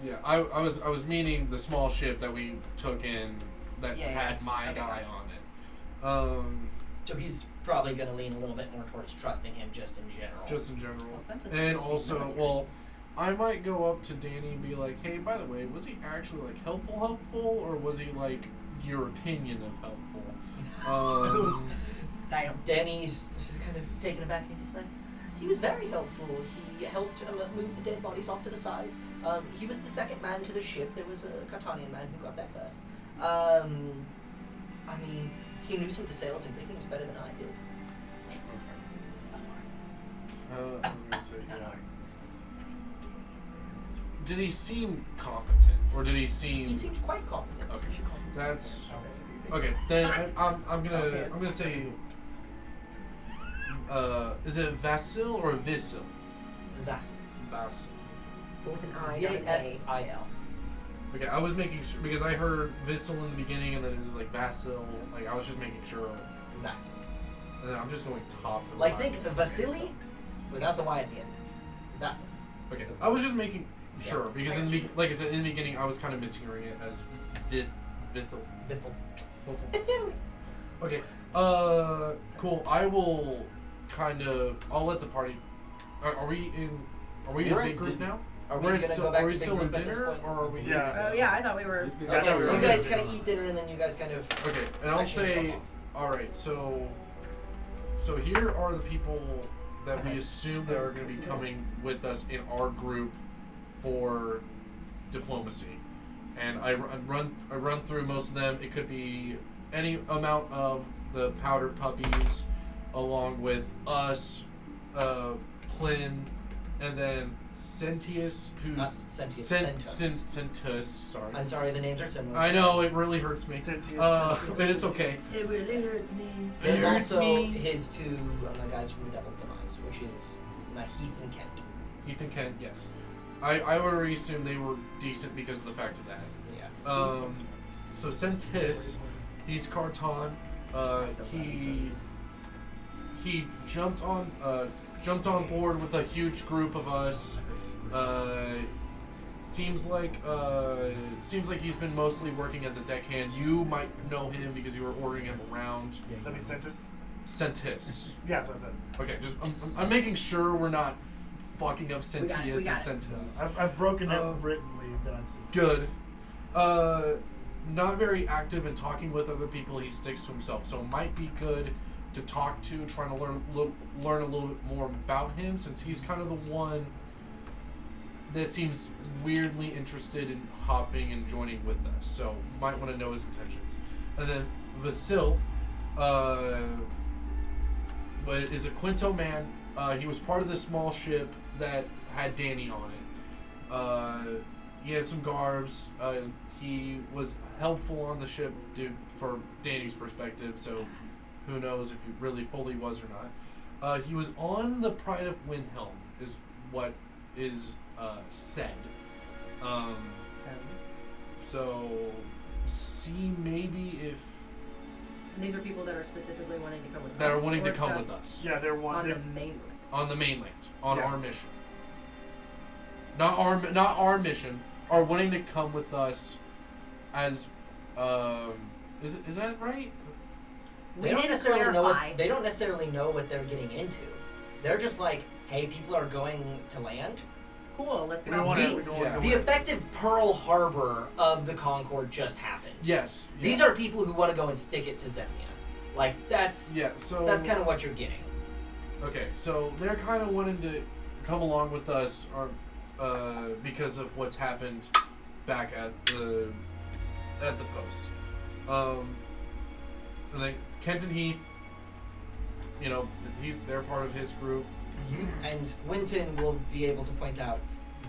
Yeah, I was meaning the small ship that we took in that Yeah, had yeah. my Okay. guy on it. So he's probably going to lean a little bit more towards trusting him just in general. Just in general. Well, Sentius And was also, military. well, I might go up to Danny and be like, hey, by the way, was he actually like helpful, or was he like your opinion of helpful? Damn. Danny's kind of taken aback and he's like, he was very helpful. He helped move the dead bodies off to the side. He was the second man to the ship. There was a Cartanian man who got there first. I mean, he knew some of the sails and riggings better than I did. Let me see. Yeah. Did he seem competent, or did he seem? He seemed quite competent. Okay, that's okay. Then I'm gonna say. Is it Vasil or Visil? It's Vasil. Vasil. With an I. V-A-S-I-L. Okay, I was making sure because I heard Visil in the beginning and then it was like Vasil. Like I was just making sure. Vasil. And then I'm just going top. For the Like last think one. Vasily without the Y at the end. Vasil. Okay, I was just making sure because in the like I said in the beginning I was kind of mishearing it as Vithel. Vithel. Okay. Cool. I will I'll let the party. Are we in a We're big at group dinner. now? Are we We're gonna still, go back are we to big still in group at this dinner, point? or are we? Yeah. Oh yeah, I thought we were. Yeah, Okay, we so were you guys busy. kind of eat dinner and then you guys kind of. Okay, and I'll section say, yourself all right. So here are the people that we assume that are going to be coming with us in our group for diplomacy. and I run through most of them. It could be any amount of the powdered puppies, along with us, Plin, and then Sentius, who's Centus. Sorry. I'm sorry, the names are similar. I know, it really hurts me. But it's okay. It really hurts me. There's hurts also me. his two guys from the Devil's Demise, which is Heath and Kent. Heath and Kent, yes. I already assumed they were decent because of the fact of that. Yeah. So Centis, he's Carton. He jumped on board with a huge group of us. Seems like he's been mostly working as a deckhand. You might know him because you were ordering him around. That'd be Centis? Centis. Yeah, that's what I said. Okay, just I'm making sure we're not fucking up Centius and Centis. I've broken it writtenly that I'm seeing. Good. Not very active in talking with other people. He sticks to himself, so it might be good to talk to, trying to learn a little bit more about him, since he's kind of the one that seems weirdly interested in hopping and joining with us. So might want to know his intentions. And then Vasil, is a Quinto man. He was part of this small ship that had Danny on it. He had some garbs. He was helpful on the ship for Danny's perspective, so who knows if he really fully was or not. He was on the Pride of Windhelm, is what is said. So see maybe if And these are people that are specifically wanting to come with us. that are wanting to or come just with us Yeah, they're on one. the mainland. on the mainland on Yeah. our mission. Not our mission. Are wanting to come with us as is that right? They don't necessarily know what they're getting into. They're just like, hey, people are going to land. Cool, let's get We off want the to boat. go The effective Pearl Harbor of the Concord just happened. Yes. These are people who want to go and stick it to Zemnia. Like that's so that's kind of what you're getting. okay. So they're kind of wanting to come along with us, or because of what's happened back at the post. And then Kenton Heath, they're part of his group. And Winton will be able to point out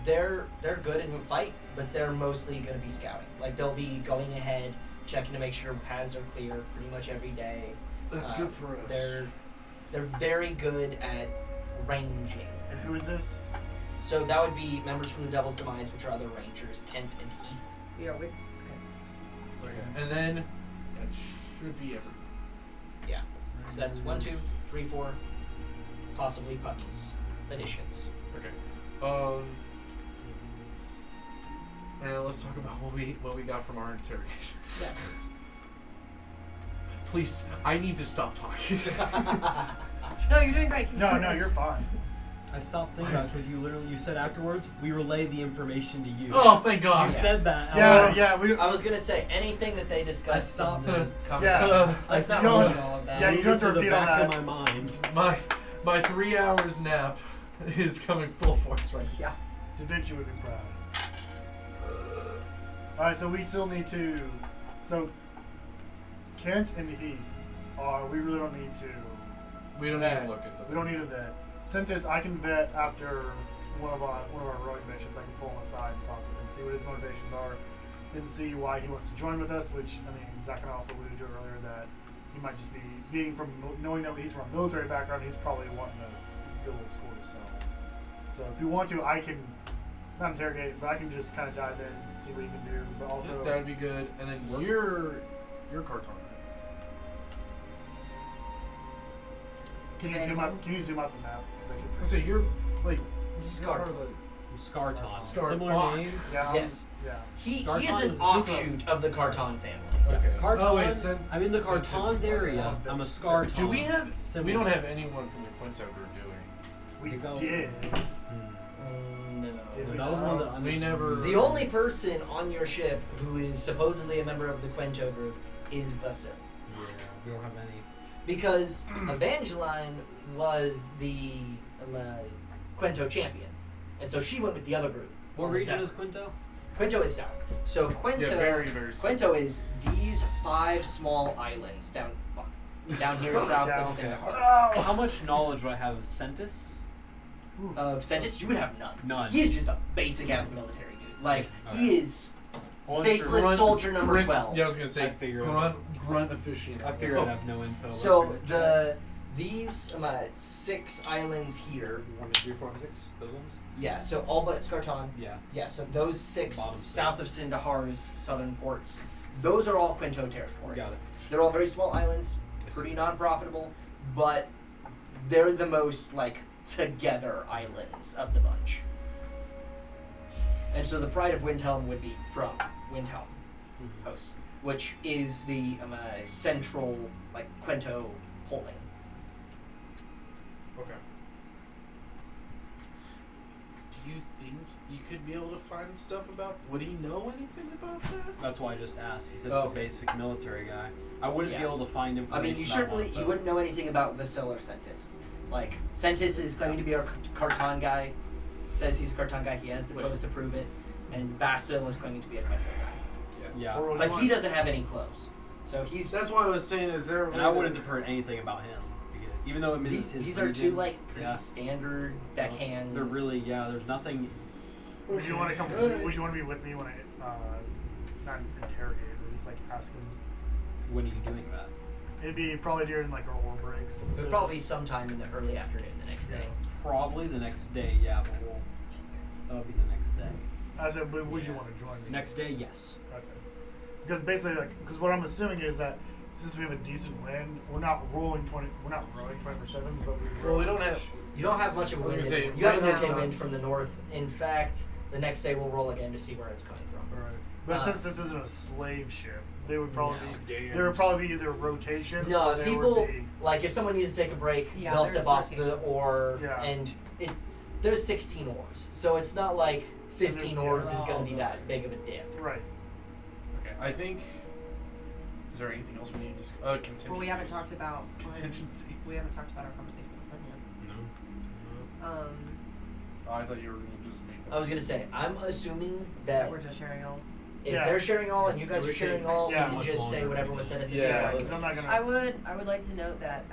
they're good in a fight, but they're mostly going to be scouting. Like they'll be going ahead, checking to make sure paths are clear pretty much every day. That's good for us. They're very good at ranging. And who is this? So that would be members from the Devil's Demise, which are other rangers, Kent and Heath. Yeah, we. Okay. And then that should be everything. Yeah. So that's 1, 2, 3, 4, possibly puppies additions. Okay. And let's talk about what we got from our interrogation. Yes. Please, I need to stop talking. No, you're doing great. No, you're fine. I stopped thinking about it because you said afterwards, we relay the information to you. Oh, thank God. You said that. Yeah, I was gonna say anything that they discussed in stopped. this Yeah. conversation. Let's not don't- repeat all of that. Yeah, you don't to have to the repeat all back that. of my mind. My 3 hours nap is coming full force right now. Yeah. Da Vinci would be proud. Alright, so we still need to. So, Kent and Heath we really don't need to. We don't vet. even look at them. We don't need to vet. Since I can vet after one of our rowing missions, I can pull him aside and talk with him, see what his motivations are, and see why he wants to join with us. Which Zach and I also alluded to earlier that he might just be knowing that he's from a military background. He's probably wanting to go to school. So if you want to, I can not interrogate, but I can just kind of dive in and see what he can do. But also That'd be good. And then your carton. Can you zoom out the map? Because I can. So you're like Scar. Scarton. Scar- Similar fuck. name. Yeah. Yes. Yeah. He is Carton an is offshoot of the Carton family. Okay. Carton. Oh, wait, Sen- I'm in the Sentis. Cartons area. I'm a Scarton. Do we have? Similar. We don't have anyone from the Quinto group, do we? We You go. did. No. Did we? That was one that We never. The only person on your ship who is supposedly a member of the Quinto group is Vasil. Yeah, we don't have any. Because Evangeline was the Quinto champion. And so she went with the other group. What on the region Zephyr. is Quinto? Quinto is south. So Quinto, Yeah, very, very south. Quinto is these 5 small islands down here south Down. of Sindahar. Oh, how much knowledge would I have of Centis? Of Sentis, you would have none. None. He is just a basic ass military dude. Like he is Well, faceless Grunt- soldier number grunt- 12. Yeah, I was gonna say I figured grunt aficionado. I figured I'd have no info. So these 6 islands here. 1, 2, 3, 4, 5, 6. Those ones. Yeah. So all but Skartan. Yeah. Yeah. So those 6 Bottom south of Sindahar's southern ports. Those are all Quinto territory. Got it. They're all very small islands, pretty non-profitable, but they're the most together islands of the bunch. And so the pride of Windhelm would be from Windhelm Coast, which is the central Quinto holding. Okay. Do you think you could be able to find stuff about? Would he know anything about that? That's why I just asked. He said it's a basic military guy. I wouldn't be Yeah. able to find I information. mean, you wouldn't know anything about Vasil or Sentis. Sentis is claiming to be our Kartan guy. Says he's a Kartan guy. He has the clothes to prove it. And Vasil is claiming to be a Quinto guy. Yeah. Or But he doesn't have any clothes. So he's. That's why I was saying. Is there? A And way I wouldn't that- have heard anything about him, because even though it means These are two pretty yeah. standard deckhands. They're really There's nothing. Would you want to come? Would you want to be with me when I not interrogate, but just ask him? When are you doing that? It'd be probably during our war breaks. It's probably sometime in the early afternoon the next day. Probably the next day. Yeah, but that'll be the next day. I said, but would you want to join me? Next day, yes. Okay. Because basically, because what I'm assuming is that since we have a decent wind, we're not rowing 24/7s, but Well, we don't have. You don't have much of a I was wind. gonna say, You have an right now- okay wind from the north. In fact, the next day we'll roll again to see where it's coming from. Right. But Uh, since this isn't a slave ship, they would probably Damn. there would probably be either rotations. No, or there people would be, if someone needs to take a break, Yeah, they'll there's step off the rotations. oar, Yeah. and there's 16 oars, so it's not like 15 there's- oars is yeah. going to be that big of a dip. right. Okay, I think. Is there anything else we need to discuss? Contingencies. Well, we haven't talked about Contingencies. We haven't talked about our conversation with Flynn yet. No. Oh, I thought you were going to just make. I was going to say, I'm assuming That that we're just sharing all. if Yeah. they're sharing all and you guys It are would sharing take all, so we much can just say longer whatever if was we said at the did. Yeah, beginning. Because I'm not gonna. I would like to note that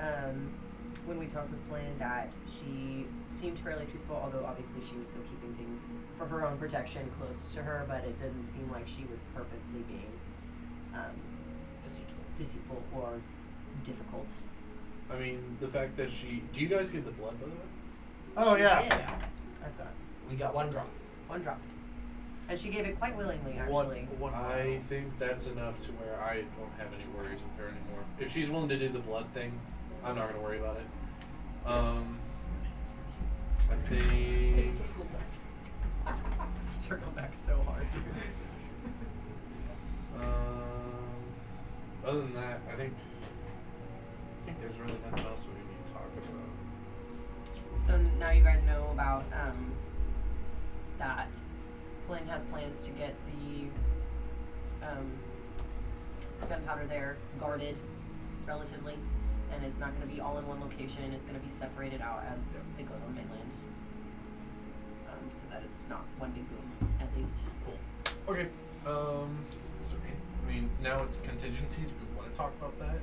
when we talked with Flynn, that she seemed fairly truthful, although obviously she was still keeping things for her own protection close to her, but it didn't seem like she was purposely being deceitful or difficult. I mean, the fact that she. Do you guys get the blood, by the way? Oh yeah. Yeah. I've got We got one drop. one drop. And she gave it quite willingly, actually. One. I think that's enough to where I don't have any worries with her anymore. If she's willing to do the blood thing, I'm not gonna worry about it. I think. Circle back so hard. Other than that, I think there's really nothing else we need to talk about. So now you guys know about that Flynn has plans to get the gunpowder there guarded relatively, and it's not going to be all in one location. It's going to be separated out as it goes on mainland. So that is not one big boom, at least. Cool. Okay. Sorry. I mean, now it's contingencies. If we want to talk about that.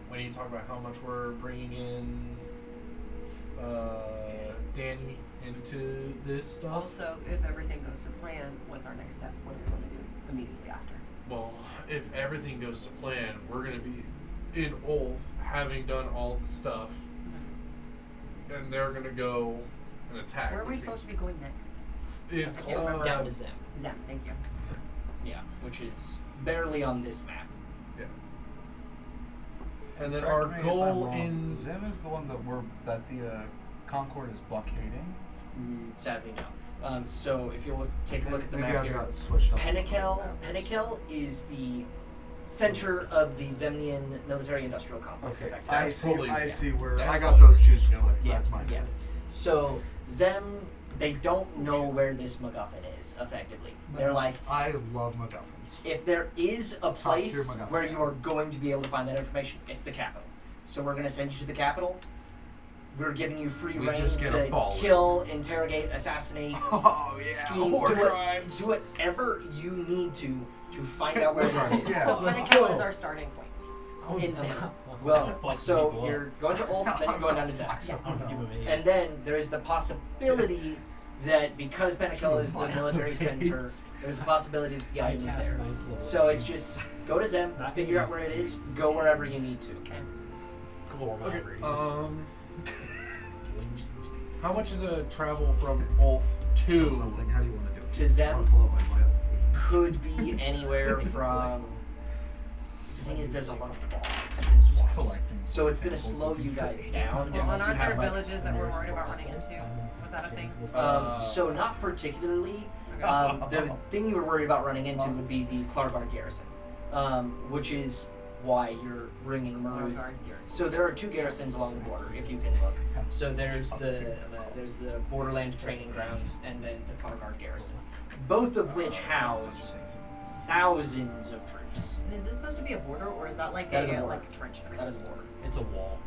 When you talk about how much we're bringing in, Danny into this stuff. Also, if everything goes to plan, what's our next step? What are we going to do immediately after? Well, if everything goes to plan, we're gonna be in Ulf, having done all the stuff, and they're gonna go and attack. Where are we which supposed to be going next? It's Down to Zem. Zem, thank you. Yeah, which is barely on this map. yeah. And then Correct our me if I'm goal wrong. in Zim is the one that the Concord is blockading. Sadly, no. So if you take a look at the Maybe map I've here, got switched up. Pennakel is the center of the Zemnian military-industrial complex. Okay, effectively. I see where that's I got probably those two where flipped. Yeah, That's my yeah. bad. So Zem, they don't know where this MacGuffin is. Effectively, they're like, I love MacGuffins. if there is a tier place MacGuffin. where you are going to be able to find that information, it's the capital. So we're going to send you to the capital. we're giving you free We reign just get a to ball. kill, interrogate, assassinate, Oh yeah, scheme, war do crimes. whatever you need to find out where this is. Yeah. So Let's Benekel go. is our starting point. Oh, In Sam. Well, Fuck so people up. you're going to Ulf, then you're going down to Zach. Yes. I'm gonna give him And AIDS. then there's the possibility that because Benekel is the military center, there's a possibility that the I item is cast there. ninth level. So it's just go to Zem, Not figure out where it is, go wherever you need to. Okay. Cool, Okay. radius. How much is a travel from Ulf to? Something. How do you want to do it? To Zem I wanna pull up my map. could be anywhere from. The thing is, there's a lot of bogs and swamps, collecting so it's gonna samples slow would be you guys great. down. Well, and unless you aren't there have, like, villages that we're worried about running into? Was that a thing? So not particularly. Okay. The thing you were worried about running into would be the Clargard garrison, which is why you're bringing Maruth. Guard garrison. So there are two garrisons along the border, if you can look. So there's the Borderland training grounds and then the Clargard garrison, both of which house thousands of troops. And is this supposed to be a border, or is that like That is a a border. like a trench? That is a border. It's a wall.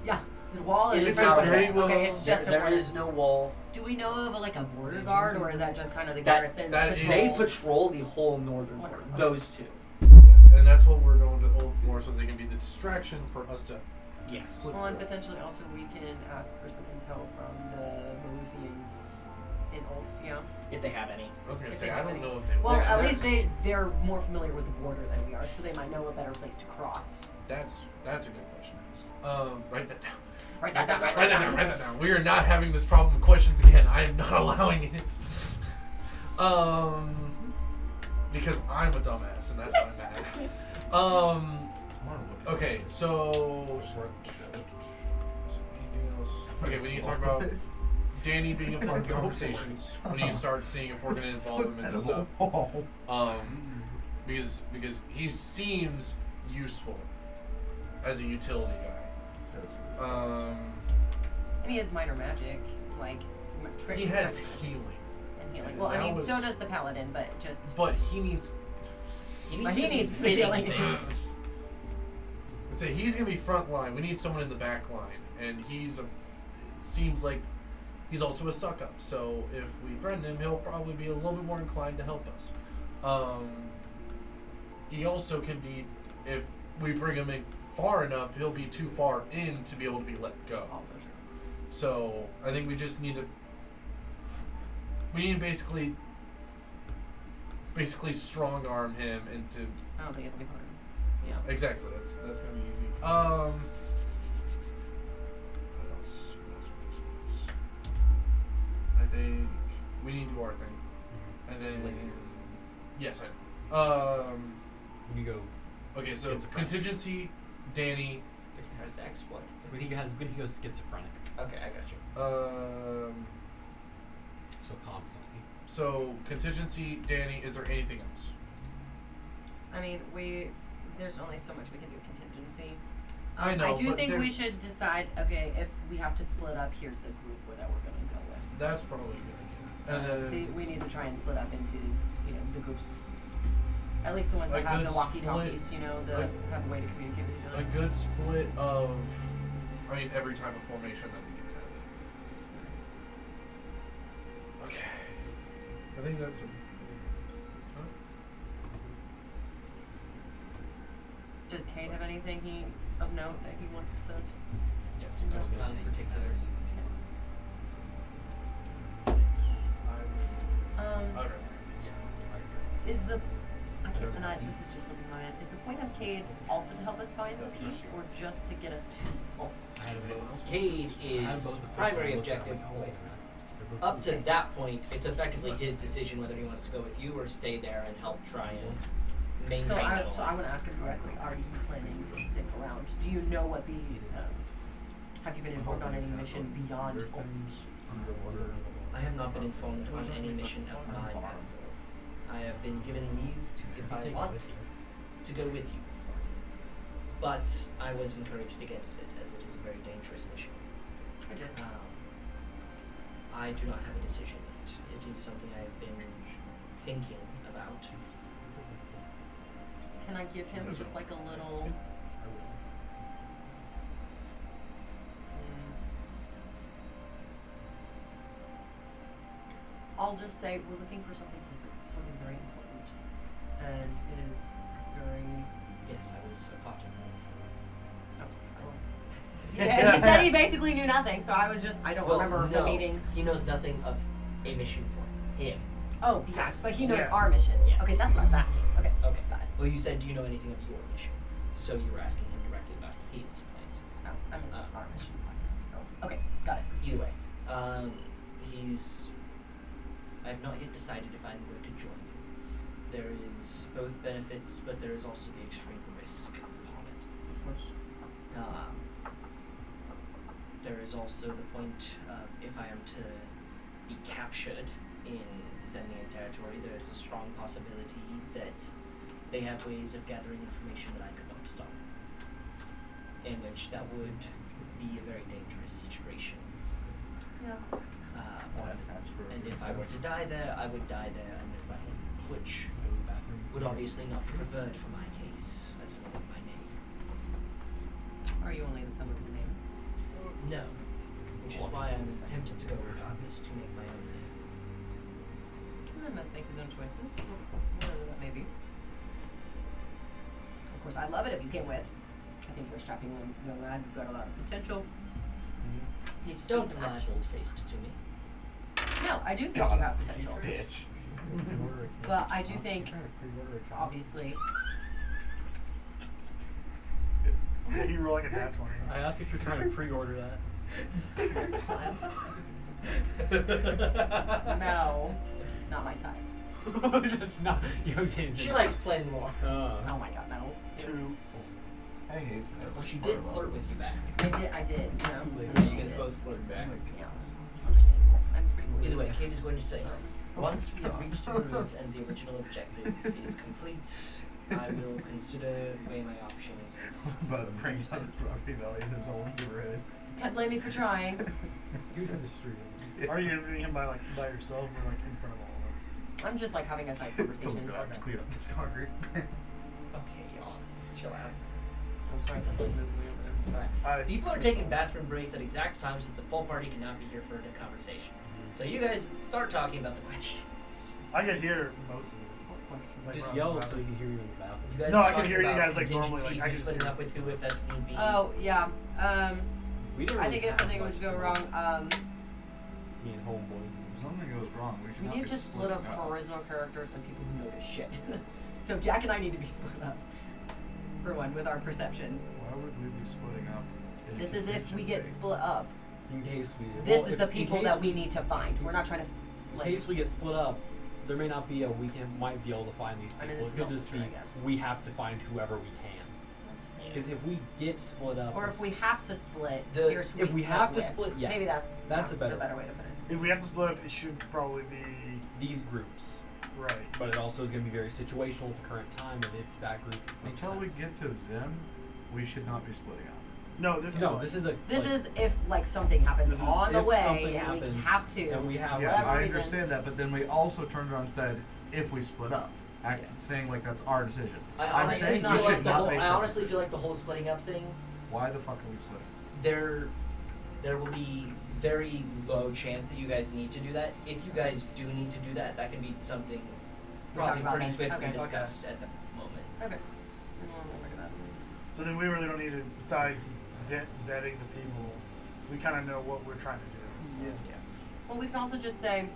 Yeah. The wall is It's just not a very border. Okay, it's just There a border. is no wall. Do we know of like a border guard, or is that just kind of the That- garrison's that patrol? They patrol the whole northern border. Wonderful. Those two. And that's what we're going to Ulf for, so they can be the distraction for us to Yeah. slip Well, and through. potentially also we can ask for some intel from the Maruthians in Ulf, yeah. If they have any. I was gonna if say they I have don't any. know if they. Well, they're- at they're- least they're more familiar with the border than we are, so they might know a better place to cross. That's a good question to ask. Write that down. Write that down. Write that down. Write that down. We are not having this problem with questions again. I am not allowing it. Because I'm a dumbass, and that's why I'm mad. I wanna look at Okay, so. Anything else? Okay, we need to talk about Danny being a part of conversations. We need to start seeing if we're going to involve him in stuff. Because he seems useful as a utility guy. And he has minor magic, like trick. He has healing, and healing. Well, I That mean, was- so does the paladin, but just. but he needs. But he to be needs hitting healing. things. Say he's gonna be front line. We need someone in the back line, and seems like he's also a suck up. So if we threaten him, he'll probably be a little bit more inclined to help us. He also can be, if we bring him in far enough, he'll be too far in to be able to be let go. Also true. So I think we just need to. We need to basically strong arm him into. I don't think it'll be hard. Yeah. Exactly. That's gonna be easy. What else? I think we need to do our thing, and then yes, I know. When you go, Okay, so Schizophrenic. contingency, Danny. Has sex? What? when he goes schizophrenic, Okay, I got you. so constantly. So contingency, Danny. Is there anything else? I mean, there's only so much we can do contingency. I know, I do but think we there's- should decide. Okay, if we have to split up, here's the group that we're going to go with. That's probably a good idea. And then We need to try and split up into the groups. At least the ones A that have good the walkie-talkies, that have a way to communicate with each a other. good split of, every type of formation that we can have. Okay. I think that's a. Does Kate have anything of note that he wants to? Yes. I was gonna None say in particular. Okay. Is the this is just something I is the point of Cade also to help us find the piece, or just to get us to Ulf? I had both. Cade I had is both the primary I looked at it, objective. like, oh, wait a minute. They're both Up to pieces. that point, it's effectively his decision whether he wants to go with you or stay there and help try and maintain So I that want to alliance. ask him directly: are you planning to stick around? Do you know what the? Have you been informed on any mission beyond Ulf? I have not been informed on any mission of mine as to I have been given leave to, if I want to go with you. But I was encouraged against it, as it is a very dangerous mission. I did. I do not have a decision yet. It is something I have been thinking about. Can I give him just like a little? I'll just say we're looking for something very important, and it is very. Yes, I was a part of that. Yeah, he said he basically knew nothing, so I don't remember no, the meeting. He knows nothing of a mission for him. Oh, yes, but he knows Yeah. our mission. Yes. Okay, that's what I was asking. Okay, Okay. got it. Well, you said, do you know anything of your mission? So you were asking him directly about his plans. No, I mean our mission was. Okay, got it. Either way, I have not yet decided if I'm going to join you. There is both benefits, but there is also the extreme risk upon it. Of course. There is also the point of if I am to be captured in Zemnian territory, there is a strong possibility that they have ways of gathering information that I could not stop. In which that would be a very dangerous situation. Yeah. And if I were to die there, I would die there under my name, which would obviously not be preferred for my case as someone of my name. Are you only the sum of the name? No, which is why I'm tempted to go regardless to make my own name. He must make his own choices, whatever that may be. Of course, I'd love it if you came with. I think you're a strapping young lad. You've got a lot of potential. Need to see Don't some lie action. old-faced to me. No, I do think God, you have potential. Bitch. Well, I do think, obviously. Yeah, you roll like a nat 20. I asked if you're trying to pre-order that. No, not my type. That's not. You didn't. She likes playing more. Oh my god, no. 2. I hate Well, she did flirt with you back. I did, you know. Too late. And then you She guys did. both flirted back. Yeah, that's understandable. I'm pretty Either way, worried. Kate is going to say, once we have reached the roof and the original objective is complete, I will consider weighing my options. But bring down the property value of his whole neighborhood. Can't blame me for trying. Go to the street. Are you interviewing him by yourself or like in front of all of us? I'm just like having a side conversation. Someone's gonna have to clean up this concrete. Okay, y'all, chill out. I'm sorry. Alright. People are taking bathroom breaks at exact times that the full party cannot be here for the conversation. So you guys start talking about the questions. I could hear most of it. Like, Just when I was yell in the so he can hear you in the bathroom. You guys No, are I can talking hear you about guys, like, normally, contingency, like, I who's can splitting just up with who if that's need be. Oh yeah. We didn't I really think if have something much would go to wrong, Me and homeboys. If something goes wrong, we should we not need be to split up splitting charisma characters and people who notice shit. So Jack and I need to be split up. For one, with our perceptions. Why would we be splitting up? in This is if we get contingency? split up. In case we. This well, is if- the in people case that we need to find. We're not trying to. In Like, case we get split up, there may not be a might be able to find these I people. mean, this It is could also just true, be I guess. we have to find whoever we can. Because if we get split up, or if we it's- have to split, The- here's who if we have to with. split, yes, Maybe that's a better. the better way to put it. If we have to split up, it should probably be These groups, right. but it also is going to be very situational at the current time, and if that group makes Until we sense. get to Zim, we should not be splitting up. No, this is No, like, this is a. This like, is if like something happens this is on the if way something and we happens have to. and we have Yeah, whatever I reason. understand that, but then we also turned around and said, if we split up, saying like that's our decision. I I'm honestly saying feel we like should the not whole, make I that honestly feel decision. like the whole splitting up thing, Why the fuck are we splitting? there will be very low chance that you guys need to do that. If you guys do need to do that, that can be something We're talking about pretty then. swiftly Okay. discussed at the moment. Okay. Look at that. so then we really don't need to, besides vetting the people, we kind of know what we're trying to do. So. Yeah. Well, we can also just say,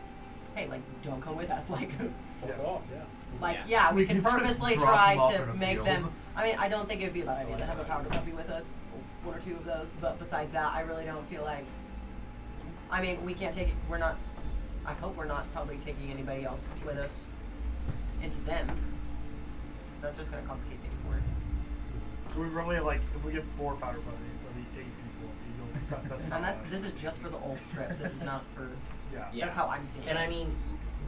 hey, like, don't come with us. Like, Yeah. off, yeah. like, Yeah. yeah, we We can can just purposely drop try them off to in a make field. them. I mean, I don't think it would be a bad idea to have a powder puppy with us, one or two of those. But besides that, I really don't feel like. I mean, we can't take it. We're not. I hope we're not probably taking anybody else with us into Zim. 'Cause that's just gonna complicate things more. So we roughly have like, if we get 4 powder ponies, that'll be 8 people. That's not And us. this is just for the old trip. This is not for. Yeah. Yeah. That's how I'm seeing it. And I mean,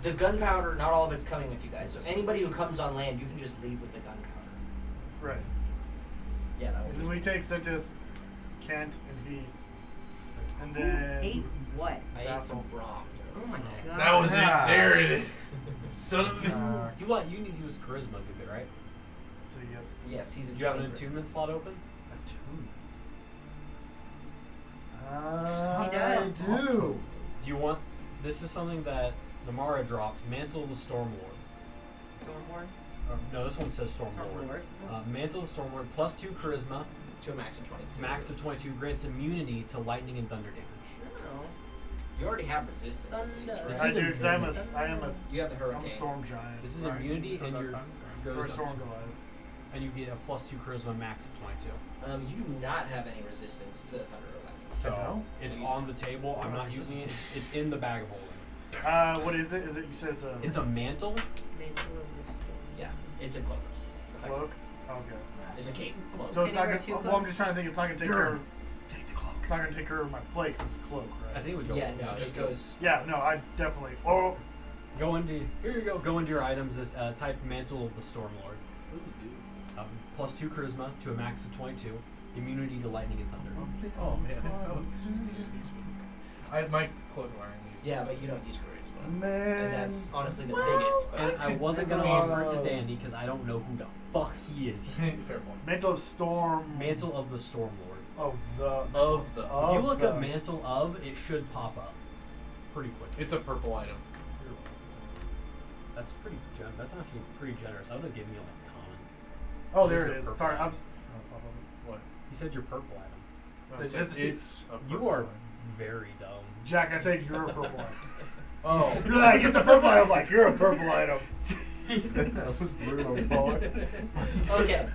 the gunpowder, not all of it's coming with you guys. So anybody who comes on land, you can just leave with the gunpowder. Right. Yeah, that Because was. we take Sentis, Kent, and Heath, and Who then ate what? I ate some Vassal. bronze. Oh my god. That was Ah. it. There it is. Son of a. You need to use charisma a good bit, right? So yes. Yes, he's a. Do you have an trained- attunement slot open? Attune. He does. I do. Do you want? This is something that Namara dropped Mantle of the Stormlord. Stormborn. No, this one says Stormlord. Stormlord. Mantle of the Stormlord, plus 2 charisma, To a max of 22. max of 22, grants immunity to lightning and thunder damage. Oh. You already have resistance at least, Thunder. right? I is do, because I'm immunity. You have the I'm hurricane. a storm giant. This is Right. immunity, For and the your thunder. For a goes up storm to, Goliath. and you get a plus 2 charisma, max of 22. You do not have any resistance to thunder or lightning. So don't? it's on the table. I'm not using it. It's in the bag of holding. What is it? Is it, you said it's a It's a mantle. Mantle of the Storm. Yeah, it's a cloak. It's a cloak? Okay. It's a cape cloak. So it's Can not you wear gonna, two well, I'm cloaks? just trying to think, it's not gonna take Durr. care of, Take the cloak. it's not gonna take care of my plate 'cause it's a cloak, right? I think it would go. Yeah, no, it just goes. Yeah, no, I definitely, oh, Go into here. You go. Go into your items. This type mantle of the Stormlord. What does it do? Plus 2 charisma to a max of 22. Immunity to lightning and thunder. Oh man, my cloak wearing these. Yeah, but you don't use charisma. man. And that's honestly the biggest. And I wasn't gonna Wow. offer it to Dandy because I don't know who the fuck he is. Fair point. Mantle of Storm. Mantle of the Stormlord. Oh, the. Of the. If you Of look the- up Mantle of, it should pop up pretty quick. It's a purple item. That's pretty. That's actually pretty generous. I would have given you like common. Oh, there Your it is. purple Sorry, item. I'm. What? He said your purple item. So It's a You purple are item. very dumb. Jack, I said you're a purple item. Oh. You're like, it's a purple item. I'm like, you're a purple item. That was brutal, Paul. Okay.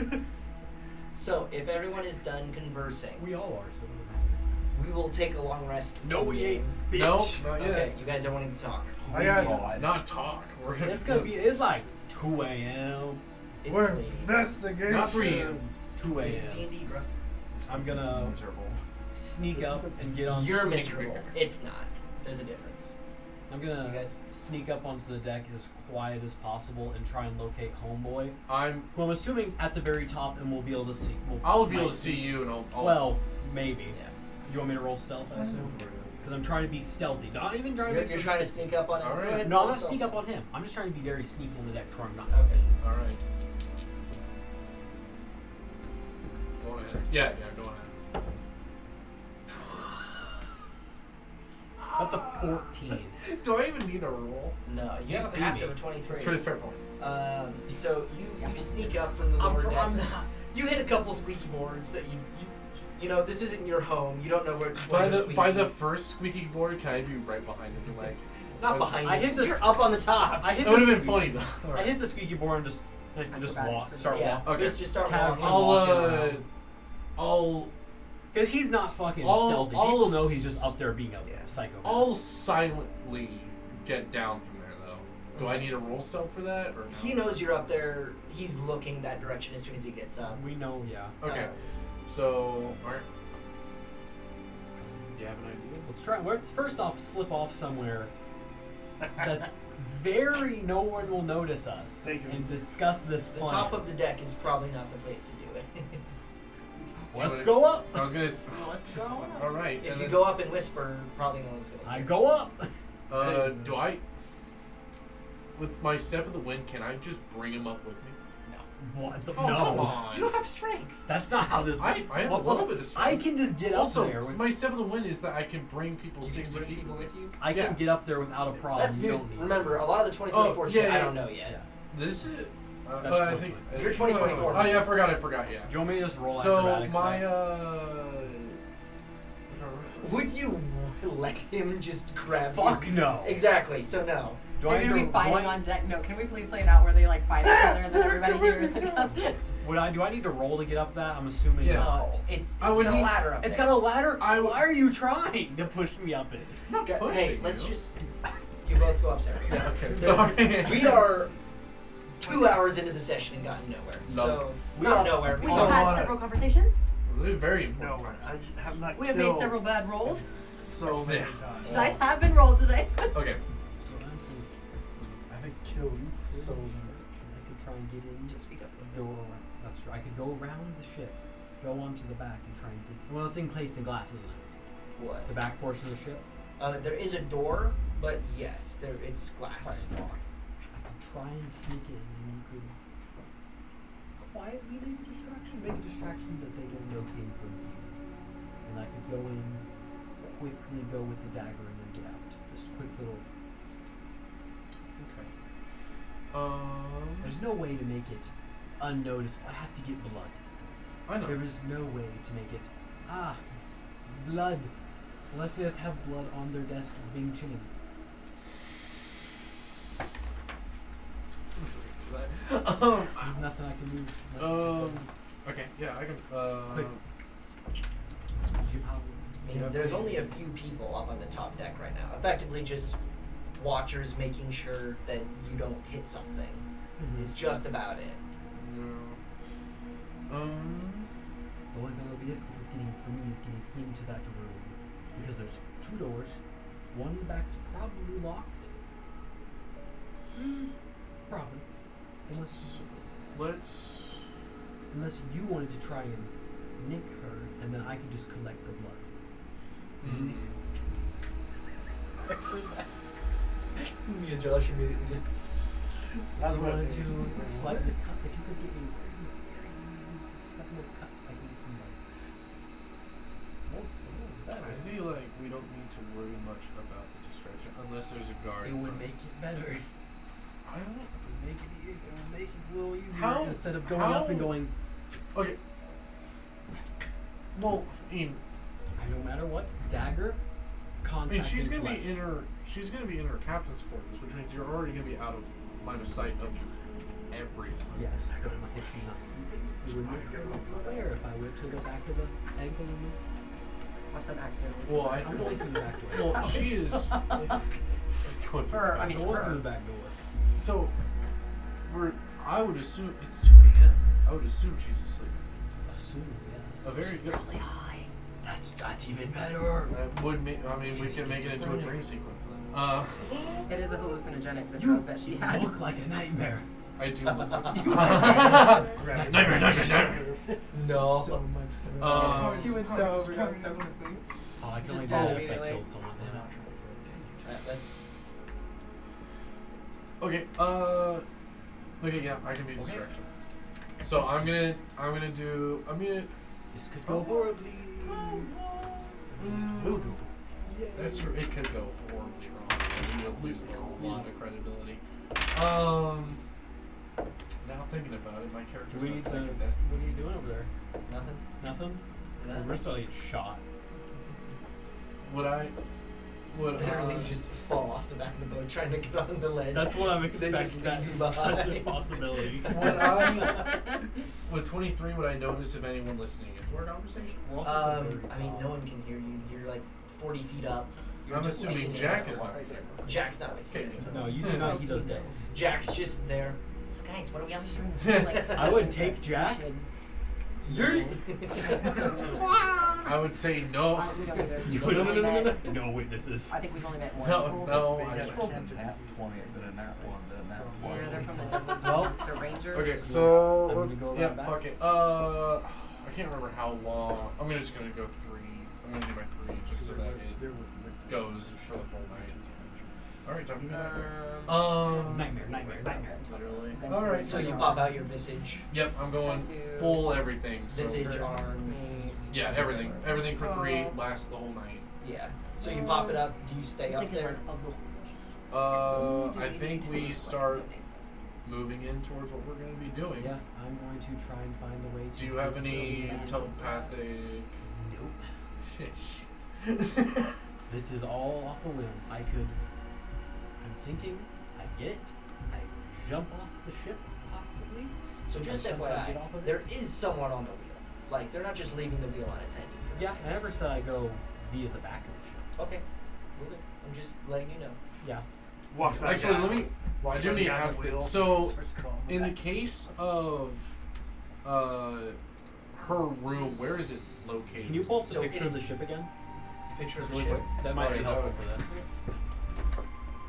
So if everyone is done conversing, We all are, so it doesn't matter. we will take a long rest. No, we ain't. Bitch. Nope, not yet. Okay, you guys are wanting to talk. I got. God, not talk. We're gonna. It's gonna be. It's like 2 a.m. It's We're late. investigation. Not 3 a.m. 2 This is a.m. D&D, bro. I'm gonna Miserable. sneak up and get on. You're miserable. It's not. There's a difference. I'm gonna You guys- sneak up onto the deck as quiet as possible and try and locate Homeboy, I'm. who I'm assuming is at the very top and we'll be able to see. I'll be able might to see you, and I'll. Well, maybe. Yeah. You want me to roll stealth, I assume? Because I'm trying to be stealthy. Not even trying You're to. trying to sneak up on him. All Go right. ahead, No, I'm roll not stealth. sneak up on him. I'm just trying to be very sneaky on the deck to where I'm not Okay. seen. All right. Go ahead. Yeah, go ahead. That's a 14. Do I even need a roll? No, you have a see passive me. of 23. That's pretty fair point. So you sneak up from the I'm lower pro- I'm decks. not- You hit a couple squeaky boards that you know this isn't your home. You don't know where it's By the first squeaky board, can I be right behind him? Like, not behind I you. hit 'cause the you're s- up on the top. I hit it would the have been squeaky- funny though. I hit the squeaky board and just Acrobatics. start Yeah. walking. Okay. Just start Casually walking. I'll walking around. Because he's not fucking I'll- stealthy. I'll People know s- he's just up there being a Yeah. psycho. I'll silently get down from there though. Do I need a roll stealth for that or no? He knows you're up there. He's looking that direction as soon as he gets up. We know, yeah. Okay. So, alright. Do you have an idea? Let's try. Let's first off slip off somewhere that's very no one will notice us Thank you. and discuss this The plan. top of the deck is probably not the place to do it. Let's go up. I was gonna. Let's go. All right. If and you then, go up and whisper, probably no one's gonna I hear. go up. do I? With my step of the wind, can I just bring him up with me? What the? Oh, no. come on. You don't have strength. That's not how this works. I have Well, a little look, bit of strength. I can just get Also, up there. With, my step of the wind is that I can bring people You can 60 bring feet. people with you. I can yeah. get up there without a problem. That's you news. don't need Remember, a lot of the 2024 Oh, shit yeah, I yeah. don't know yet. Yeah. This is. That's But I think 2024. You're 2024. Oh yeah, I forgot. Yeah. Do you want me to just roll So acrobatics? my then? Would you let him just grab Fuck you? no. Exactly. So no. Do So I you're need gonna to be fighting do I- on deck? No, can we please play it out where they like fight each other and then everybody hears and comes? Do I need to roll to get up that? I'm assuming Yeah. not. No. It's I got would a need- ladder up It's there. got a ladder. I Why are you trying to push me up it? not Hey, pushing let's you. just. You both go upstairs. Yeah, okay. Sorry. We are 2 hours into the session and gotten nowhere. So We not are- nowhere. We We have Oh, had I- several conversations. Very No, important. I have not We have killed made several bad rolls. so many Yeah. times. Dice have been rolled today. Okay. So I think killed so many. I could try and get in. Just speak up. Go around. That's right. I could go around the ship, go onto the back, and try and get. Well, it's encased in glass, isn't it? What? The back portion of the ship. There is a door, but yes, it's glass. I could try and sneak in, and you could quietly make a distraction that they don't know came from you. And I could go in, quickly go with the dagger, and then get out. Just a quick little. There's no way to make it unnoticeable. I have to get blood. I know. There is no way to make it. Blood. Unless they just have blood on their desk being chained. There's nothing I can do. Okay, yeah, I can. Quick. I mean, there's only a few people up on the top deck right now. Effectively, just watchers making sure that you don't hit something is just about it. The only thing that'll be difficult is getting into that room, because there's 2 doors. One in the back's probably locked. Probably, unless you wanted to try and nick her, and then I could just collect the blood. Me and Josh immediately just. That's If you what. wanted to slightly cut, if you could get a very slight little cut, I could get some blood. I feel like we don't need to worry much about the distraction unless there's a guard. It would make it better. I don't. It would make it a little easier How- instead of going up and how- going. Okay. Well, Ian, No matter what, dagger, I contact. mean, she's and gonna be flesh. in her. She's gonna be in her captain's quarters, which means you're already gonna be out of line of sight of everything. Yes, but if she's not sleeping, it would make her less aware if I went to the back of the ankle and Watch them accidentally. Well, I'm going through the back door. Well, she is. Going through Her, the I mean, back Going door. through the back door. So, I would assume it's 2 a.m. I would assume she's asleep. Assume, yes. A very good. Probably high. That's even better. That would make. I mean, we She's can make it into a schizophrenic. dream sequence then. It is a hallucinogenic, the You drug that she had. look like a nightmare. I do look like. Nightmare. No. So much better. She would so overdose so quickly. Oh, I can Just only do dead that if that immediately. killed someone. That's. Okay. Okay. Yeah, I can be a distraction. So I'm gonna do. This could go horribly. This will go. That's true. It could go horribly wrong. You'll lose a lot of credibility. Now thinking about it, my character's Do we got need to? second What destiny. are you doing over there? Nothing. Nothing? Nothing. We're supposed to get shot. Literally just fall off the back of the boat trying to get on the ledge. That's what I'm They just expecting. leave That's you such a behind. possibility. With 23, would I notice if anyone listening into our conversation? We're also very I mean, tall. no one can hear you. You're like 40 feet up. You're I'm just assuming making Jack it is far. not here. Jack's not with you. Okay. No, you do not. He does days. Jack's just there. So guys, what are we on? I would take Jack. You're. I would say no. We don't either. You We've only met- No witnesses. I think we've only met one. No, They I just rolled a can't. Nat 20, then a nat 1, then a nat 20. Yeah, they're from the Devils. Well, The Rangers. Okay, so I'm let's gonna go yeah, around back. fuck it. I can't remember how long. I'm just gonna go 3. I'm gonna do my 3 just so that it goes for the full night. All right, time to go. Nightmare. Literally. Then All two right. So you Rangers. pop out your visage, Yep, I'm going Then two. full everything. So visage, arms. yeah, everything. Everything for 3 lasts the whole night. Yeah. So you pop it up. Do you stay up there? I think we start moving in towards what we're gonna be doing. Yeah, I'm going to try and find a way to. Do you have get any around. telepathic? Nope. Shit. This is all off a whim. I'm thinking, I get it. I jump off the ship, possibly. So just Or somehow FYI, get off of it. there is someone on the wheel. Like they're not just leaving the wheel unattended. For Yeah, the I never said I go via the back of the ship. Okay. Well, good. I'm just letting you know. Yeah. Walks back Actually, down. let me. I Walks do back need to down the ask wheel, this. So, starts crawling in the back. case of her room, where is it located? Can you pull up the So picture it of the is- ship again? Picture of Just the really ship. quick. That might be Alright, helpful that for this.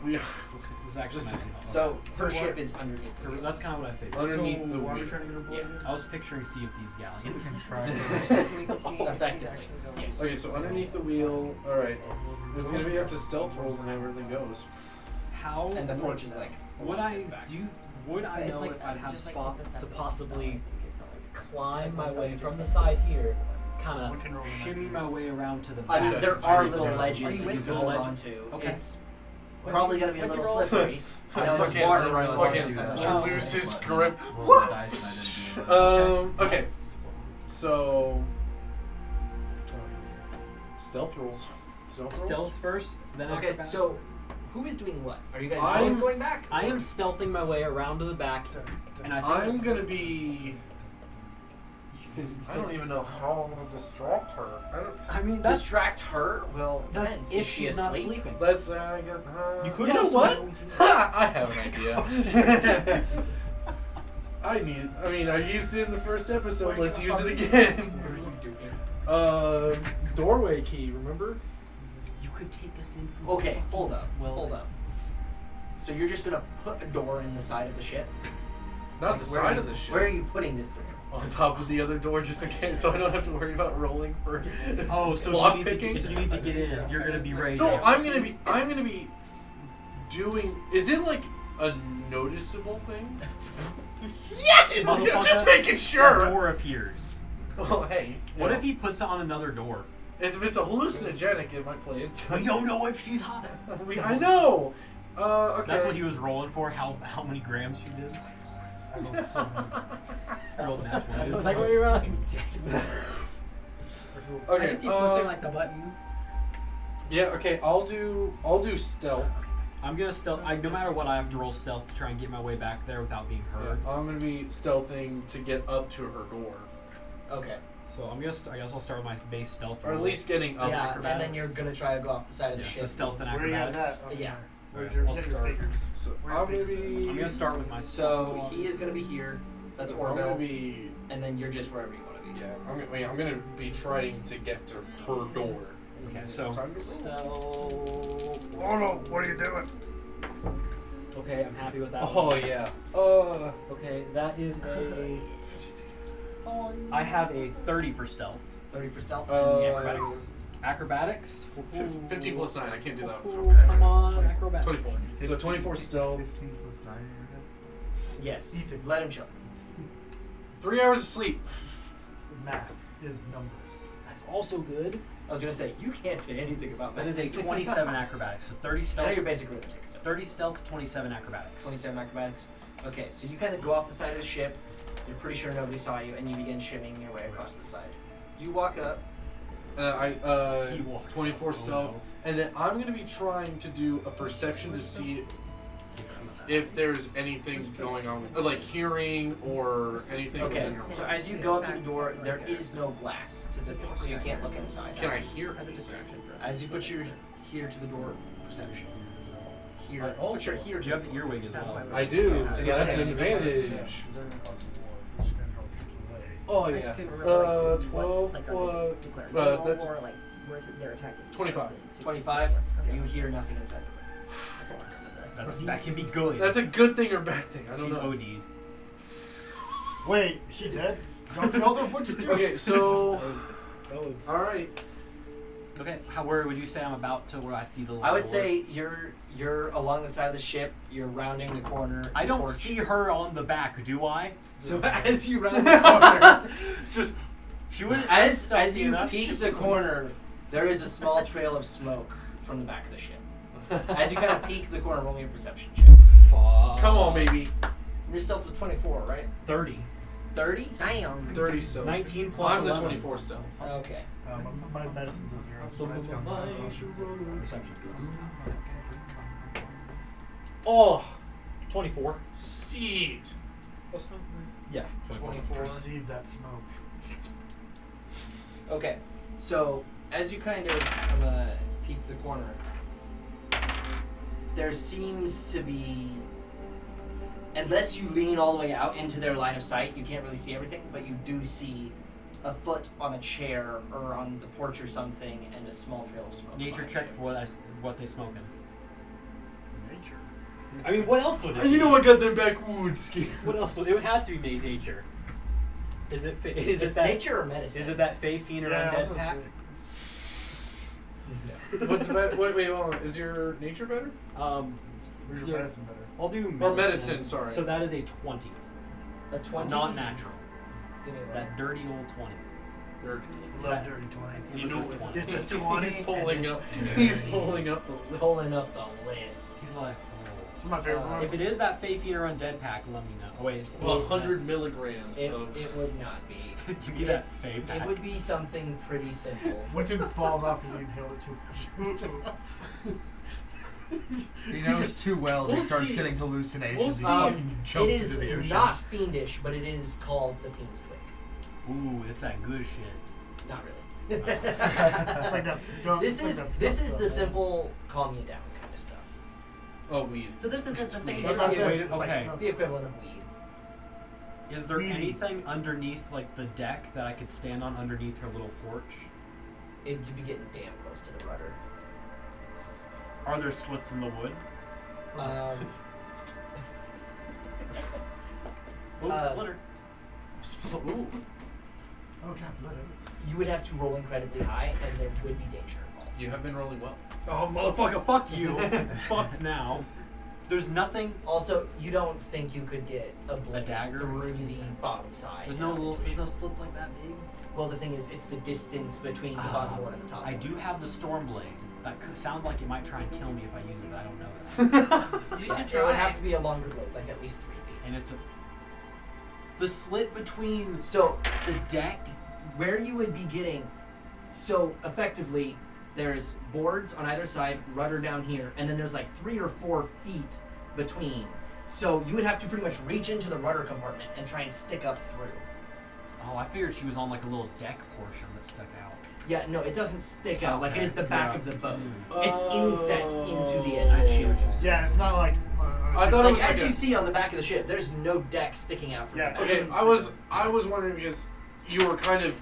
We This actually This- might be helpful. So her what- ship is underneath. the wheel. That's kind of what I figured. Underneath so the why are we wheel. trying to get her blood Yeah. again? I was picturing Sea of Thieves galleon. So we can see if she's Effectively, actually going. yes. Okay, so underneath the wheel. All right, it's gonna be up to stealth rolls and how everything goes. How And the porch is like. would I do? Would I It's know like, if I'd have just like spots it's a to separate possibly spell. I think it's like- climb my way It's from like the it's side like- here, kind We can roll of the shimmy next my one. way around to the I back? mean, Yes, there it's are really little close. ledges Are you that you with can the hold ledge? onto. Okay. It's probably gonna be a little slippery. You know, there's Can't- water running along the can't inside of the you ship. lose his grip. Roll the dice and I didn't do that. Okay. So stealth rolls. Stealth first, then Okay, acrobatics. so who is doing what? Are you guys I'm- both going back? I am stealthing my way around to the back, and I think I'm gonna be. I don't even know how I'm gonna distract her. I mean, that's Distract her? Well, that's depends. if Is she she's not asleep? sleeping. Let's You could You know also- what? Ha! I have an idea. I used it in the first episode. Let's use it again. What are you doing? Doorway key. Remember? You could take us in from Okay, hold up. Well, Hold up. So you're just gonna put a door in the side of the ship? Not Like, the where side are you- of the ship. Where are you putting this door? On top of the other door, just in case, so I don't have to worry about rolling for. Oh, so block if you, need picking. to, if you need to get in, you're gonna be ready. So to I'm gonna be doing. Is it like a noticeable thing? Yeah! Motherfucker, Just making A sure. door appears. Oh hey. What if he puts it on another door? If it's a hallucinogenic, it might play into. We don't know if she's hot. I know. Okay. That's what he was rolling for. How many grams she did? I rolled so many. I rolled that one. I was like, what are you rolling? I Okay. just keep pushing like the buttons. Yeah. Okay. I'll do stealth. I'm gonna stealth. No matter what, I have to roll stealth to try and get my way back there without being heard. I'm gonna be stealthing to get up to her door, Okay. So I'm gonna. I guess I'll start with my base stealth. or at roll. least getting up. Yeah, to and her. then you're gonna try to go off the side of the Yeah, ship. so stealth and Where are you guys acrobatics. at? Okay. Yeah. Where's your, I'll get your start. figures? So Where are I'm your gonna figures be. I'm gonna start with my. So he is gonna be here. That's I'm gonna Orville. be. And then you're just wherever you want to be. Yeah. I'm gonna be trying to get to her door. Okay, so Time to roll. stealth. Oh no, what are you doing? Okay, I'm happy with that. Oh one. yeah. Okay, that is a. I have a 30 for stealth. 30 for stealth Uh, and the acrobatics. Acrobatics. 15 plus 9. I can't do that. Ooh, come on, acrobatics. 24. So 24 stealth. 15 plus 9 in your head? Yes. Ethan. Let him chill. 3 hours of sleep. Math is numbers. That's also good. I was gonna say you can't say anything about that. That is a 27 acrobatics. So 30 I know stealth. your basic arithmetic. So 30 stealth, 27 acrobatics. 27 acrobatics. Okay, so you kind of go off the side of the ship. You're pretty sure nobody saw you, and you begin shimmying your way across the side. You walk up. He walks 24 up. stealth, and then I'm gonna be trying to do a perception to see if there's anything going on, like hearing or anything. Okay, within her so mind. as you go up to the door, there is no glass to the door, so you can't look inside. Can I hear? As a distraction for us. As you put your ear to the door, perception. Here, I also- put your ear to You have the earwig as well. I do, so Yeah, that's an okay. advantage. Because they're going to cause war. Which is going to draw troops away. Oh I yeah. just didn't remember, like, 12 like, plus. are they just declared uh, general that's or like where is it they're attacking? 25. 25. Okay. You hear nothing inside the room. That can be good. That's a good thing or bad thing. I don't She's know. OD'd. Wait, is she dead? Don't kill her? What'd you do? Okay, so all right. Okay, where would you say I'm about to where I see the I would door? say you're along the side of the ship. You're rounding the corner. I don't porch. see her on the back, do I? So as you round the corner, Just she would as you peek the corner, there is a small trail of smoke from the back of the ship. As you kind of peek the corner, roll me a perception check. Come on, baby. Your stealth was 24, right? 30. 30? Damn. 30 stealth. 19 plus I'm the 11. 24 stealth. Okay. My medicine's a 0. So that's fine. Perception, please. Oh, 24. seed. Yeah. 24. Perceive that smoke. Okay. So as you kind of peek the corner, there seems to be, unless you lean all the way out into their line of sight, you can't really see everything, but you do see a foot on a chair or on the porch or something, and a small trail of smoke. Nature behind check you. for what they smoking. Nature. I mean, what else would it And you be? know I got them backwoods skin. What else would it would have to be made nature? Is it is It's it that nature or medicine? is it that Fae Fiend or Yeah, I was Undead gonna pack? say. What's better? Wait, hold on. Is your nature better? Where's your Yeah. medicine better? I'll do medicine. Or medicine, sorry. So that is a 20. a 20. Not natural. Give me a roll. That dirty old 20. Dirty. Love dirty 20s. You know what? It's a 20. He's pulling up the Pulling up the list. He's like, It's my favorite one. if it is that Faith Eater Undead pack, let me know. Oh wait, it's 100 milligrams It of. would not be. give me that Fae pack. It would be something pretty simple. Winton falls off because he inhaled it too much. He knows too well. We'll He starts see. getting hallucinations. We'll He see. fucking It jumps is into the ocean. not fiendish, but it is called the Fiend's Twig. Ooh, it's that good shit. Not really. It's like that skunk. This it's is like that this skunk is stuff, the right? simple calm you down kind of stuff. Oh, weed. So this isn't the same. That's what I said, Wait, it's like okay. It's skunk. the equivalent of weed. Is there Wheaties. anything underneath like the deck that I could stand on underneath her little porch? You'd be getting damn close to the rudder. Are there slits in the wood? Uh, Splinter. Ooh. Oh god, blood. You would have to roll incredibly high, and there would be danger involved. You have been rolling well. Oh motherfucker, fuck you. Fucked now. There's nothing. Also, you don't think you could get a blade dagger? through the bottom side. There's no slits like that big. Well, the thing is, it's the distance between the bottom one and the top I one. do have the Storm Blade. That sounds like it might try and kill me if I use it, but I don't know that. You should It try. would have to be a longer blade, like at least 3 feet. And it's the slit between So, the deck. where you would be getting, so effectively, there's boards on either side, rudder down here, and then there's like 3 or 4 feet between. So you would have to pretty much reach into the rudder compartment and try and stick up through. Oh, I figured she was on like a little deck portion that stuck out. Yeah, no, it doesn't stick out. Like it is the back Yeah. of the boat. Oh. It's inset into the edge of the ship. Yeah, it's not like. I thought it Like was as like you a- see on the back of the ship, there's no deck sticking out from Yeah, the back. Okay, I was wondering because you were kind of.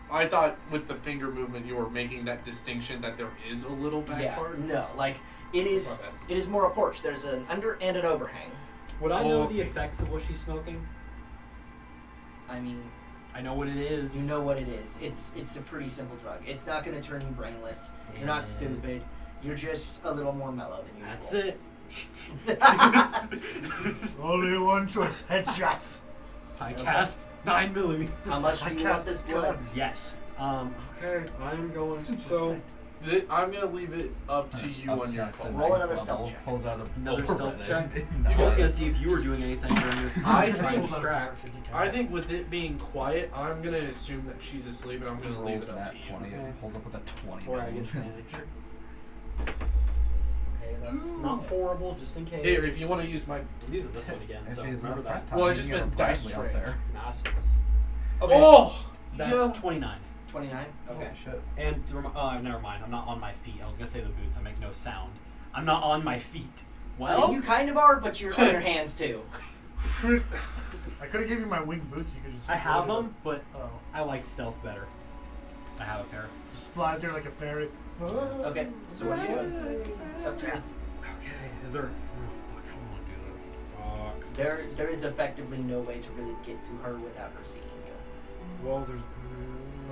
I thought with the finger movement you were making that distinction that there is a little back Yeah, part. no, like it is. My bad. It is more a porch. There's an under and an overhang. Would I know Okay. the effects of what she's smoking? I mean, I know what it is. you know what it is. It's a pretty simple drug. It's not going to turn you brainless. You're Damn. not stupid. You're just a little more mellow than usual. That's it. Only one choice: headshots. I Okay. cast 9mm. How much I do you want cast this gun. blood? Yes. Okay, I'm going. So I'm gonna leave it up to you on your call. Roll another stealth check. Pulls out a Another stealth bullet. check? No. I was gonna see if you were doing anything during this I time to try and think- distract. I think with it being quiet, I'm gonna assume that she's asleep, and I'm gonna leave it up that to you. 20. Okay. Pulls up with a 20. Or I get advantage. Okay, that's not horrible. Just in case. Here, if you want to use my. I'm using this one again. So remember that. Well, I just meant dice out tray. there. Nice. Okay. Oh, That's yeah. 29. 29. Okay. Oh, shit. And never mind. I'm not on my feet. I was gonna say the boots. I make no sound. I'm not on my feet. Well, You kind of are, but you're on your hands too. I could have given you my winged boots. You could just. I have float it them, but up. Oh, I like stealth better. I have a pair. just fly there like a ferret. Okay. So what are you doing? Up to you. Okay. Is there? Oh, fuck! I don't want to do that. Fuck. There is effectively no way to really get to her without her seeing you. Well, there's.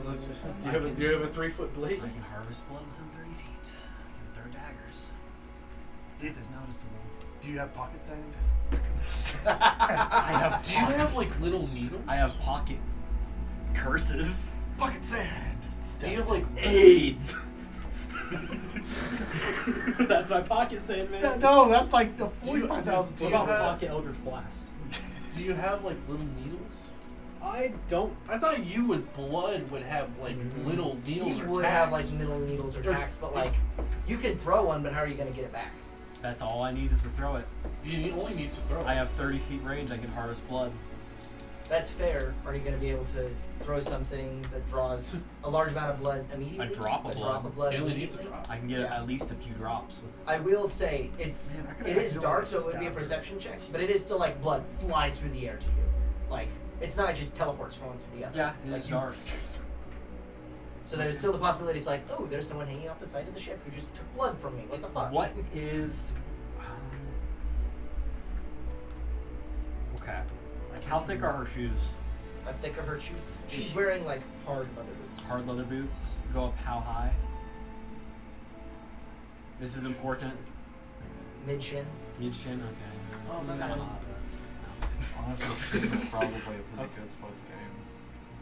Unless, do you have a 3-foot blade? I can harvest blood within 30 feet. I can throw daggers. Ethan, It's noticeable. do you have pocket sand? I have. Do you have like little needles? I have pocket curses. Pocket sand. Do you have like AIDS. That's my pocket sand, man. No, that's like the Do you- 45,000. do What you about have- pocket Eldritch Blast? Do you have like little needles? I don't. I thought you with blood would have like little needles You or would tacks. have like middle needles or tacks, but like you could throw one, but how are you gonna get it back? That's all I need is to throw it. Only needs to throw. I have 30 feet range. I can harvest blood. That's fair. Are you gonna be able to throw something that draws a large amount of blood immediately? A drop of A drop blood. of blood He only needs a immediately? drop. I can get Yeah. at least a few drops with. I will say it Man, I could've is had dark, Dylan so it would be a stab her. perception check, but it is still like blood flies through the air to you. Like it's not just teleports from one to the other. Yeah, it like is you- dark. So there's still the possibility it's like, oh, there's someone hanging off the side of the ship who just took blood from me. What the fuck? What is? Okay. How thick are her shoes? How thick are her shoes? She's wearing like hard leather boots. Hard leather boots. Go up how high? This is important. Mid shin. Mid shin. Okay. Oh, Kind of hot. Honestly, it's probably a pretty good spot to aim.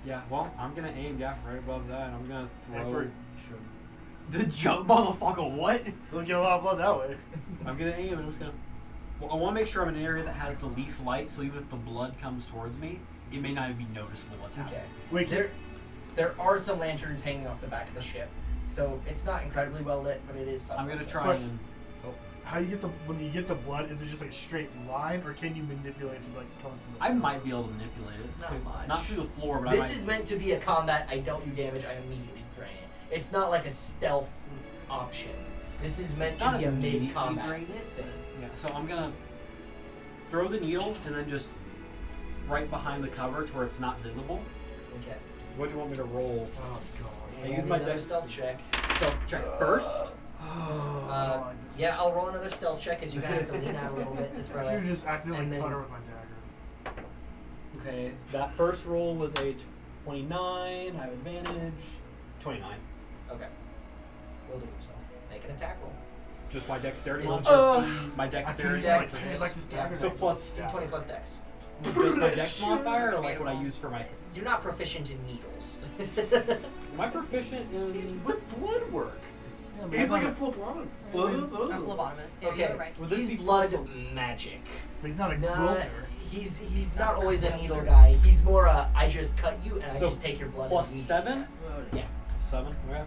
Yeah, well, I'm gonna aim, right above that. I'm gonna throw. Effort. The jump, motherfucker, what? We'll get a lot of blood that way. I'm gonna aim and I'm just gonna. Well, I want to make sure I'm in an area that has the least light, so even if the blood comes towards me, it may not be noticeable what's happening. Okay. Wait, There are some lanterns hanging off the back of the ship, so it's not incredibly well lit, but it is something. I'm gonna try Question. and. how you get when you get the blood? Is it just like a straight line, or can you manipulate it to like come from the? I might be able to manipulate it. Not much. Not through the floor, but This I might. is meant to be a combat. I dealt you damage. I immediately drain it. It's not like a stealth option. This is meant It's to not be a immediately mid-combat drain it. thing. Yeah, so I'm gonna throw the needle and then just right behind the cover to where it's not visible. Okay. What do you want me to roll? Oh god. I Roll use me my another dex- stealth check. Stealth check first. Yeah, I'll roll another stealth check as you kind of have to lean out a little bit to I throw should have it. just accidentally And then- cut her with my dagger. Okay, that first roll was a 29. I have advantage. 29. Okay. Will do. So make an attack roll. Just my dexterity. It'll Not just be my I dexterity. feel like this dagger. So plus D20 plus dex. just my dex modifier, or like what I use for my. You're not proficient in needles. Am I proficient He's in? with blood work. Yeah, but He's like a not phlebotomist. A phlebotomist. Yeah, Okay. you're right. Will this He's be blood plus- magic. But he's not a Nah, quilter. he's not always a needle guy. He's more a I just cut you and I So just take your blood. plus and 7? test. Yeah. 7. Okay.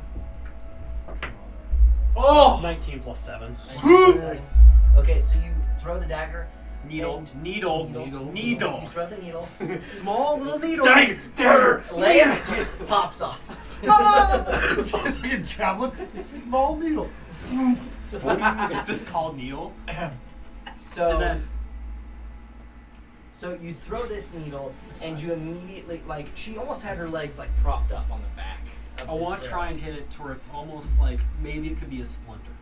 Oh! 19 plus 7. Six. Okay, so you throw the dagger. Needle. And- Needle. You throw the needle. Small little needle. Dagger! Leg just pops off. It's like a javelin. Small needle. It's just called needle. So And then so you throw this needle and you immediately like she almost had her legs like propped up on the back. I want to try and hit it to where it's almost like maybe it could be a splinter.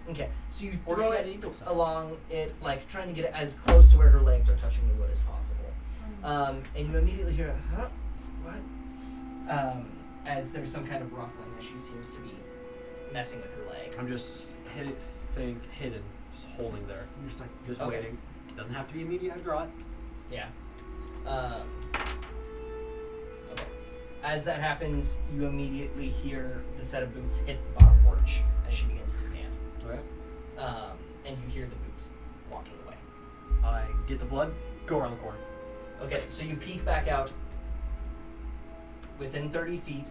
Okay, so you Or throw she had it needle sound. along it, like trying to get it as close to where her legs are touching the wood as possible. And you immediately hear a huh? What? As there's some kind of ruffling as she seems to be messing with her leg. I'm just staying hidden, just holding there, You're just like, just Okay. waiting. Doesn't have to be immediate. I draw it. Yeah. Okay. As that happens, you immediately hear the set of boots hit the bottom porch as she begins to stand. Okay. And you hear the boots walking away. I get the blood. Go around the corner. Okay, so you peek back out within 30 feet.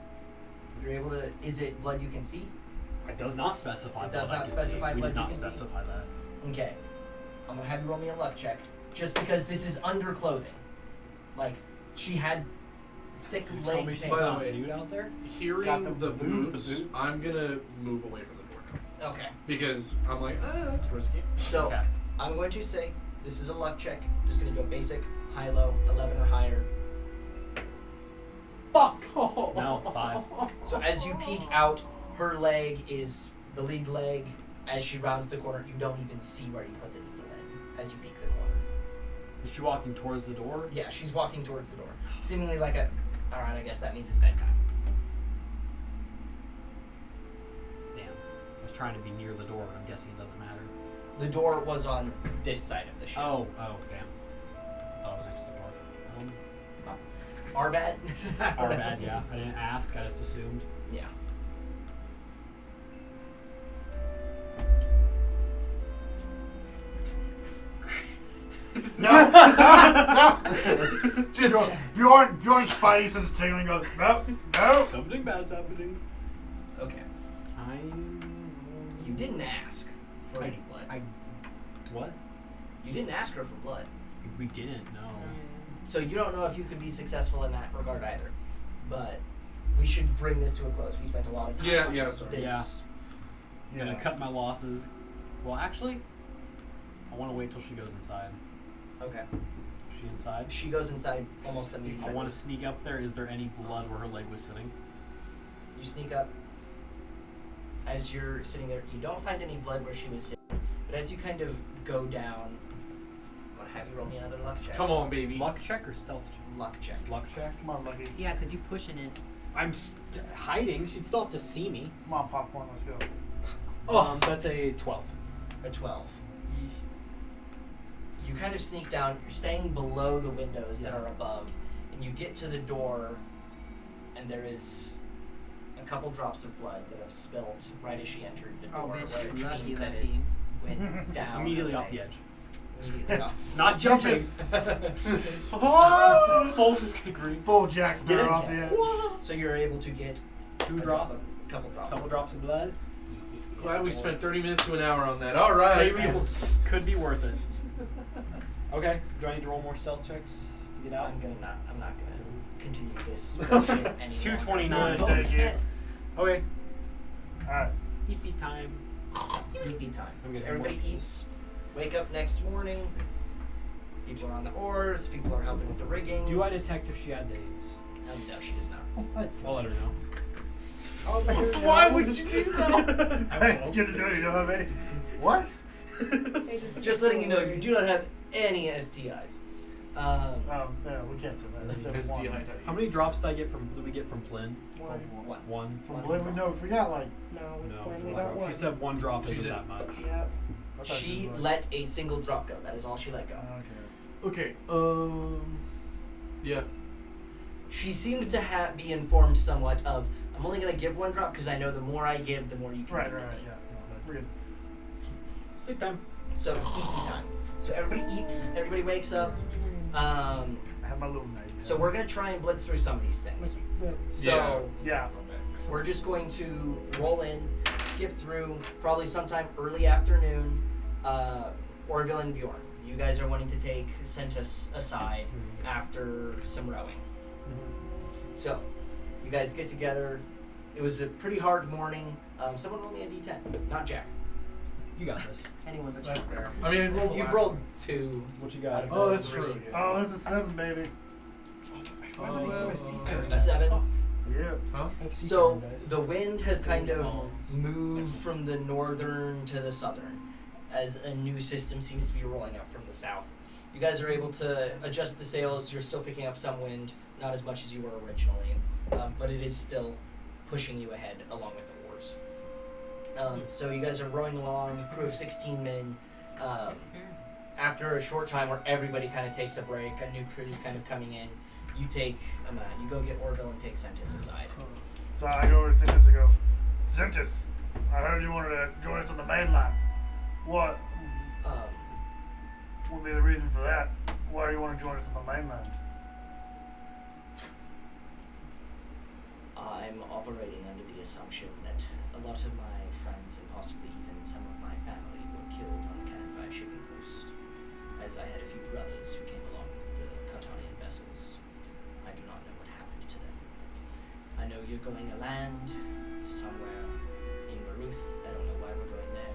You're able to. Is it blood you can see? It does not specify. It does blood I not can specify see. We blood did you not can see. specify that. Okay. I'm gonna have you roll me a luck check, just because this is under clothing. Like she had thick You told leg me she's things By the not on. way, nude out there. Hearing Got the the boots, boots. I'm gonna move away from the door now. Okay. Because I'm like, that's risky. So Okay. I'm going to say this is a luck check. Just gonna do a basic, high, low, 11 or higher. Fuck! No, 5. So as you peek out, her leg is the lead leg. As she rounds the corner, you don't even see where you put the needle in. As you peek the corner. Is she walking towards the door? Yeah, she's walking towards the door, seemingly like a. All right, I guess that means it's bedtime. Damn. I was trying to be near the door, but I'm guessing it doesn't matter. The door was on this side of the ship. Oh, damn. I thought it was next to the door. Our bad. Our bad, yeah. I didn't ask, I just assumed. Yeah. no, no. Just Bjorn Spidey says tingling goes, no, no. Something bad's happening. Okay. You didn't ask for any blood. What? You didn't ask her for blood. We didn't, no. So you don't know if you could be successful in that regard either. But we should bring this to a close. We spent a lot of time on Yeah, sorry. this. I'm gonna cut my losses. Well, actually, I want to wait till she goes inside. Okay. Is she inside? She goes inside almost I immediately. want to sneak up there. Is there any blood where her leg was sitting? You sneak up. As you're sitting there, you don't find any blood where she was sitting. But as you kind of go down, I'm going to have you roll me another luck check. Come on, baby. Luck check or stealth check? Luck check. Luck check. Come on, Lucky. Yeah, because you pushing it. I'm hiding. She'd still have to see me. Come on, popcorn. Let's go. That's a 12. A 12. You kind of sneak down. You're staying below the windows that are above. And you get to the door. and there is a couple drops of blood that have spilled right as she entered the door, Oh, bitch, where it lucky seems that it lucky. went down. Immediately her off the leg. edge. Immediately off. Not jumping. Full screen. Full Jack Get it? Sparrow off the edge. So you're able to get Two a drop. couple drops. Couple drops of blood. Glad we spent 30 minutes to an hour on that. All right. Could be worth it. Okay. Do I need to roll more stealth checks to get out? I'm not gonna continue this shit any 229. longer. Take it. Okay. Alright. EP time. EP time. I'm So getting everybody more. eats. Wake up next morning. People are on the oars. People are helping with the rigging. Do I detect if she adds aids? No, she does not. I'll let her know. Why would you do that? Hey, it's good to know you know what I mean. What? Just letting you know, you do not have any STIs. No, we can't say that. We said one. How many drops did we get from Plyn? One. One. From Blinn, we know if we got like. No, No, we one got drop. one. She said one drop She's isn't at- that much. Yep. I thought She was let a single drop go. That is all she let go. Okay. Okay. Yeah. She seemed to be informed somewhat of, I'm only going to give one drop because I know the more I give, the more you can Right, give right, me." right, yeah. We're good. Sleep time. So, eating time. So everybody eats, everybody wakes up. I have my little night. So we're going to try and blitz through some of these things. So Yeah. we're just going to roll in, skip through, probably sometime early afternoon, Orville and Bjorn. You guys are wanting to take Sentus aside after some rowing. So, you guys get together. It was a pretty hard morning. Someone roll me a d10. Not Jack. You got this. Anyone but That's you. fair. I mean, I rolled the You've last rolled one. 2. What you got? Oh, that's Three. true. Oh, that's a 7, baby. A 7. Yeah. Huh? So, the wind has kind of moved from the northern to the southern as a new system seems to be rolling out from the south. You guys are able to adjust the sails. You're still picking up some wind, not as much as you were originally, but it is still pushing you ahead along with the oars. So you guys are rowing along, a crew of 16 men. After a short time where everybody kind of takes a break, a new crew is kind of coming in, you take, you go get Orville and take Sentis aside. So I go over to Sentis and go, Sentis, I heard you wanted to join us on the mainland. What would be the reason for that? Why do you want to join us on the mainland? I'm operating under the assumption that a lot of my friends and possibly even some of my family were killed on the Cannon Fire shipping post, as I had a few brothers who came along with the Cartanian vessels. I do not know what happened to them. I know you're going to land somewhere in Maruth. I don't know why we're going there.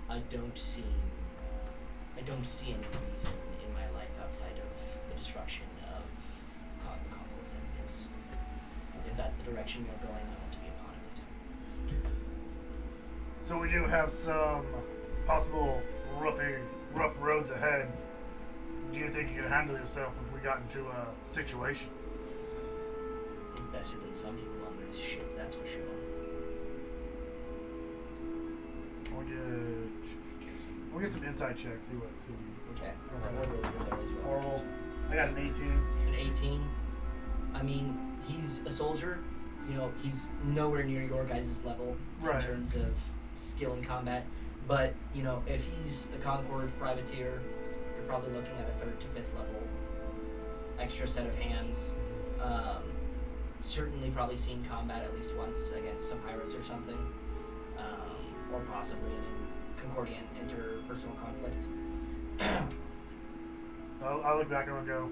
I don't see any reason in my life outside of the destruction of the Concords enemies. If that's the direction you're going, I want to be a part of it. So we do have some possible rough roads ahead. Do you think you could handle yourself if we got into a situation? Better than some people on this ship, that's for sure. We'll get some inside checks. See what. Okay. We'll go over there as well. Oral. I got an 18. An 18. I mean, he's a soldier. You know, he's nowhere near your guys' level Right. in terms of skill in combat. But, you know, if he's a Concord privateer, you're probably looking at a 3rd to 5th level extra set of hands. Certainly probably seen combat at least once against some pirates or something. Or possibly in a Concordian interpersonal conflict. I'll look back and go,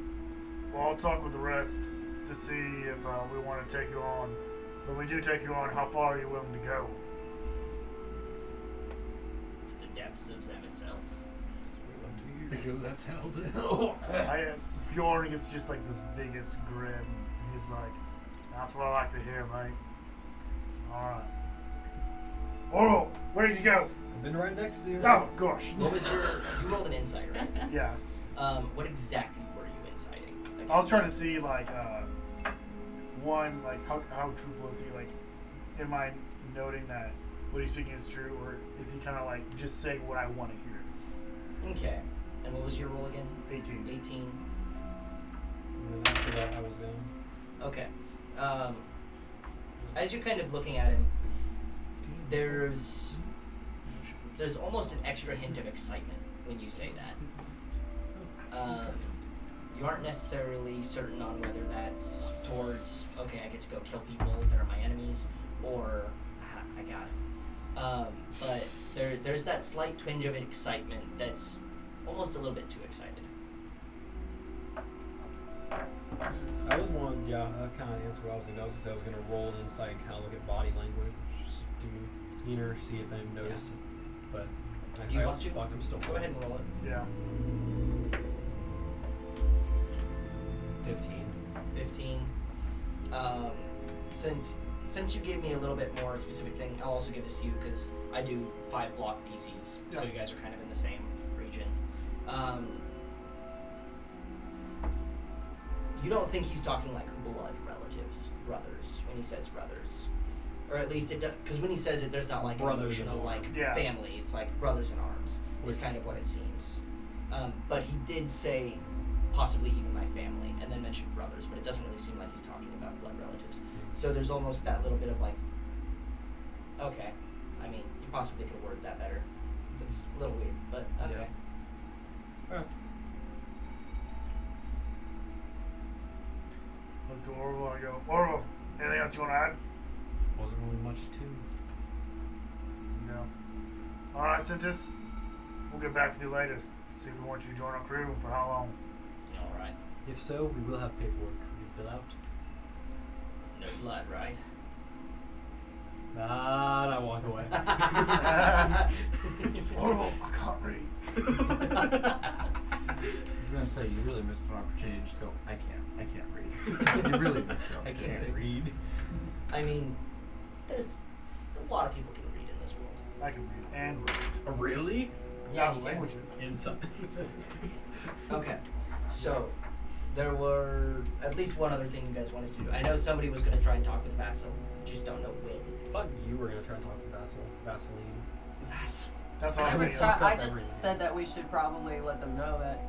well, I'll talk with the rest to see if we want to take you on. If we do take you on, how far are you willing to go? To the depths of Zem itself. Because that's how it Bjorn gets just like this biggest grin. He's like, that's what I like to hear, mate. Alright. Oral, where did you go? I've been right next to you. Oh, gosh. What was you rolled an insight, right? Yeah. What exactly were you inciting? Like, I was trying to see, like, one, like, how truthful is he? Like, am I noting that what he's speaking is true, or is he kind of, like, just saying what I want to hear? Okay. And what was your roll again? 18. 18. And then after that, I was gone. Okay. As you're kind of looking at him, there's almost an extra hint of excitement when you say that. You aren't necessarily certain on whether that's towards, okay, I get to go kill people that are my enemies, or I got it. But there's that slight twinge of excitement that's almost a little bit too excited. I was one, yeah, that's kind of the answer what I was going to do. I was going to roll an insight and kind of look at body language, just do inner, see if I notice. But You I want also to? fuck, I'm still Go ahead and roll it. Yeah. 15. 15. Since you gave me a little bit more specific thing, I'll also give this to you because I do 5 block PCs, so you guys are kind of in the same region. You don't think he's talking like blood relatives, brothers, when he says brothers. Or at least it does, because when he says it, there's not like an Brothers in emotional like Yeah. family. It's like brothers in arms. Is kind of what it seems. But he did say possibly even my family, and then mentioned brothers, but it doesn't really seem like he's talking about blood relatives. So there's almost that little bit of like, okay, I mean, you possibly could word that better. It's a little weird, but okay. Look to Orville and I go, Orville, anything else you want to add? Wasn't really much to. No. Alright, Sintis. We'll get back with you later. See if we want you to join our crew for how long. Alright. If so, we will have paperwork you fill out. No blood, right? And I walk away. Orville, I can't read. I was gonna say you really missed an opportunity to go. I can't read. You really missed the I opportunity. can't read. I mean, there's a lot of people can read in this world. I can read and read. Really? Yeah, Not you can. languages. In something. Okay, so there were at least one other thing you guys wanted to do. I know somebody was going to try and talk with Vasil, just don't know when. Fuck, you were gonna try and talk to Vaseline. Vasil. That's all I, I'm would reading. try, I Everything. just said that we should probably let them know that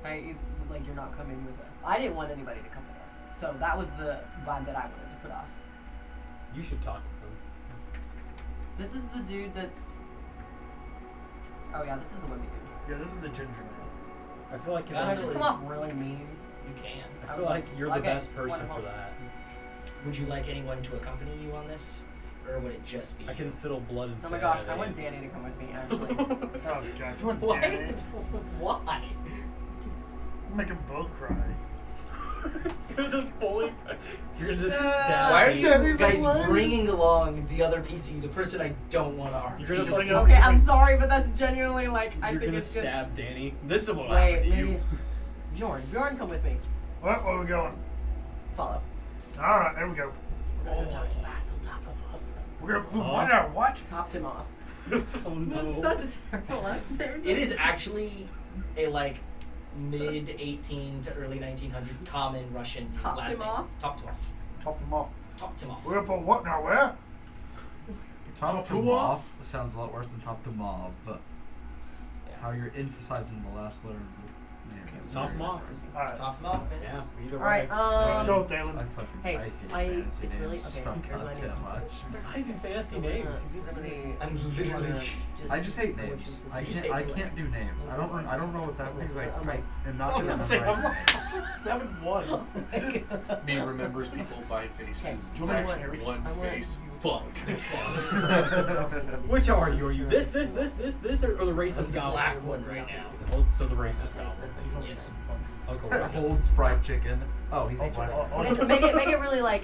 like you're not coming with us. I didn't want anybody to come with us, so that was the vibe that I wanted to put off. You should talk with them. This is the dude that's. Oh yeah, this is the wimpy dude. Yeah, this is the ginger man. I feel like if Can I Vasil just is- come off really mean? You can. I feel like you're the Okay, best person wonderful. for that. Would you like anyone to accompany you on this? Or would it just be I can fiddle blood and Oh my gosh, I want Danny to come with me actually. Oh gosh, you want Why? Danny? Why? Make them both cry. You're just bully. You're gonna just stab. Why are me. you Danny's guys like, bringing along the other PC, the person I don't want to argue? You're gonna bring fucking. up- Okay, I'm sorry, but that's genuinely like I You're think gonna it's good. stab Danny. This is what Wait, happened to maybe. you. Bjorn, come with me. What? Where are we going? Follow. Alright, there we go. We're gonna go talk to Vassal, top him off. We're gonna what now? What? Topped him off. Oh no. That's such a terrible last name. It is actually a like mid 18 to early 1900 common Russian Topped last him name. off? Topped him off. Top them off. Topped him off. We're gonna put what now? Where? Top Who them off? off sounds a lot worse than top them off. How you're emphasizing the last letter of the name. is Top very them off. different. Alright. Top him off, man. Yeah. Either way. Alright, Let's go, Dalen. I fucking Hey, I hate fantasy it's names really- so okay, here's what I need goddamn to- much. They're not even fancy We're names. gonna- He's just we're gonna- I'm literally. I just hate names. I just can't. hate I can't do names. I don't know what's happening because I am not I was good gonna at say, I'm memorizing names. 7-1. Me remembers people by faces. Do you want me to Zach, carry? one I want- face. Fuck. Which are you? Are you this, or the racist That's the goblin? black one right now. Oh, so the racist goblin. Yes. I'll go with this. Holds fried chicken. Oh, he's Oh, black. Make it really like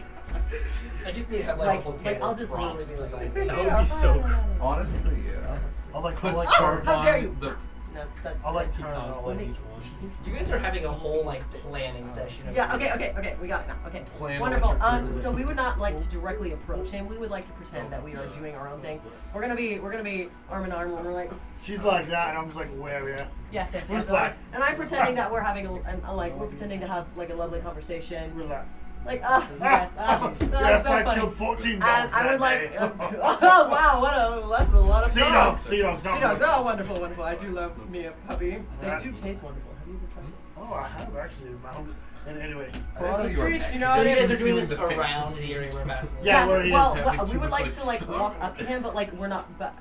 I just need to have like, Like- a whole like, table I'll of just props literally beside be me. That would be so cool. Honestly, yeah. I'll like, Put I'll like, scarf how dare on you. the. that's I'll like Two turn. I'll cosplays like. each one. You guys are having a whole like planning session. Of Yeah, okay, we got it now. Okay. Plan Wonderful. what you're doing. So we would not like to directly approach him. We would like to pretend that we are doing our own thing. We're gonna be arm in arm when we're like, She's like that, and I'm just like, where, yeah? yes. We're just like- And I'm pretending that we're having we're pretending to have like a lovely conversation. We're like, Like, yes, Yes, so I funny. killed 14 And dogs I would that like, day. oh wow, that's a lot of Sea dogs. dogs, sea dogs. Sea dogs, oh wonderful, wonderful. I do love me a puppy. They That- do taste wonderful. Have you ever tried? Oh, I have actually. And anyway. For all the you were streets, you know So how you it guys is. are doing this feeling the around the area where Vaseline Yeah, Yes, where he is well, having we too would much, like to like walk up to him, but like we're not. But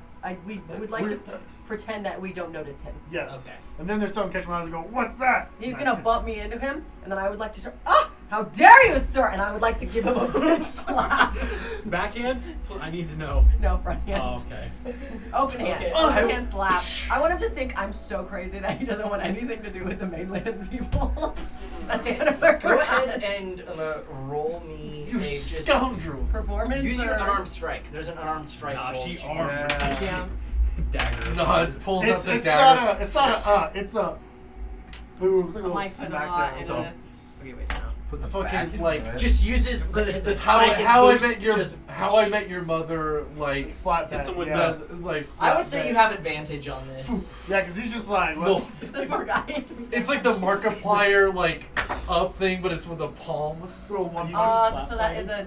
we would like to pretend that we don't notice him. Yes. Okay. And then there's someone catch my eyes and go, "What's that?" He's And I gonna can- bump me into him, and then I would like to. How dare you, sir! And I would like to give him a big slap. Backhand? I need to know. No, front hand. Oh, okay. Open hand. Okay. Open hand slap. I want him to think I'm so crazy that he doesn't want anything to do with the mainland people. That's Hannah. Go ahead and roll me You a just scoundrel. Performance. use your or- unarmed strike. There's an unarmed strike. Nah, roll. she Yeah. armed. Yeah. Dagger. Nod pulls up It's the not dagger. a. It's not a. It's a. Boom. It's like a I'm little like putting a smack lot down. into this. Okay, wait now. Put the Fucking, back into like, it. Just uses the How psychic I boost met your just- how I met your mother like Slap Hit that. someone Yeah. does is like I would slap say you that. have advantage on this. Yeah, because he's just like, No, well, This poor guy. it's like the Markiplier like up thing, but it's with a palm. little one You punch. slap So that him. is a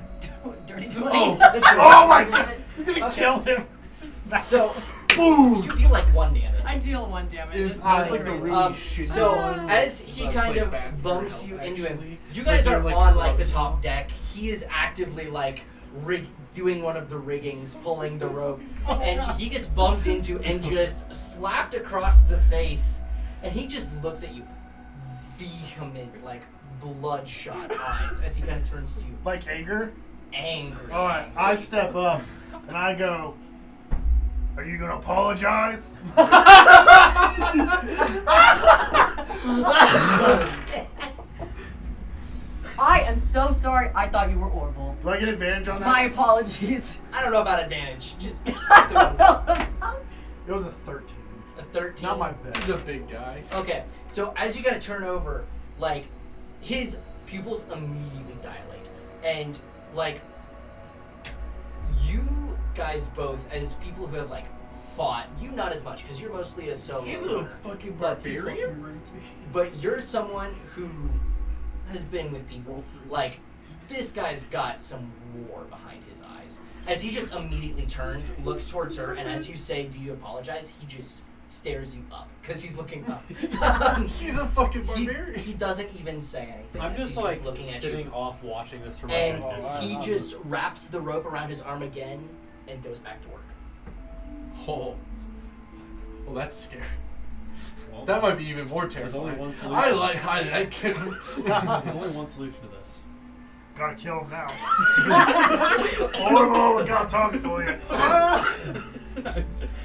dirty 20. Oh. Oh my god! You're gonna Okay. kill him. Smack. So Boom. you deal like 1 damage. I deal 1 damage. It's, Ah, it's like the crazy. really shitty So one. as he That's, kind like, of bad for bumps your you health, into him, actually. you guys Like, are they're, on like the clubbing. top deck. He is actively like doing one of the riggings, pulling the rope, and he gets bumped into and just slapped across the face, and he just looks at you, vehement, like bloodshot eyes, as he kind of turns to you, Like anger. angry. Alright, I step up and I go, "Are you gonna apologize?" I am so sorry. I thought you were Orville. Do I get advantage on that? My apologies. I don't know about advantage. Just I don't know. It was a 13. a 13. Not my best. He's a big guy. Okay, so as you gotta turn over, like, his pupils immediately dilate. And, like, you guys both, as people who have, like, fought, you not as much, because you're mostly a solo. He's a fucking But he's barbarian. But you're someone who has been with people. Like, this guy's got some war behind his eyes. As he just immediately turns, looks towards her, and as you say, "Do you apologize?" he just stares you up, because he's looking up. He's a fucking he, barbarian. he doesn't even say anything. I'm as just he's like looking at sitting you. off watching this from And a distance. he just wraps the rope around his arm again and goes back to work. Oh. Well, that's scary. Well, That might be even more there's terrifying. only one solution. I like hiding that kid. There's only one solution to this. Gotta kill him now. Orville, we got talking for you.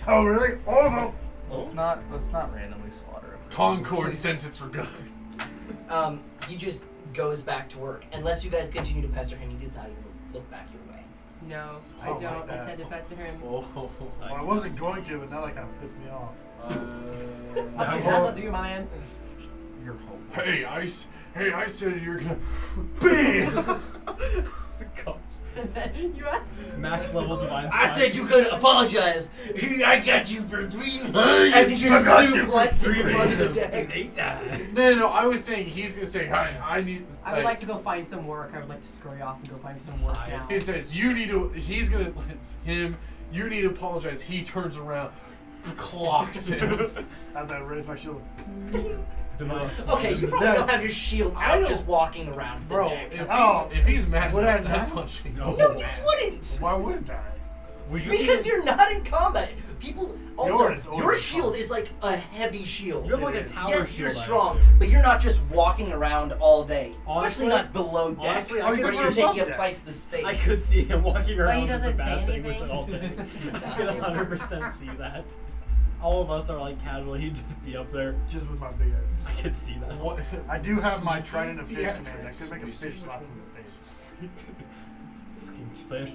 Oh really? Orville. Let's not randomly slaughter him. Concords sense its regard. He just goes back to work. Unless you guys continue to pester him, he does not even look back your way. No, I Oh, my don't bad. intend to pester him. Oh. Well, I wasn't going to, but now that kind of pissed me off. That's up to you, my man. You're hopeless. Hey, I said you're gonna bam. God. And then you asked me. Max level divine I strike. said you could apologize. I got you for 3 months. Hey, As he just I got you for suplexes 3 above the days. deck. No. I was saying he's gonna say, "Hi, I need." I would like to go find some work. I would like to scurry off and go find some work now. He says, "You need to." He's gonna him. You need to apologize. He turns around, clocks him. As I raise my shield. Divine smite. Okay, you probably don't have your shield I out don't- just walking around the Bro, deck. if he's mad Would I about that not? punching, No. No, you wouldn't. Why wouldn't I? Would you Because you're not in combat. People also Yours is always your in shield combat. is like a heavy shield. You have like a It is. tower Yes, shield. you're I strong, assume. but you're not just walking around all day. Honestly- Especially not below deck. honestly, I where could you're see- taking up deck. twice the space. I could see him walking around. he with doesn't the bad say thing with anything? it all day. He does I not could say a word. 100% see that. All of us are like casual. He'd just be up there. Just with my big eyes. I could see that. what? I do have my Sneaky trident of fish theatrics. command. I could make a We see fish which slap him one. in the face. Fucking fish.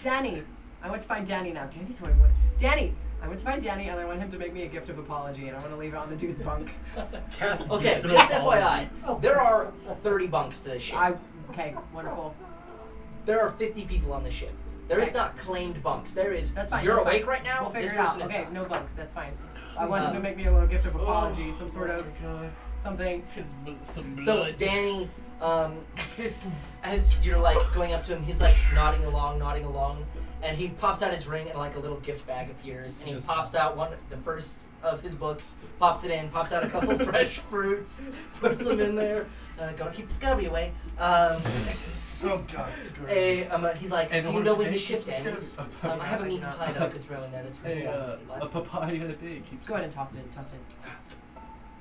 Danny. I went to find Danny now. Danny's what I want. Danny. I went to find Danny and I want him to make me a gift of apology and I want to leave it on the dude's bunk. Cast Okay, gift of just apology. FYI, there are 30 bunks to this ship. Okay, wonderful. There are 50 people on the ship. There is not claimed bunks. There is. That's fine. You're that's awake fine. right now. We'll figure this it out. person is Okay, not. no bunk. That's fine. I want him to make me a little gift of apology, some sort of. something. Some So blood. Danny, as you're like going up to him, he's like nodding along, and he pops out his ring and like a little gift bag appears, and he pops out the first of his books, pops it in, pops out a couple fresh fruits, puts them in there. Gotta keep discovery away. Oh God, screw He's like, And do you orange know when day his ship keeps ends? discovery. I have a meat pie that I could throw in there. That's Hey, a papaya a day keeps. Go ahead and toss it in.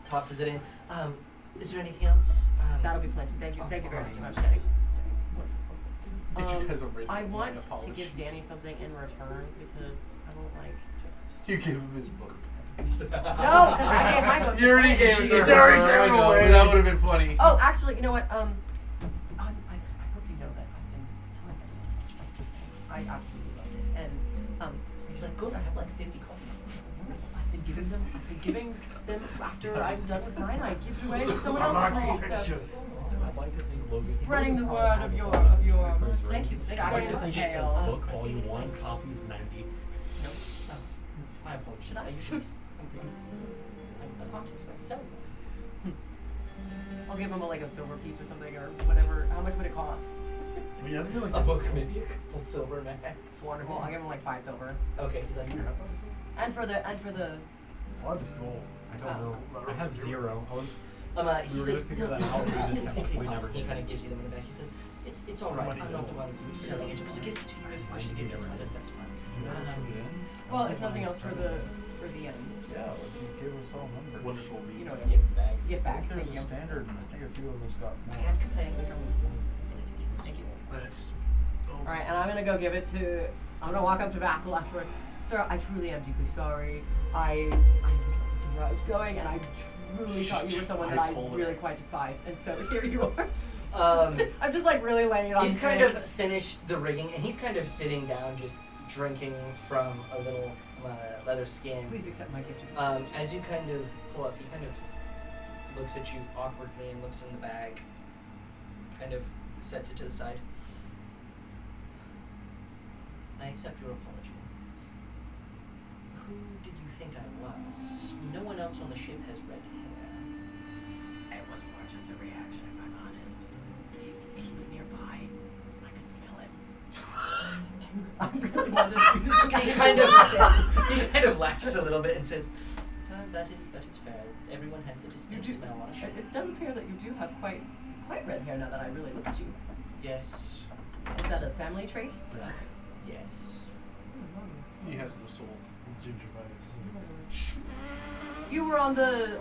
tosses it in. Is there anything else? That'll be plenty. Thank you very much, Danny. It just has a red I line, want to apologies. give Danny something in return because I don't like just. You give him his book. No, because I gave my book. You already to gave it to You her. already I gave it know, away. but that would have been funny. Oh, actually, you know what? I hope you know that I've been telling everyone to watch this thing. I absolutely loved it, and He's like, good. I have like 50 copies. wonderful. I've been giving them after I'm done with mine. I give it away to someone I else. like to read, the so pictures. I'd like to think Logan. Spreading the Logan word probably of has your- a of your- for his thank ring. you. I'd I'd like to just think it tale. says book volume 1, copies 90. My apologies. I usually I'm an artist. I sell them. I'll give him a silver piece or something or whatever. How much would it cost? I mean, I feel like A book, maybe a couple silver max. Wonderful. I'll give him 5 silver. Okay, he's like, Do you have those? And for the Well, I have this gold. I don't know. I have 0. he We were gonna says, figure that no, out. it's We just completely we fine. never He did. kind of gives you them in the back. He said, it's all right. Money I'm is not the all. one selling it. It was a gift to you. If you wish to give it to others, that's fine. well, if nothing else for the end. Yeah, like you give us all numbers. Wonderful You read. know what I mean. Gift bag. Gift I back. think Thank there's you. a standard, and I think a few of us got I more. can't complain. Thank you. That's. All right, and I'm gonna go give it to. I'm gonna walk up to Vassal afterwards. Sir, I truly am deeply sorry. I was not looking where I was going, and I truly thought you were someone that I really quite despise. And so here you are. I'm just like really laying it on. He's thick. kind of finished the rigging, and he's kind of sitting down, just drinking from a little leather skin. Please accept my gift. As you kind of pull up, he kind of looks at you awkwardly and looks in the bag, kind of sets it to the side. I accept your apology. Who did you think I was? No one else on the ship has red hair. It was more just a reaction, if I'm honest. He was nearby. I could smell it. I'm really not He kind of laughs a little bit and says, that is fair. Everyone has a distinct smell on a ship. It does appear that you do have quite red hair now that I really look at you. Yes. Is that a family trait? Yes. He has no soul. Gingivitis. You were on the.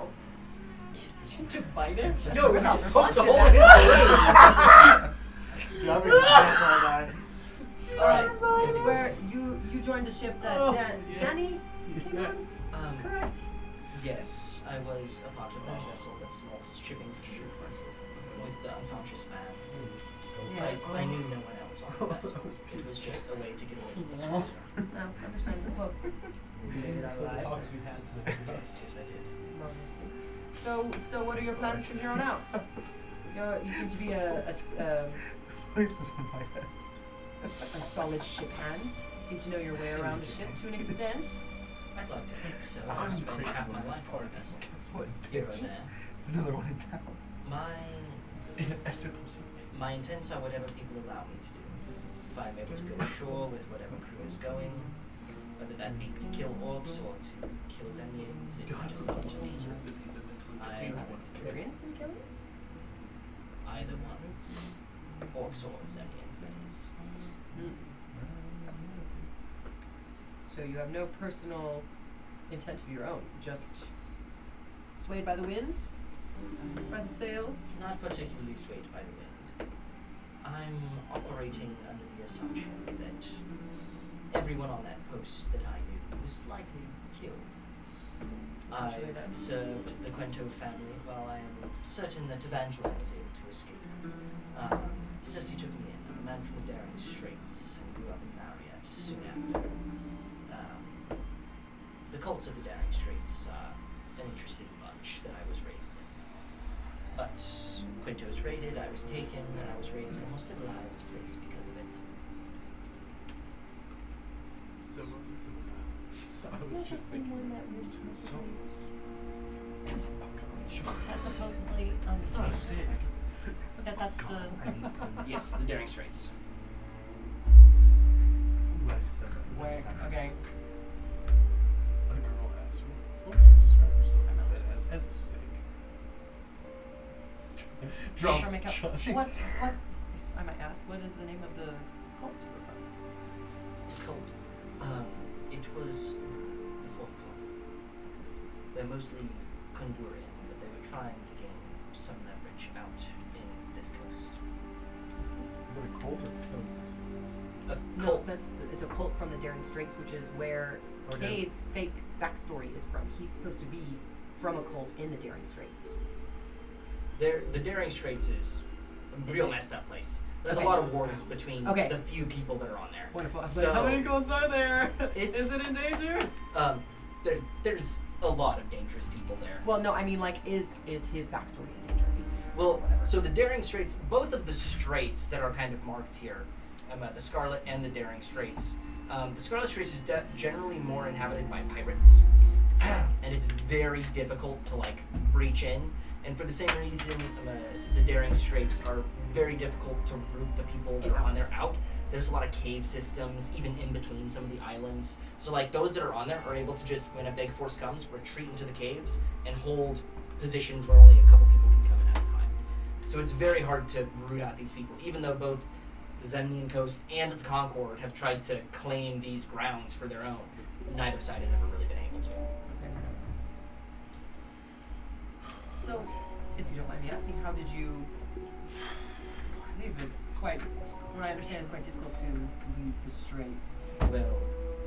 Gingivitis? No, We're we not just poked a watching hole in that. his Yeah, I've been all night. Alright, Where you joined the ship that Danny came on, correct? Yes, I was a part of that vessel, that small shipping sloop with the unconscious man. Yes. I knew no one else on the vessel. It was just a way to get away from this water. No, understandable. Well, you made it out alive. Yes, I did. Marvelously. So what are your plans from here on out? You seem to be Voices in my head. a solid ship hand. You seem to know your way around a ship to an extent. I'd like to think so. I'm I've spent crazy half my about this life part. on a vessel. Guess what? Here It's, and there. it's another one in town. My intents are whatever people allow me to do. If I'm able to go ashore with whatever crew is going, whether that be to kill orcs or to kill Zemnians, it matters not to me. Do you have experience in killing? Either one. Orcs or Zemnians, that is. So you have no personal intent of your own, just swayed by the wind, by the sails. Not particularly swayed by the wind. I'm operating under the assumption that everyone on that post that I knew was likely killed. Actually, I've that's served the Quento family while I am certain that Evangeline was able to escape. Cersei took me in. I'm a man from the Daring Straits and grew up in Marriott soon after. The cults of the Daring Straits are an interesting bunch that I was raised in. But Quento was raided, I was taken, and I was raised in a more civilized place because of it. I was just thinking. That's supposed really It's not a sig. that's the. I hate Sims. Yes, the Daring Straits. I'm glad you said that. Where? Okay. A girl asked me, what would you describe yourself as a sig? Drums. Sure, make up. What? If I might ask, what is the name of the cults you were from? The cult. It was the fourth club. They're mostly Condurian, but they were trying to gain some leverage out in this coast. Is it a cult or coast? A No, cult. it's a cult from the Daring Straits, which is where Okay. Cade's fake backstory is from. He's supposed to be from a cult in the Daring Straits. The Daring Straits is a real it? messed up place. There's Okay. a lot of wars between Okay. the few people that are on there. Wonderful. I was So- like, how many cults are there? It's- Is it in danger? There's a lot of dangerous people there. Well, no, I mean, like, is his backstory in danger? Well, Whatever. so the Daring Straits, both of the Straits that are kind of marked here, the Scarlet and the Daring Straits. The Scarlet Straits is generally more inhabited by pirates, and it's very difficult to like breach in. And for the same reason, the Daring Straits are very difficult to root the people that are on there out. There's a lot of cave systems, even in between some of the islands. So like those that are on there are able to just, when a big force comes, retreat into the caves and hold positions where only a couple people can come in at a time. So it's very hard to root out these people, even though both the Zemnian coast and the Concord have tried to claim these grounds for their own. Neither side has ever really been able to. Okay. So, if you don't mind me asking, how did you? I believe it's quite. What I understand is quite difficult to leave the Straits. Well,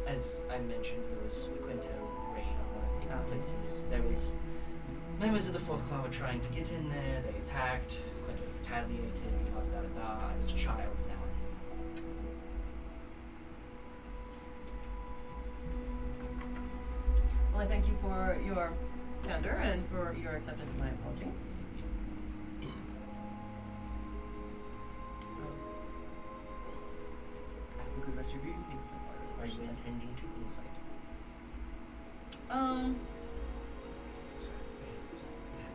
as I mentioned, there was a Quinto raid on one of the places. There was members of the Fourth Claw were trying to get in there. They attacked. Quinto retaliated. I was a child now. Well, I thank you for your candor and for your acceptance of my apology. Have a good rest of your evening. That's all I Are really you wish to say. intending to insight?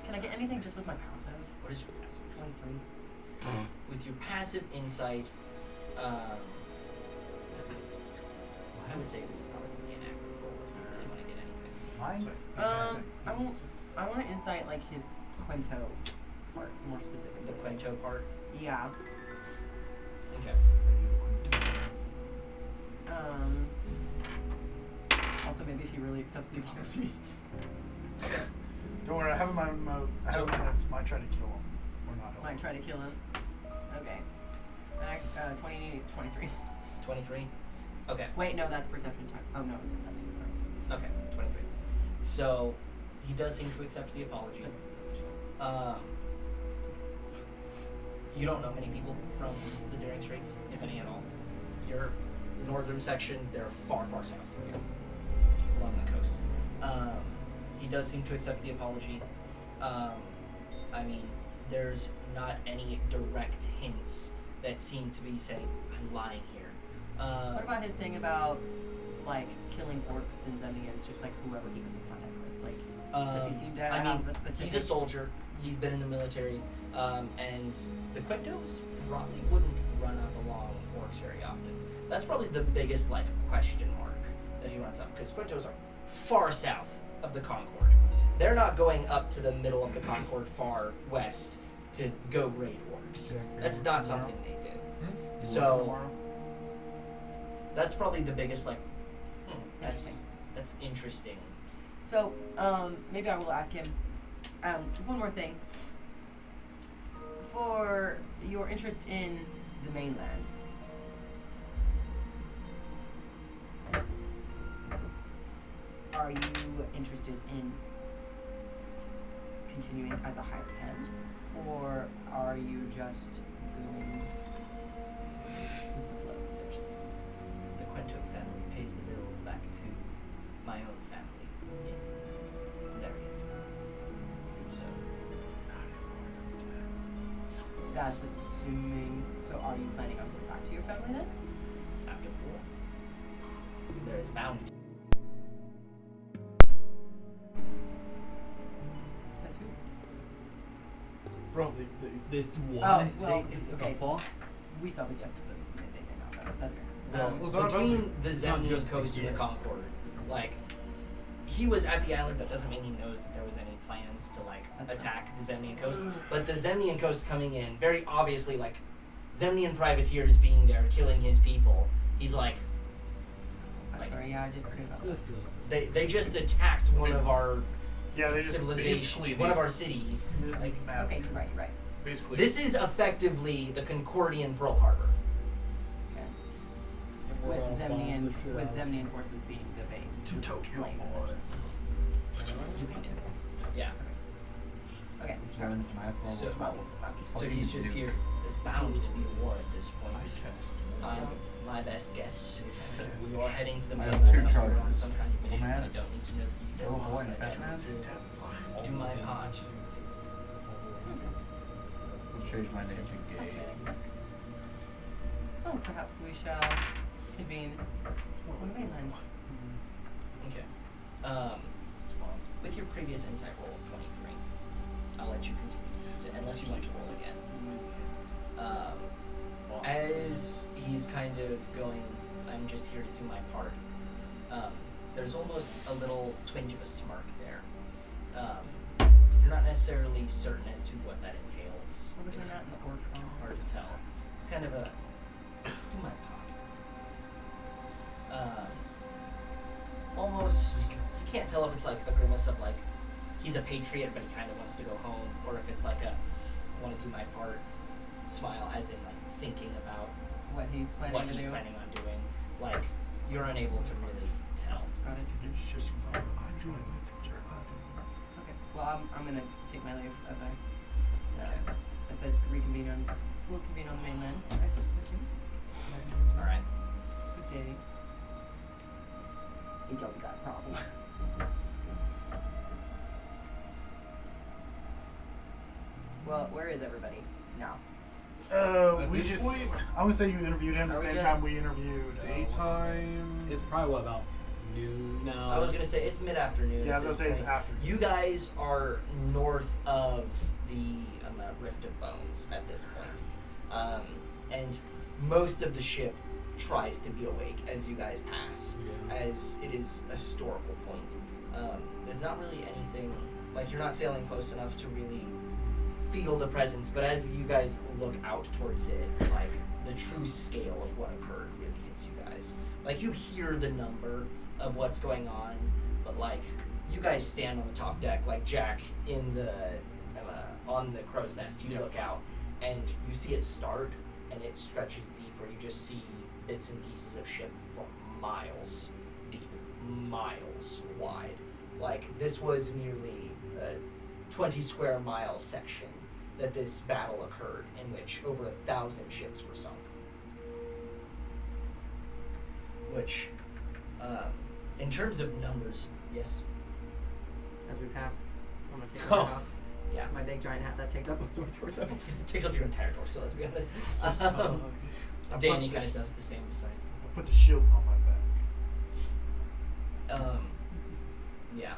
Can I get anything just with my passive? What is your passive? 23. With your passive insight, I would say this is probably an active roll if you really want to get anything. Mine's I want to insight like his Quinto part more specifically. The Quinto part. Yeah. Okay. Also, maybe if he really accepts the apology. Don't worry, I have in my I have in my notes. Might try to kill him or not. Might try to kill him. Okay. 23. 23. Okay. Wait, no, that's perception check. Oh no, it's insight too. Okay. 23. So he does seem to accept the apology. You don't know many people from the Daring Straits, if any at all. Your northern section, they're far, far south along the coast. He does seem to accept the apology. I mean, there's not any direct hints that seem to be saying, I'm lying here. What about his thing about like killing orcs and Zemnians, just like whoever he comes in contact with? Like, does he seem to have a specific? He's a soldier. He's been in the military, and the Quintos probably wouldn't run up along orcs very often. That's probably the biggest like question mark that he runs up, because Quintos are far south of the Concord. They're not going up to the middle of the Concord far west to go raid orcs. That's not something they do. So that's probably the biggest like. That's interesting. So, maybe I will ask him. One more thing. For your interest in the mainland, are you interested in continuing as a hired hand, or are you just going with the flow, essentially? The Quinto family pays the bill back to my own family in Lariat. So That's assuming. So, are you planning on going back to your family then? after the war, there is bound. Says who? Bro, This Oh, one. well, The okay. fuck? We saw the gift, but they may not know. That's fair. was that Between the not Zemnian just the coast and the gift. Concord, like, he was at the island. That doesn't mean he knows that there was any plans to like That's attack the Zemnian coast. But the Zemnian coast coming in, very obviously, like Zemnian privateers being there, killing his people. He's like, I'm sorry, yeah, I did forget about that. they just attacked one of our Yeah, they just civilizations, basically one they- of our cities. Like, Okay, right. basically. this is effectively the Concordian Pearl Harbor. Okay. With Zemnian forces being debated. To Tokyo, Like, boys. Japan. Yeah. Okay. Can I have So- a small? So he's just here. There's bound to be a war at this point. I My best guess is that we are heading to the I middle have two of charges. on some kind of mission. man. I don't need to know the details. Little boy and I just fat want to do my part. We'll change my name to That's Gay. fantastic. Well, perhaps we shall convene on the mainland. Okay. With your previous insight roll of 23, I'll let you continue. So, unless you want to roll again. As he's kind of going, I'm just here to do my part. There's almost a little twinge of a smirk there. You're not necessarily certain as to what that entails. What if It's we're not in the orc con? hard to tell. It's kind of a do my part. Almost, you can't tell if it's like a grimace of like he's a patriot but he kind of wants to go home, or if it's like a I want to do my part smile, as in like thinking about What he's planning what to he's do. planning on doing. Like you're unable to really tell. Got it. Okay. Okay. Well, I'm gonna take my leave as I said reconvene on. We'll convene on the mainland. I assume. All right. Good day. I think y'all got a problem. Well, where is everybody now? At We this just. point- I would say you interviewed him the Are we same just- time we interviewed. Daytime. It's probably what, about noon now. I was gonna say it's mid-afternoon. Yeah, I at was this gonna say it's point. after. You guys are north of the Rift of Bones at this point. And most of the ship tries to be awake as you guys pass, Yeah. as it is a historical point. There's not really anything, like you're not sailing close enough to really feel the presence, but as you guys look out towards it, like the true scale of what occurred really hits you guys. Like you hear the number of what's going on, but like you guys stand on the top deck, like Jack in the on the crow's nest. You look out and you see it start, and it stretches deep, where you just see bits and pieces of ship for miles deep, miles wide. Like this was nearly a 20 square mile section that this battle occurred, in which over 1,000 ships were sunk. Which, in terms of numbers, yes. As we pass, I'm gonna take Oh. my hat off. Yeah. My big giant hat that takes up most of my torso. It takes up your entire torso, let's be honest. Danny kind of does the same beside you. I put the shield on my back. Yeah.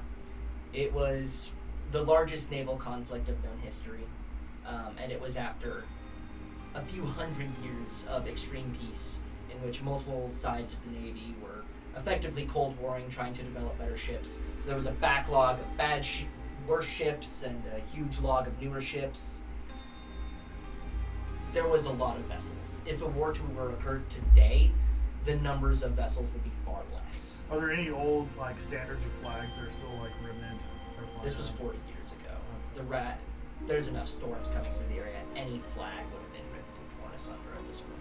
It was the largest naval conflict of known history, and it was after a few hundred years of extreme peace in which multiple sides of the Navy were effectively Cold Warring, trying to develop better ships. So there was a backlog of worse ships and a huge log of newer ships. There was a lot of vessels. If a war to occur today, the numbers of vessels would be far less. Are there any old like standards or flags that are still like remnant? Or flying This was around? 40 years ago. There's enough storms coming through the area. Any flag would have been ripped and torn asunder at this point.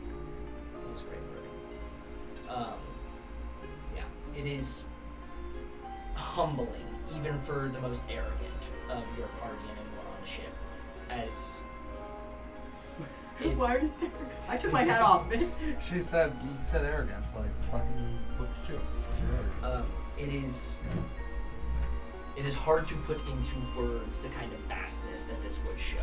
It is great work. Yeah, it is humbling, even for the most arrogant of your party and anyone on the ship, as Why are you staring? I took my hat off, bitch. She said, you said arrogance, like fucking look at you. You're arrogant. it is hard to put into words the kind of vastness that this would show.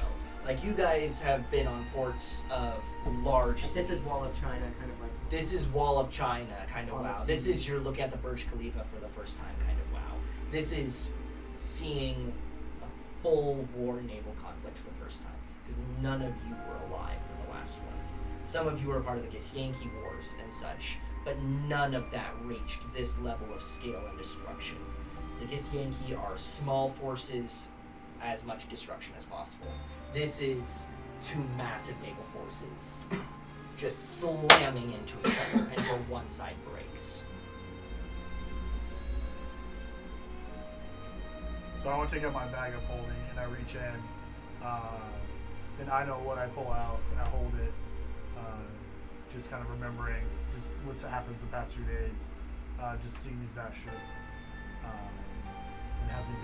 Like, you guys have been on ports of large This cities. is Wall of China, kind of like. This is Wall of China, kind of On the wow. sea. This is you're looking at the Burj Khalifa for the first time, kind of wow. This is seeing a full war naval conflict for the first time, because none of you were alive for the last one. Some of you were a part of the Githyanki Wars and such, but none of that reached this level of scale and destruction. The Githyanki are small forces, as much destruction as possible. This is 2 massive naval forces just slamming into each other until one side breaks. So I want to take out my bag of holding, and I reach in, and I know what I pull out, and I hold it, just kind of remembering just what's happened the past 2 days, just seeing these vast ships. It has me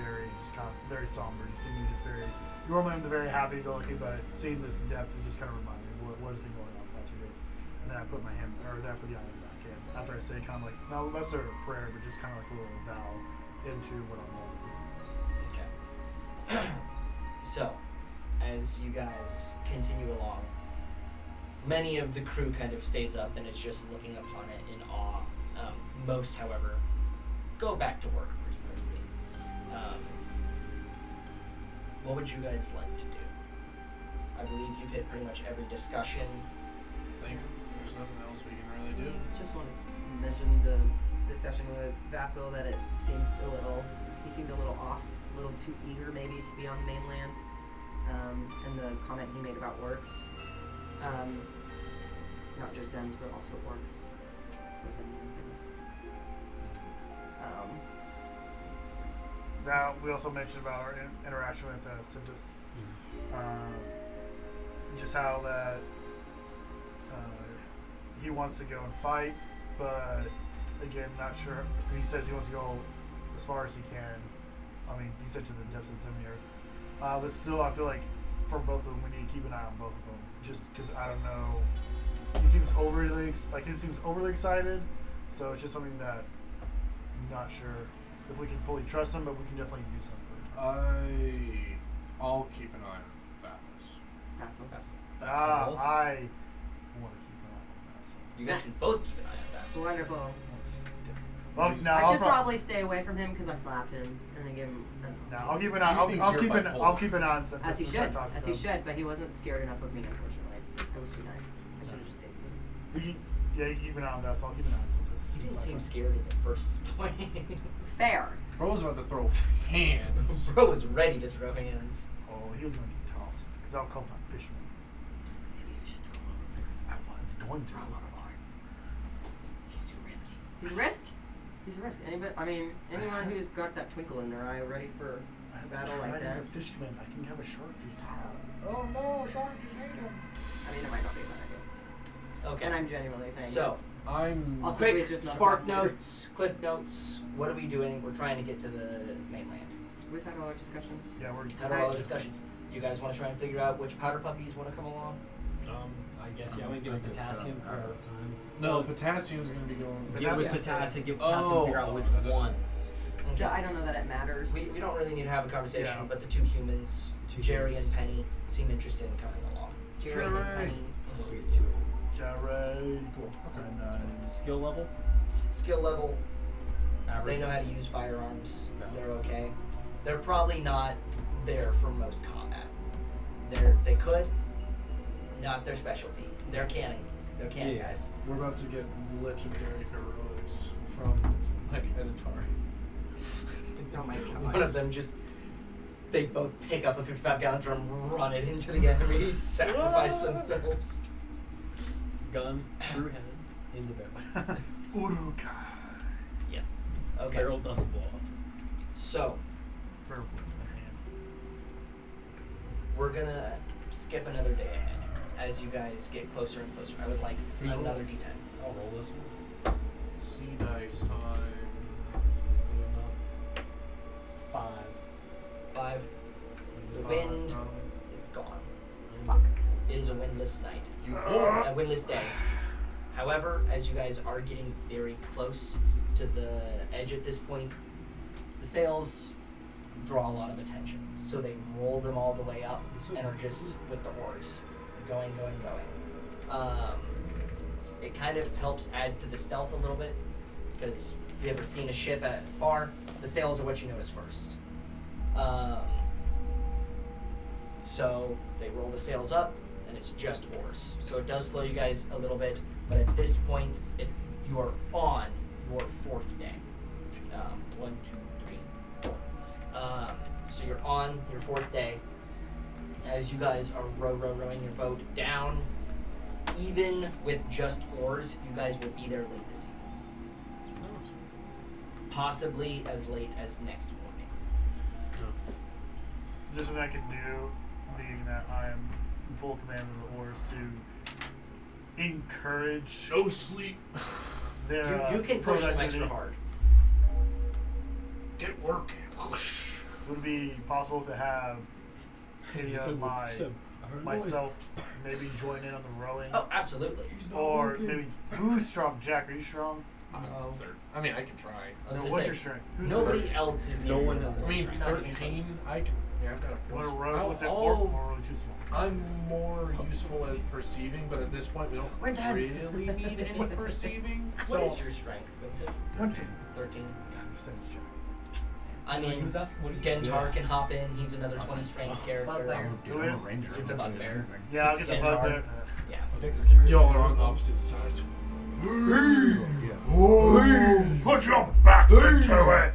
very somber. You see me just very, normally I'm very happy-go-lucky, but seeing this depth is just kind of remind me what has been going on the past 2 days. And then I put the item back in. After I say kind of like, not necessarily a prayer, but just kind of like a little vow into what I'm holding. Okay. So, as you guys continue along, many of the crew kind of stays up and is just looking upon it in awe. Most, however, go back to work pretty quickly. What would you guys like to do? I believe you've hit pretty much every discussion. I think there's nothing else we can really do. Just want to mention the discussion with Vassal that he seemed a little off, a little too eager maybe to be on the mainland, and the comment he made about orcs. Not just Zems, but also orcs. Or Zemians, I guess. Now, we also mentioned about our interaction with Sintus. Just how that he wants to go and fight, but again, not sure. He says he wants to go as far as he can. I mean, he said to the depths of Zemir. But still, I feel like for both of them, we need to keep an eye on both of them. Just because I don't know, he seems overly excited. So it's just something that I'm not sure if we can fully trust him, but we can definitely use him for. I'll keep an eye on Vassal. I want to keep an eye on Vassal. You guys can both keep an eye on that. Wonderful. Well, no, I should probably stay away from him because I slapped him and then give him. No, I'll keep an eye. I'll keep an eye on Sintus. As he should, but he wasn't scared enough of me, unfortunately. It was too nice. I should have just stayed with him. You can keep an eye on Vassal. I'll keep an eye on Sintus. He didn't seem scared at the first point. Fair. Bro was about to throw hands. Bro was ready to throw hands. Oh, he was going to get tossed because I'll call my fisherman. Maybe you should throw him overboard. It's going to. Throw him overboard. He's too risky. He's a risk. He's a risk. Anyone who's got that twinkle in their eye ready for a battle like that. A fish command. I can have a shark just. Oh no, shark just ate him. I mean, it might not be a bad idea. Okay. And I'm genuinely saying So, this. I'm Also, quick he's just not spark a bad notes, cliff notes. What are we doing? We're trying to get to the mainland. We've had all our discussions. Yeah, we're. Had all the discussions. You guys want to try and figure out which powder puppies want to come along? I guess, yeah, we can give it potassium for our time. No, potassium's gonna be going. Give with potassium, give potassium, figure out which ones. Okay. I don't know that it matters. We don't really need to have a conversation, Yeah. but the 2 humans, Jerry and Penny, seem interested in coming along. Jerry and Penny. We get 2. Jared. Cool. Okay. Skill level? Skill level, Average. they know how to use firearms. No. They're okay. They're probably not there for most combat. They could, not their specialty. They're canning. They're canning guys. We're about to get legendary heroics from like Editari. Oh my god. One of them just, they both pick up a 55-gallon drum, run it into the enemy, sacrifice themselves. Gun, through head, into barrel. Urukai. Yeah. Okay. Barrel doesn't blow up. So, Barrel goes in their hand. we're gonna skip another day ahead as you guys get closer and closer. I would like Who's another rolling? D10. I'll roll this one. Sea dice time. Good enough. 5. 5. The wind Um, is gone. Fuck. It is a windless night. You A windless day. However, as you guys are getting very close to the edge at this point, the sails draw a lot of attention. So they roll them all the way up and are just with the oars. Going. It kind of helps add to the stealth a little bit, because if you've ever seen a ship at far, the sails are what you notice first. So they roll the sails up, and it's just oars. So it does slow you guys a little bit, but at this point, you are on your 4th day. 1, 2, 3, 4. So you're on your 4th day. As you guys are rowing your boat down, even with just oars, you guys will be there late this evening. Possibly as late as next morning. Is there something I can do, being that I am in full command of the oars, to encourage No sleep. their You can push them productivity? extra hard. Get working. Would it be possible to have any of myself maybe join in on the rowing? Oh, absolutely. Or maybe, who's strong? Jack, are you strong? I'm third. I mean, I can try. I was No, gonna what's say, your strength? Who's nobody third? else is No near one you. has- I mean, Strength. 13. I can. Yeah, I've got a What a pretty row? What's it? I'll- Or really too small? I'm more useful at perceiving, but at this point, we We're don't done. really need any perceiving. What is So your strength? 13. 13. Percentage check. I He mean, was asking what he Gentar can hop in. He's another 20 strength character. Bugbear. Who is? The bugbear. Yeah, I'll get the Centaur. bugbear. Yeah. y'all are on opposite sides. Put your backs into it!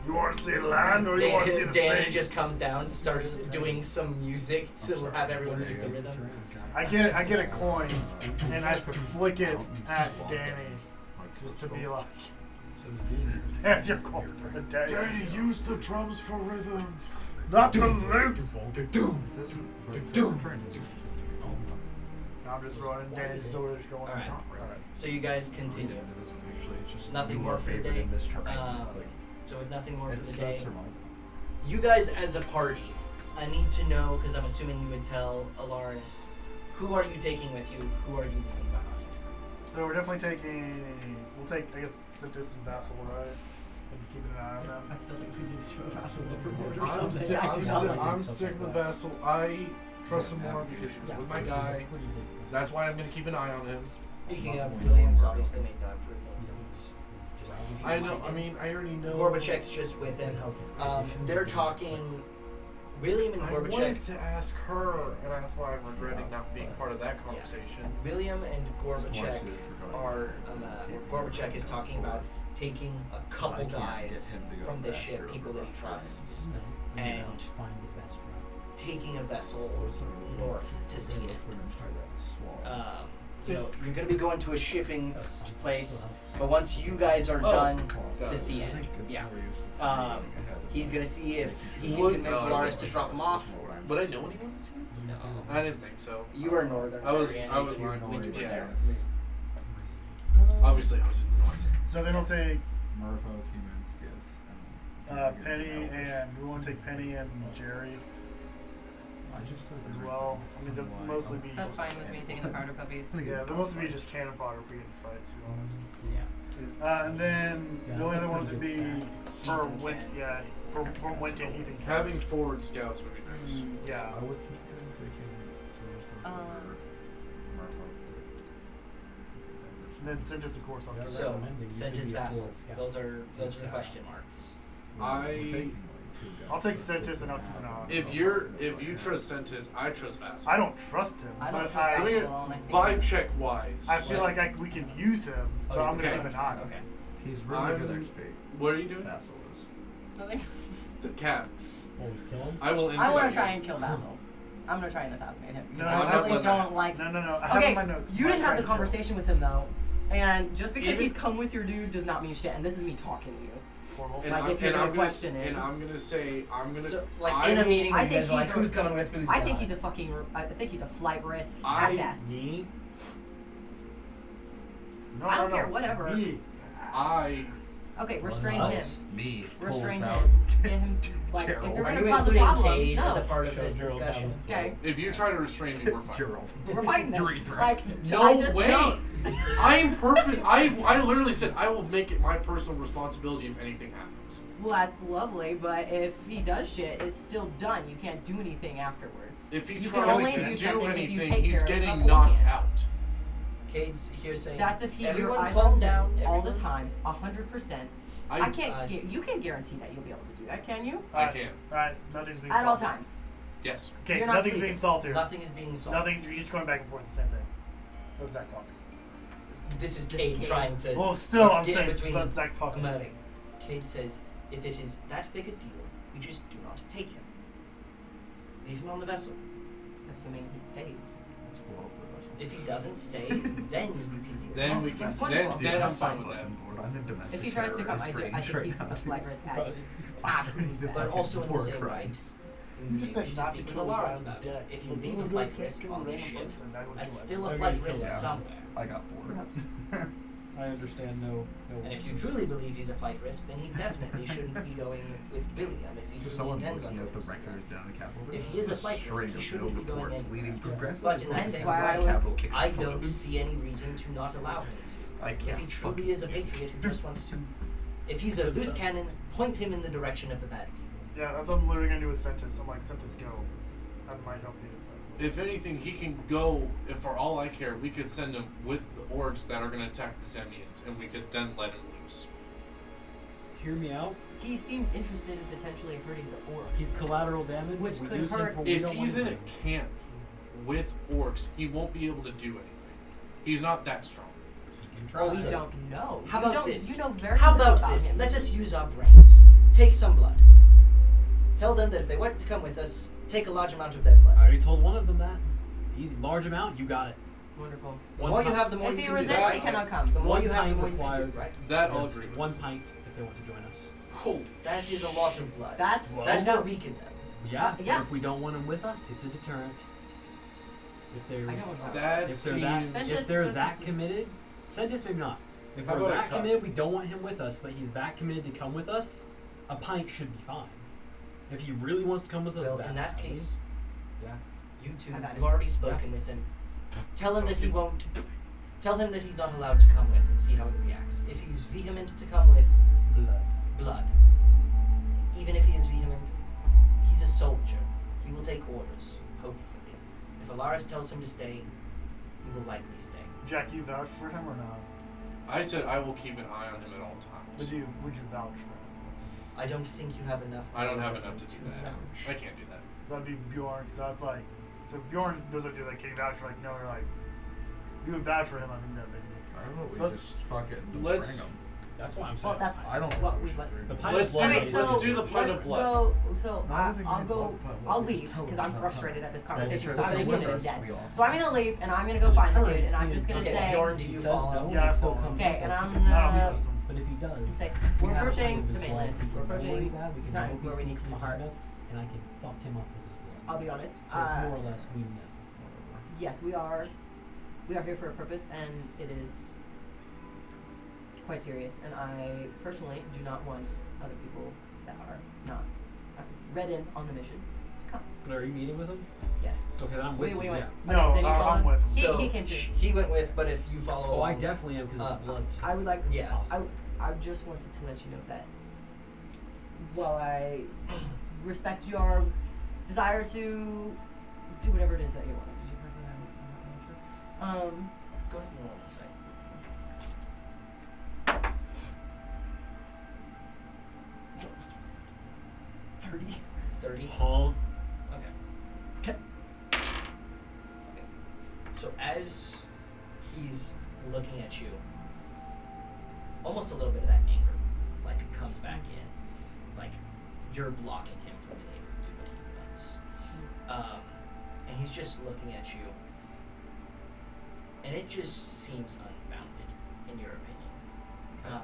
You want to see land or you want to see the Danny sea? just comes down, starts doing some music to have everyone keep the rhythm. I get a coin and I flick it at Danny just to be like, there's your coin for the day. Daddy, use the drums for rhythm. Not the loot! I'm just running. Danny's just over there just going. Alright. Alright. So you guys continue. Nothing more for the day. So with nothing more for the day, you guys as a party, I need to know, because I'm assuming you would tell Alaris, who are you taking with you? Who are you leaving behind? So we're definitely taking. We'll take, I guess, Sintis and Vassal, right? And keeping an eye on them. I still think we need to do a Vassal overboard or I'm, something. I do not like I'm it. sticking with Vassal. I trust him more because he was with my guy. That's why I'm going to keep an eye on him. Speaking of Williams, obviously made no improvement. He's just I know. I mean, I already know. Gorbachek's just with him. They're talking. William and I wanted Gorbachek. to ask her, and that's why I'm regretting not being part of that conversation. William and Gorbachek are. Gorbachek is talking about taking a couple guys from this ship, people that he trusts, and taking a vessel north to see it. You're going to be going to a shipping place, but once you guys are done to see it, he's going to see if he can convince Lars to drop him off. Would I know anyone to see him? No. I didn't think so. You were northern. I was when you were yeah. there. Obviously, I was in the north. So then we'll take Merfolk, humans, Gith, Penny and we want to take Penny and Jerry as well. I mean, they'll mostly be. That's just, fine with me taking the powder puppies. Yeah, they'll mostly be just cannon fodder if we get in fights, to be honest. Yeah. And then the only other ones would be for Winton. Yeah, for Winton, Ethan. Having forward scouts would be nice. Yeah. I was considering taking And then Sintis, of course, on So, Sentis Vassal. Those are the question marks. I'll take Sintis and I'll keep an eye on him. If you trust Sentis, I trust Vassal. I don't trust him, I don't but trust I mean, Vassal at all, and I think vibe check wise. I feel like we can use him, but I'm gonna okay. keep an eye on him. Okay. He's really I'm- good XP. What are you doing? Vassal is. nothing. The cat. Will we kill him? I will I insight. want to try and kill Vassal. I'm gonna try and assassinate him because No, I I'm not really letting that don't like. No. I have Okay, in my notes. you didn't have the Try conversation with him though, and just because Even- he's come with your dude does not mean shit. And this is me talking to you. Horrible. And Like, I'm, if you're and gonna I'm question gonna, it. and I'm gonna say I'm gonna. So, like I in a will- meeting, I you think guys are like, he's who's a- coming with who's I not? think he's a fucking. I think he's a flight risk I- at best. Me? No, I don't no, care, no. whatever. Me. Okay, restrain Us? him. Me. Restrain pulls him. out. Get him. Like, if Gerald. you're Are gonna you cause a including problem, Cade as a no. part of Show this Gerald discussion? Adams. Okay, If you try to restrain me, we're fine. Gerald. we're fighting them. Urethra. Like, No I just way. don't. I'm perfect. I literally said I will make it my personal responsibility if anything happens. Well, that's lovely, but if he does shit, it's still done. You can't do anything afterwards. If he You can tries only to do do something if you anything, take he's care of getting the knocked beforehand. out. Cade's here saying. That's if your everyone eyes calm are down all the everyone. time, 100%. I can't. You can't guarantee that you'll be able to do that, can you? I can. Alright, nothing's being At all solved. times. Yes. Okay, You're not nothing's sleeping. being solved here. Nothing is being solved. Nothing. You're just going back and forth the same thing. Let Zach talk. This is This Cade is Cade. trying to. Well, still, I'm get saying between let them. Zach talk. I'm not- Cade says, if it is that big a deal, we just do not take him. Leave him on the vessel. Assuming he stays. Let's blow up the vessel. If he doesn't stay, then you can deal with Then it. we can. That's Then, wonderful. then Dude, I'm I'm so fine with that. fucking bored. I'm a domestic If he tries to come, terrorist I think range right he's now, a flight dude. risk guy. But Absolutely. But also in the War same right, crimes. You just said should not to speak with kill the guy Alaris on the about deck. it. If you If leave you a would flight kill risk a on this random ship, person, that would that's kill still a I'm flight gonna kill risk him. somewhere. I got bored. Perhaps. I understand no And if you losses. truly believe he's a flight risk, then he definitely shouldn't be going with William if he Just truly someone intends on looking going at the to sea. records down the Capitol. If he is a Just flight risk, straight he up shouldn't no be going reports in. leading progressive. But in that That's same why I right, was- Capitol I don't explodes. see any reason to not allow him to. I If can't he truly is a patriot who just wants to, if he's a loose cannon, point him in the direction of the bad people. Yeah, that's what I'm literally gonna do with Sentis. I'm like, Sentis, go. That might help you. If anything, he can go. If for all I care, we could send him with the orcs that are going to attack the Zemians, and we could then let him loose. Hear me out. He seemed interested in potentially hurting the orcs. He's collateral damage. Which we could use him hurt- for we If don't he's want in him a to. camp with orcs, he won't be able to do anything. He's not that strong. He can try. Oh, we Also, don't know. How you about don't, this? You know very How little about this? him. Let's just use our brains. Take some blood. Tell them that if they want to come with us, take a large amount of their I blood. already told one of them that. Easy, large amount. You got it. Wonderful. The One more you pint- have, the more If you he can resists, do. he cannot come. The more One you have, the pint more you can required. do, right? That I'll Yes, agree with. one pint if they want to join us. Cool. That is a lot of blood. That's Well, That will weaken them. Yeah, but yeah. if we don't want them with us, it's a deterrent. If they're I don't want That if they're that seems. Sentis- if they're Sentis that is- committed, Sentis maybe not. If How we're about a that cup? committed, we don't want him with us, but he's that committed to come with us, a pint should be fine. If he really wants to come with us, Well, in that badly, case, yeah. you two, I got you've it. already spoken with him. Tell him that he won't. Tell him that he's not allowed to come with and see how he reacts. If he's vehement to come with, Blood. blood. Even if he is vehement, he's a soldier. He will take orders, hopefully. If Alaris tells him to stay, he will likely stay. Jack, you vouch for him or not? I said I will keep an eye on him at all times. Would you vouch for him? I don't think you have enough. I don't have knowledge of enough him to do that. vouch. I can't do that. So that'd be Bjorn. So that's like, so Bjorn goes up to you like, can you vouch for like, no, you're like, you would vouch for him. I think that'd be. I don't know. So We let's- just fucking let's- bring 'em. That's why I'm Well, saying. that's I don't know what how we we should let. do it. The pint Let's of blood do- is- let's do the pint of let's blood. Go, so No, I don't think I'll we can go. blow the pint of blood. I'll We just leave tell because them I'm it's not frustrated at this Well, conversation. sure, So I'm they're just with gonna us, dead. we all- So I'm gonna leave and I'm gonna go find the dude and I'm just gonna Okay, say. Bjorn, do He you says follow? no, Yeah, I he still follow. comes Okay, with and us. I'm I don't gonna trust him. But if he does, say we we're have a approaching pint of the his blood, mainland. he can We're know where approaching. he's at, we can It's not know if he where we need sneaks to behind depart. us, and I can fuck him up with his blood. I'll be honest. So it's more or less we know. Yes, we are here for a purpose, and it is quite serious. And I personally do not want other people that are not read in on the mission to come. But are you meeting with him? Yes. Okay, then I'm We with you. went. Yeah. No, then you I'm followed? with him. So He came too. he went with, but if you follow Oh, I along- definitely am because it's blood. I would like. Yeah. Possible. I just wanted to let you know that while I respect your desire to do whatever it is that you want. Did you correct me? I'm not really sure. Go ahead and roll insight. 30. 30. Huh? Okay. So as he's looking at you, almost a little bit of that anger, like, comes back in. Like, you're blocking him from being able to do what he wants. And he's just looking at you, and it just seems unfounded, in your opinion.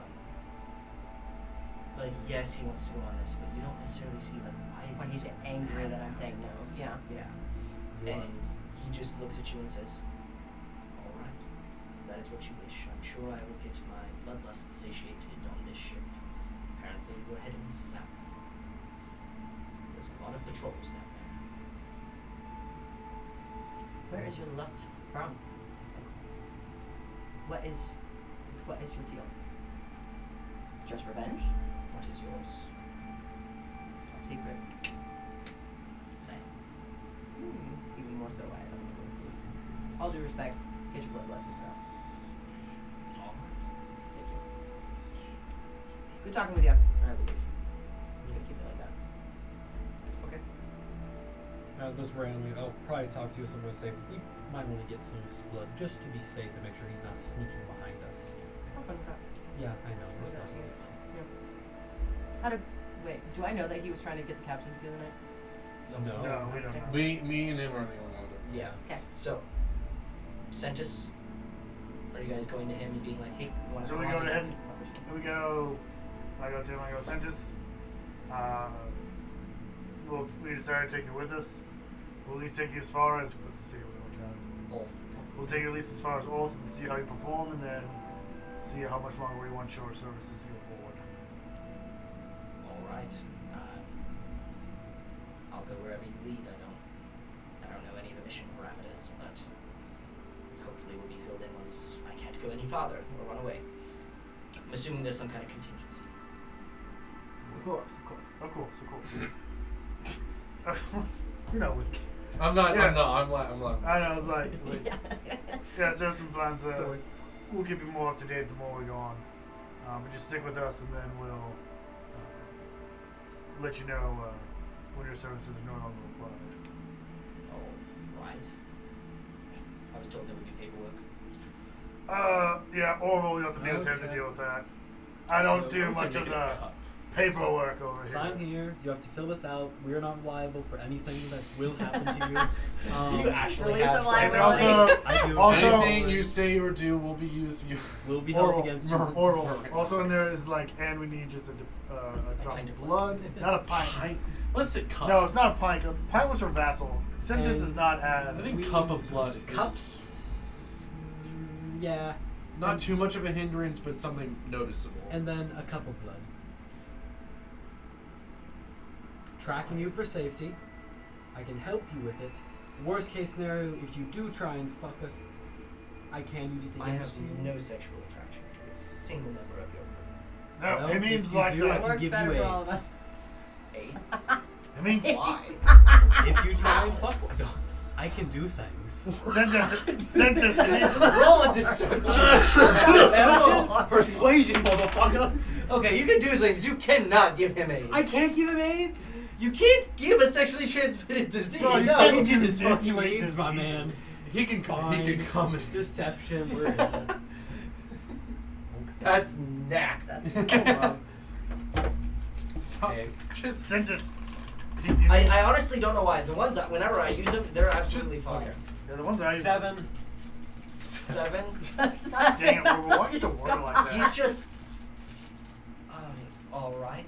Like, yes, he wants to go on this, but you don't necessarily see, like, why is Like he he's so angry mad that I'm about saying it? no. Yeah. Yeah. And he just looks at you and says, all right, if that is what you wish. I'm sure I will get my bloodlust satiated on this ship. Apparently we're heading south. There's a lot of patrols down there. Where is your lust from? What is your deal? Just revenge? What is yours? Top secret. Same. Even more so, I don't know what this. All due respect, get your blood blessing for us. All right. Thank you. Good talking with you. I believe. I'm gonna keep it like that. Okay. As just randomly, I'll probably talk to you with someone and say, we might want to get some of his blood just to be safe and make sure he's not sneaking behind us. Have fun with that. Yeah, I know. It's not That's gonna be fun. Wait, do I know that he was trying to get the captaincy the other night? No. No, we don't know. Me and him are the only ones that. Yeah. Okay. So, Sentis, are you guys going to him and being like, hey, you want So we go to him. We go. I go to him. I go, Sentis. We decided to take you with us. We'll at least take you as far as what's the city we're looking at? Ulf. We'll take you at least as far as Ulf and see how you perform, and then see how much longer we want your services here forward. All right. I'll go wherever you lead. I don't know any of the mission parameters, but hopefully we'll be filled in once I can't go any farther or run away. I'm assuming there's some kind of contingency. Of course. You know, with I'm not. Yeah. I'm not. I know, it's like yeah, there's some plans. We'll keep you more up to date the more we go on. But just stick with us, and then we'll let you know when your services are no longer required. All right. I was told there would be paperwork. Yeah, Orville, you have to be with him to deal with that. I don't do much of the paperwork over here. Sign here. You have to fill this out. We are not liable for anything that will happen to you. Do you actually Release have of some- liability. I do. Also- Anything you say or do will be used. You will be held Oral. against you. Oral. Also in there is like, and we need just a drop pint of of blood. blood. Not a pint. Let's say cup. No, it's not a pint. A pint was for Vassal. Sentis And is not I as. think cup of blood. Is Cups. Yeah. not too much of a hindrance, but something noticeable. And then a cup of blood. Tracking you for safety. I can help you with it. Worst case scenario, if you do try and fuck us, I can use it I have against you. no sexual attraction to a single member of your group. No, Well, it if means you like do, I that. can Works give better you for all of AIDS. us. AIDS? It means Why? If you try and fuck one, I can do things. Sentis. It means. Roll a deception. Persuasion, motherfucker. Okay, you can do things. You cannot give him AIDS. I can't give him AIDS. You can't give a sexually transmitted disease. No, you No, can't you did his manipulate fucking AIDS, my man. diseases. He can come. And Deception. Where is it? That's nasty. That's so gross. Stop. Okay. Just Sentis. I honestly don't know why. The ones that whenever I use them, they're absolutely fine. They're the ones that I. 7. 7. That's not Dang it, we're walking the word like that. He's just. All right.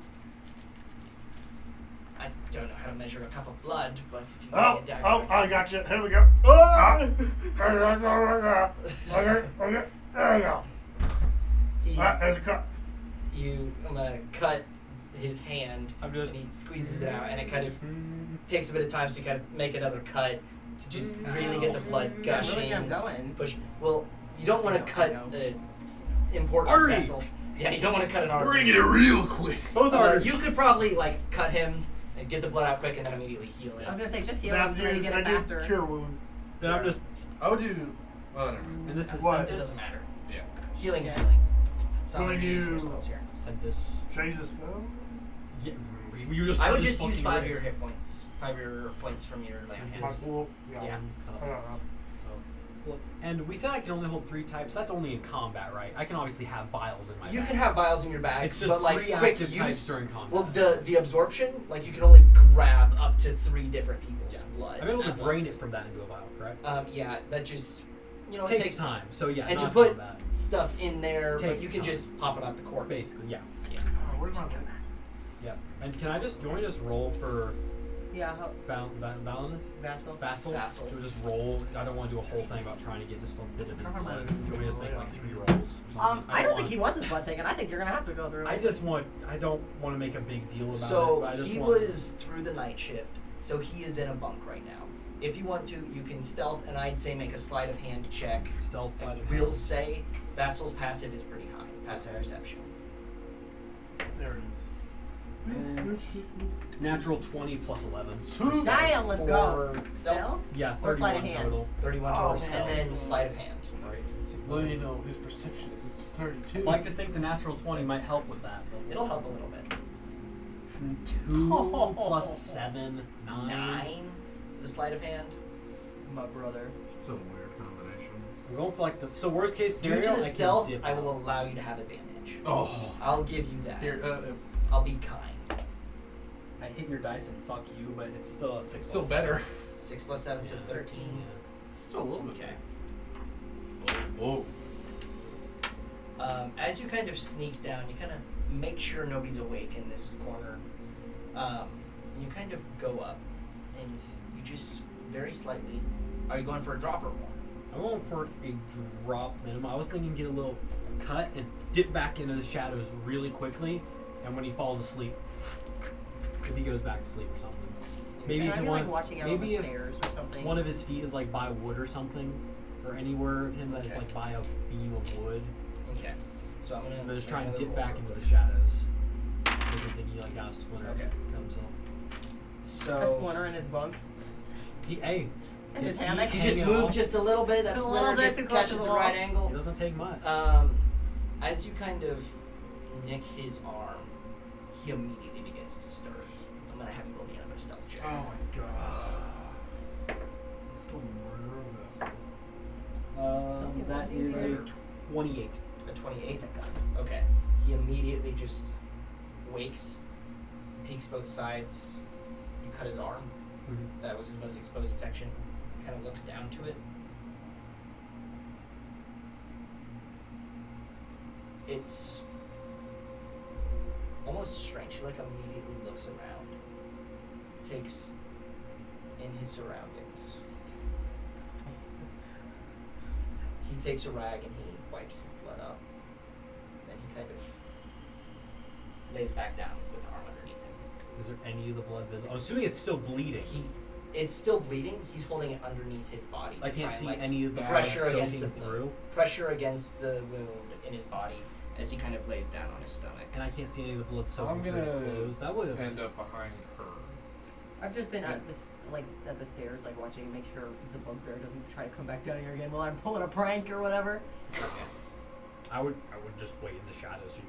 I don't know how to measure a cup of blood, but if you give me a dagger, I got you. Here we go. Okay, there we go. he, There's a cup. I'm gonna cut his hand. I'm just- And he squeezes it out, and it kind of takes a bit of time to kind of make another cut to just really get the blood Yeah, gushing. really get him going. Push. Well, you don't want to I cut know. the important Artery. vessel. Yeah, you don't want to cut an artery. we're gonna get it real quick. Both are. You could probably like cut him and get the blood out quick, and then immediately heal I was it. gonna say just heal him so that you get I it did faster. cure wound. And I'm just. I would do. Oh, never mind. And this is What? It doesn't Sentis. matter. Yeah. Healing is Yeah. healing. It's not Will like you're using your you- spells here. Sentis. Should I use a spell? Yeah. You just I would cut his just use fucking 5 of wrist. your hit points. 5 of your points from your lay on My hands. pool? Yeah. I don't know. Look, and we said I can only hold 3 types. That's only in combat, right? I can obviously have vials in my You bag. can have vials in your bag, It's just but like 3 quick active use. types during combat. Well, the absorption, like you can only grab up to 3 different people's Yeah. blood. I'm able to at drain once. it from that into a vial, correct? Yeah, that just it takes time. So yeah, And to not put combat. stuff in there, but Takes you can time. just pop it out the cork. Basically, yeah. Yeah. Oh, where's my bag? Yeah. And can I just, do you want me to just roll for Yeah, help. Vassal? Vassal. Vassal. So just roll. I don't want to do a whole thing about trying to get just a bit of his I don't blood. know. Do you want me to just make like 3 rolls or something? I don't think he wants his blood taken. I think you're gonna have to go through. I don't want to make a big deal about it. So But I just he want, was through the night shift, so he is in a bunk right now. If you want to, you can stealth, and I'd say make a sleight of hand check. stealth side of We'll say Vassal's passive is pretty high. Passive perception. There it is. Natural 20 plus 11. Damn, let's go. For stealth, Still? Yeah, Or sleight 31 of hand. total. 31 Oh, total, man. and then sleight of hand. Well, you know, his perception is 32. I'd like to think the natural 20 might help with that. It'll help a little bit. 2 plus 7, 9. 9. the sleight of hand, my brother. It's a weird combination. I'm going for like the worst case Due scenario. to the I can stealth, dip I out. will allow you to have advantage. Oh. I'll give you that. Here, I'll be kind. I hit your dice and fuck you, but it's still a 6. still better. 6 plus 7, so 13. Still a little bit. Okay. Whoa. As you kind of sneak down, you kind of make sure nobody's awake in this corner. You kind of go up, and you just very slightly. Are you going for a drop or more? I'm going for a drop minimum. I was thinking get a little cut and dip back into the shadows really quickly, and when he falls asleep, if he goes back to sleep or something. Maybe Can if I be one, like watching out on maybe the if stairs or something? one of his feet is like by wood or something, or anywhere of him that is Okay. like by a beam of wood, Okay. So I'm gonna. and then just try and another dip roll. back into the shadows. Making think he like got a splinter Okay. cut himself. So a splinter in his bunk. Hey, In his feet hammock? you just hanging move off. just a little bit. That A little splinter bit too close catches to the the wall. right angle. It doesn't take much. As you kind of nick his arm, he immediately begins to stir. I'm gonna have you roll me another stealth check. Oh my gosh. Let's go murder a vessel. That is a 28. A 28? Okay. He immediately just wakes, peeks both sides. You cut his arm. Mm-hmm. That was his most exposed section. Kind of looks down to it. It's almost strange. He like immediately looks around, takes in his surroundings. He takes a rag and he wipes his blood up. Then he kind of lays back down with the arm underneath him. Is there any of the blood visible? I'm assuming it's still bleeding. It's still bleeding. He's holding it underneath his body. I to can't try and, see like, any of the blood pressure against soaking the through, pressure against the wound in his body as he kind of lays down on his stomach. and I can't see any of the blood soaking I'm through gonna the clothes. That would have. end up behind her. I've just been at this, like at the stairs, like watching, make sure the bugbear doesn't try to come back down here again while I'm pulling a prank or whatever. I would just wait in the shadows for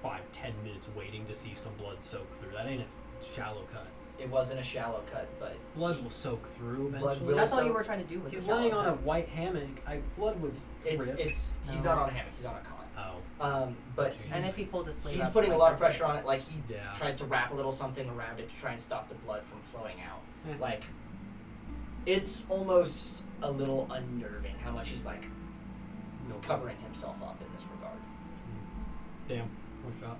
maybe 5-10 minutes waiting to see some blood soak through. That ain't a shallow cut. It wasn't a shallow cut, but Blood will soak through Blood eventually. will That's all you soak. were trying to do was. He's a shallow laying on a cut. white hammock. Blood would it's drip. he's No. not on a hammock. He's on a cot. Oh. But And if he's, he pulls a sleeve he's up, putting a like, lot of that's pressure on it. Like he Yeah. tries to wrap a little something around it to try and stop the blood from flowing out. Eh. Like it's almost a little unnerving how much he's like No. covering himself up in this regard. Damn. One shot.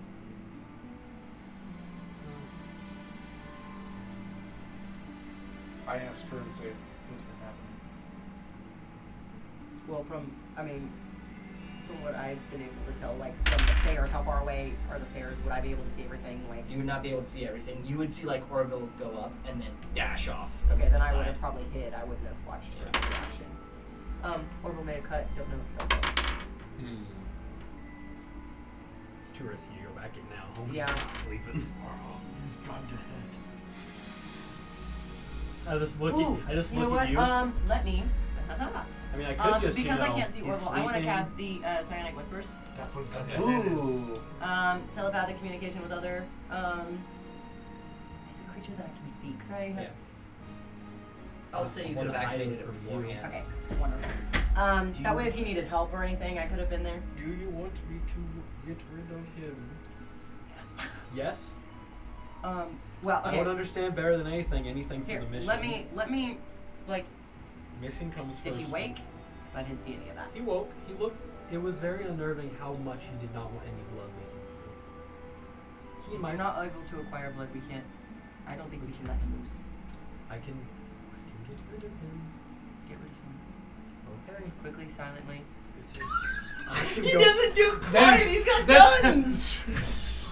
I asked her and say, what's been happening? Well, from what I've been able to tell, like from the stairs, how far away are the stairs? Would I be able to see everything? Like, You would not be able to see everything. You would see like Orville go up and then dash off. okay, to then the I would side. have probably hid. I wouldn't have watched her Yeah. reaction. Orville made a cut. Don't know if they'll go. It's too risky to go back in now. Homie's Yeah. not sleeping. Marvel, use gun to head. I just look Ooh, at. I just you know look what? at you. Let me. I mean, I could just because you know, I can't see he's Orville, I want to sleeping. cast the Psionic Whispers. That's what gun Okay. to head is. Ooh. Telepathic communication with other. It's a creature that I can see. Could I have? Yeah. I'll say you I could have wasn't hiding activated it from you. beforehand. Okay, wonderful. Do That you- way, if he needed help or anything, I could have been there. Do you want me to get rid of him? Yes. Yes. Well, I okay. would understand better than anything for Here, the mission. let me, like, Mission comes did first. he wake? Because I didn't see any of that. He woke. He looked. It was very unnerving how much he did not want any blood leaking through. He If might we're not able to acquire blood, we can't. I don't think we can let him loose. I can get rid of him. Get rid of him Okay. quickly, silently. It's I can He go- doesn't do quiet. He's got guns.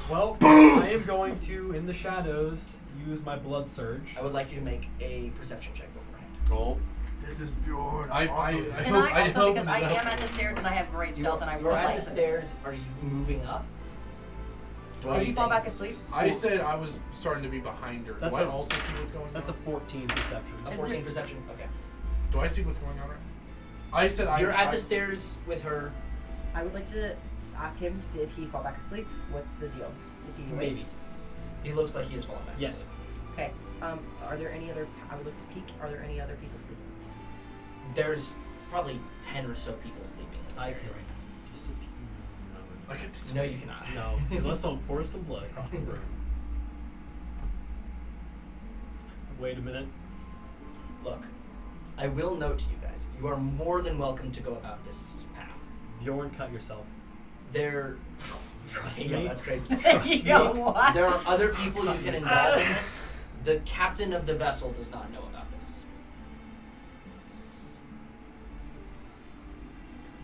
Well, I am going to, in the shadows, use my blood surge. I would like you to make a perception check beforehand. Gold. This is Bjorn. I I'm also hope- Can I also, hope because I that- am at the stairs and I have great stealth and I You're would at like the to- stairs. Are you moving up? Did you fall back asleep? I said I was starting to be behind her. That's Do I a- also see what's going That's a on? 14 perception. A Is 14 there- perception. Okay. Do I see what's going on right now? I said You're I at the stairs with her. I would like to ask him, did he fall back asleep? What's the deal? Is he awake? Maybe. He looks like he has fallen back. Yes. Okay. Are there any other? I would look to peek. Are there any other people sleeping? There's probably 10 or so people sleeping in this I area can. right now. Just a peek. I can No, you cannot. No, unless someone pours some blood across the room. Wait a minute. Look, I will note to you guys, you are more than welcome to go about this path. Bjorn, cut yourself. There... Trust Yeah, me. that's crazy. Yo, what? There are other people you can involve in this. The captain of the vessel does not know about this.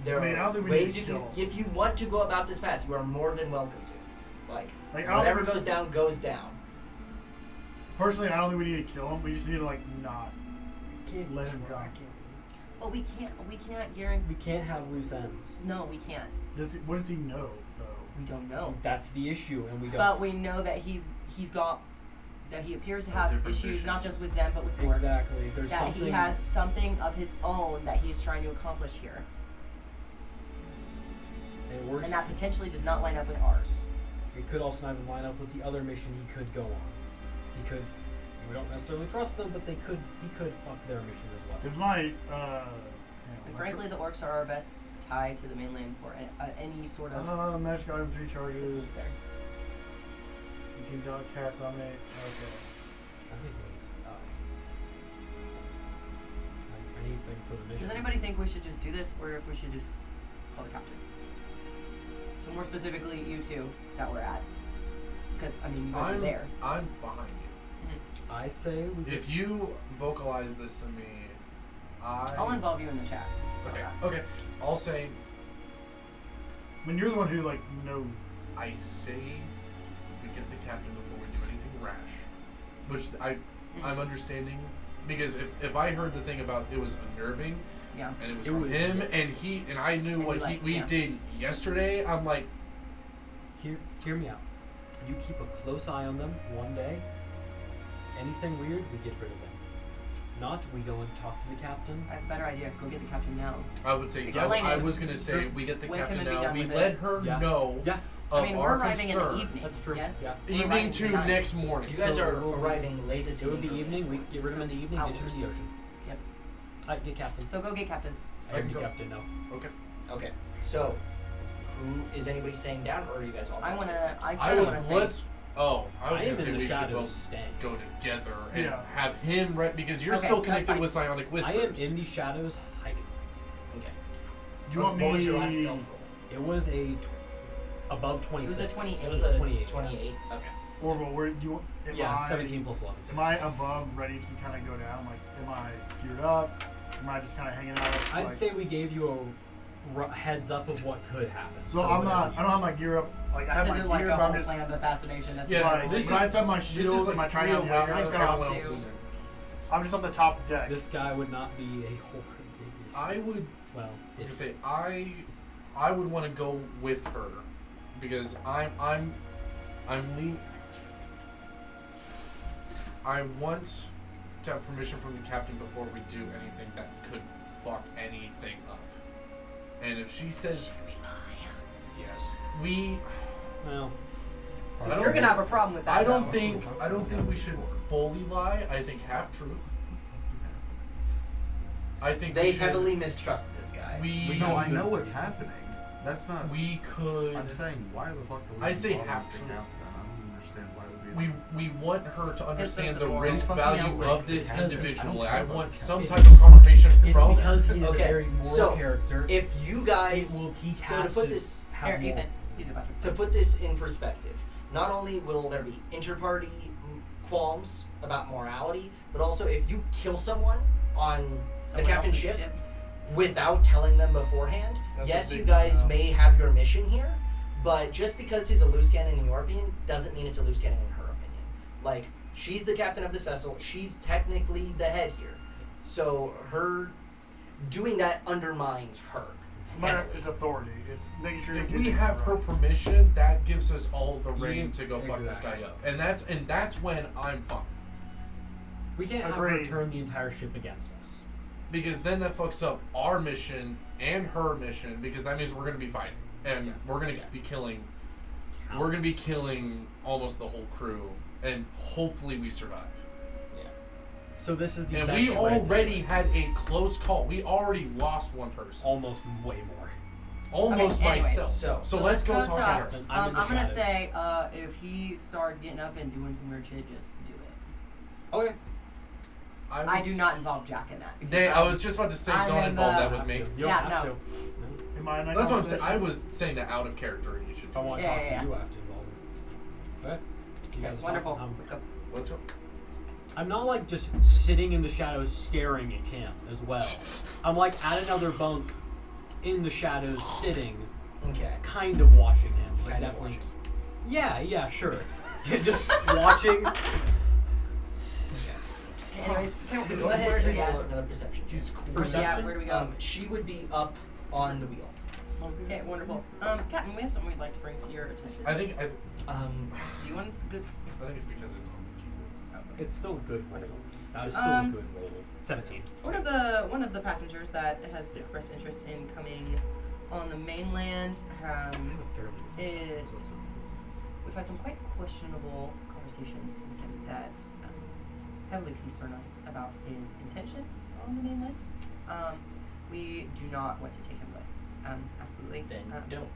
There I are don't think we ways need you to can... kill. If you want to go about this path, you are more than welcome to. Like, I don't whatever think- goes down, goes down. Personally, I don't think we need to kill him. We just need to like not Can't let him go. But we can't guarantee. We can't have loose ends. No, we can't. What does he know though? We don't know. That's the issue, and we don't. But we know that he appears to have different issues vision. not just with Zen but with orcs. Exactly. There's That something. he has something of his own that he's trying to accomplish here, And, worse, and that potentially does not line up with ours. it could also not even line up with the other mission he could go on. He could. We don't necessarily trust them, but he could fuck their mission as well. Is my And frankly, the orcs are our best tie to the mainland for any sort of magic item 3 charges. assistance there. You can cast on it. Okay. I think it's anything for the mission. Does anybody think we should just do this, or if we should just call the captain? So more specifically, you two that we're at, because I mean you guys are there. I'm behind you. I say we. If you vocalize this to me, I'll involve you in the chat. Okay. I'll say. I mean, you're the one who like knows. I say we get the captain before we do anything rash, which I'm understanding, because if I heard the thing about it was unnerving, Yeah. and it was It from was- him, and I knew And what you like- we yeah. did yesterday, I'm like, Hear me out. You keep a close eye on them one day. Anything weird, we get rid of them. Not, we go and talk to the captain. I have a better idea. Go get the captain now. I would say, Explain I it. was gonna say True. we get the When can captain it be now. done We with let it? her Yeah. know Yeah, of I mean, our we're arriving concern. in the evening. that's true. Yes. Yeah. We're Evening arriving to tonight. next morning. You guys So are we'll be- arriving late this It would be evening. evening. We get rid of them in the evening. Get you to the ocean. Yep. Alright, get captain. So go get captain. I I am can the go. captain now. Okay. Okay, so who is anybody staying down, or are you guys all? I going? I I kind of would want to stay. let's. Oh, I was I gonna am say in we the should shadows both staying. go together and Yeah. have him because you're Okay, still that's connected fine. with Psionic I Whispers. am in the shadows hiding. Okay. Do you want me? What was your last stealth roll? It was above It 26. was a 28. It was a 28. 28. Okay. Orville, where do you? Yeah, 17 plus 11. Am I above, ready to kind of go down? Like, am I geared up? Am I just kind of hanging out? I'd like, say we gave you a heads up of what could happen. So I'm whatever not. I don't have my gear up. Like I This have my isn't like gear, a but I'm whole just. planned assassination. This Yeah, is Like, like, this when I is- set my This shield is and my like trident, real yeah, I'm aware just of kind of. everyone to- else is in. I'm just on the top deck. This guy would not be a horror. I would. Well, I was gonna say I would want to go with her because I'm lean. I want to have permission from the captain before we do anything that could fuck anything up. And if she says yes, we. well, I so don't you're gonna think- have a problem with that. I don't though. think we should fully lie. I think half truth. I think They we should, heavily mistrust this guy. We No, I know what's happening. That's not. We could. I'm saying, why the fuck are we? I say bothering half to true. count then? I don't understand why would We want her to understand sense the of moral. risk Fucking value outrage. of this Because individual. I don't I care about want the some captain. type of confirmation it's from because he is Okay, a very moral so character. If you guys, he so to has put to this have Here, moral. Ethan. He's about to to explain. put this in perspective, not only will there be inter-party qualms about morality, but also if you kill someone on the Someone captain's else's ship without telling them beforehand, That's yes, a you big guys no. may have your mission here, but just because he's a loose cannon in your opinion doesn't mean it's a loose cannon in her opinion. Like, she's the captain of this vessel, she's technically the head here. So her doing that undermines her. But it's authority. It's making sure. if you we do have things her right. permission, that gives us all the You reign need- to go fuck this guy exactly. up. And that's when I'm fine. We can't have her Agreed. turn the entire ship against us. Because then that fucks up our mission and her mission because that means we're gonna be fighting. And Yeah. we're gonna be killing almost the whole crew. and hopefully we survive. So this is the And best we way to already do it. had a close call. We already lost one person. Almost way more. Almost Okay, anyways, myself. so let's go talk talk. to her. I'm in the I'm gonna shadows. say, if he starts getting up and doing some weird shit, just do it. Okay. I do not involve Jack in that. because I was just about to say, I'm don't in involve the- that with me. You don't Yeah, have no. to. Am I in that That's what I'm saying. conversation? I was saying that out of character, and you should. If I want to Yeah, talk yeah, to you, I have to involve it. Okay. You guys are Wonderful. talking. Let's go. Let's go. I'm not like just sitting in the shadows staring at him as well. I'm like at another bunk in the shadows sitting, Okay. kind of watching him. Like Kind of definitely. watching. Yeah, sure. Just watching. Anyways, Go ahead where's and she roll at? another perception. He's cool. Perception? Yeah, where do we go? She would be up on the wheel. Okay, wonderful. Captain, we have something we'd like to bring to your attention. I think Do you want good? it's because it's on. It's still a good roll. Wonderful. That was still a good roll. 17. One of the passengers that has expressed interest in coming on the mainland is we've had some quite questionable conversations with him that heavily concern us about his intention on the mainland. We do not want to take him with. Absolutely. Then don't.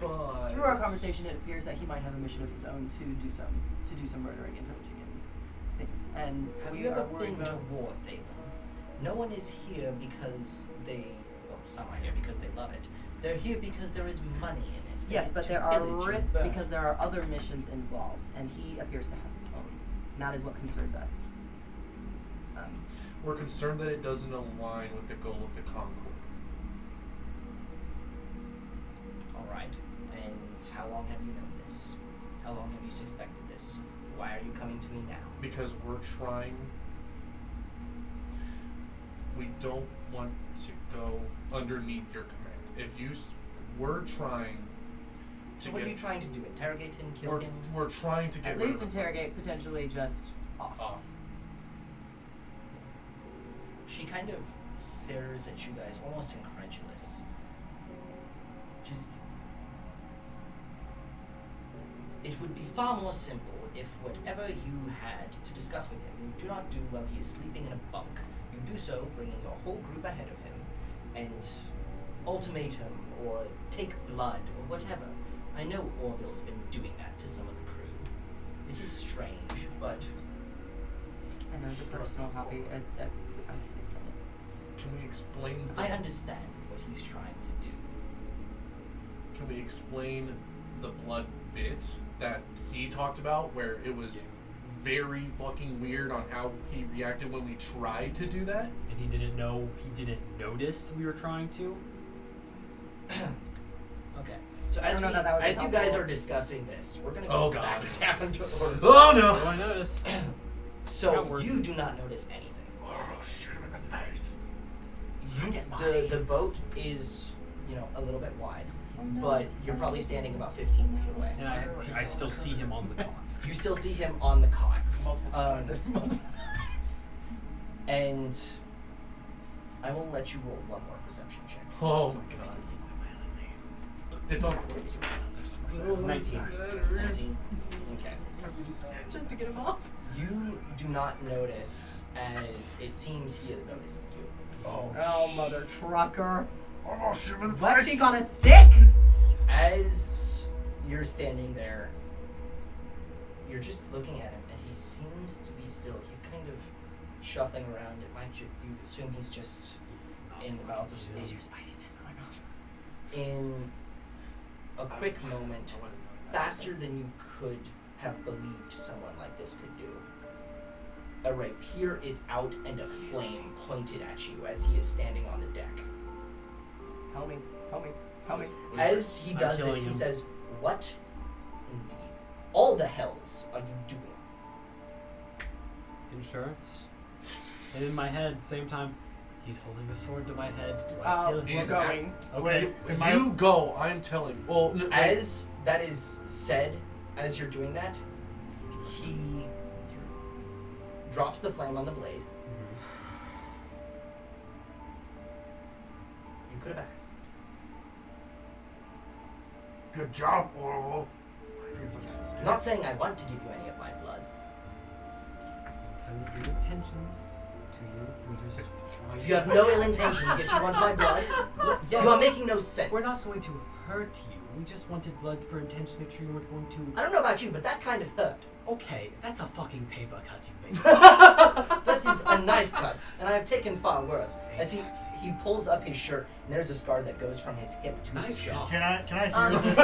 But Through our conversation, it appears that he might have a mission of his own to do some murdering and pillaging and things. And Have we you ever are worried been to about. war, Thalen? No one is here because some are here because they love it. They're here because there is money in it. Yes, and but to there are pillage and risks burn. because there are other missions involved, and he appears to have his own. And that is what concerns us. we're concerned that it doesn't align with the goal of the Concord. All right. And how long have you known this? How long have you suspected this? Why are you coming to me now? Because we're trying. We don't want to go underneath your command. If you, we're trying to So what get. are you trying to do? Interrogate him? Kill We're, him? we're trying to get At rid least of him. interrogate, potentially just off. Off. She kind of stares at you guys, almost incredulous. Just. It would be far more simple if whatever you had to discuss with him, you do not do while he is sleeping in a bunk. You do so, bringing your whole group ahead of him, and ultimate him, or take blood, or whatever. I know Orville's been doing that to some of the crew. It is strange, but I know it's a personal hobby. Can we explain? I understand what he's trying to do. Can we explain the blood bit that he talked about, where it was very fucking weird on how he reacted when we tried to do that? And he didn't notice we were trying to. Okay. So I don't know that would be as you guys helpful. are discussing this, we're gonna Oh, go God. back down to order. Oh What do I notice? So That worked. you do not notice anything. Oh, shoot him in the face. The boat is, a little bit wide, but you're probably standing about 15 feet away. And I still see him on the cot. You still see him on the cot. Multiple And I will let you roll one more perception check. Oh my god. It's on. 19. 19. Okay. just to get him off. You do not notice as it seems he has noticed you. Oh, mother trucker. Oh, shoot him in the Butt face. cheek on a stick. As you're standing there, you're just looking at him, and he seems to be still. He's kind of shuffling around. It might you assume he's just in the bowels of sleep. Is your spidey sense going off? In a quick moment, faster than you could have believed someone like this could do, a rapier is out and a flame pointed at you as he is standing on the deck. Help me. Help me. Help me. As he I'm does this, killing he him. says, "What, indeed, all the hells are you doing?" Insurance. And in my head, same time, he's holding a sword to my head. Do I kill him? He's We're going. Okay. Wait, You go. I'm telling. Well, no, wait. As that is said, as you're doing that, he drops the flame on the blade. You could have asked. Good job, Orville. I'm not saying I want to give you any of my blood. I have good intentions to you. We just You have no ill intentions, yet you want my blood? Yes. You are making no sense. We're not going to hurt you. We just wanted blood for intention to make sure you weren't going to. I don't know about you, but that kind of hurt. Okay, that's a fucking paper cut you made. That is a knife cut, and I have taken far worse. As he pulls up his shirt, and there's a scar that goes from his hip to his Nice chest. Can I hear this?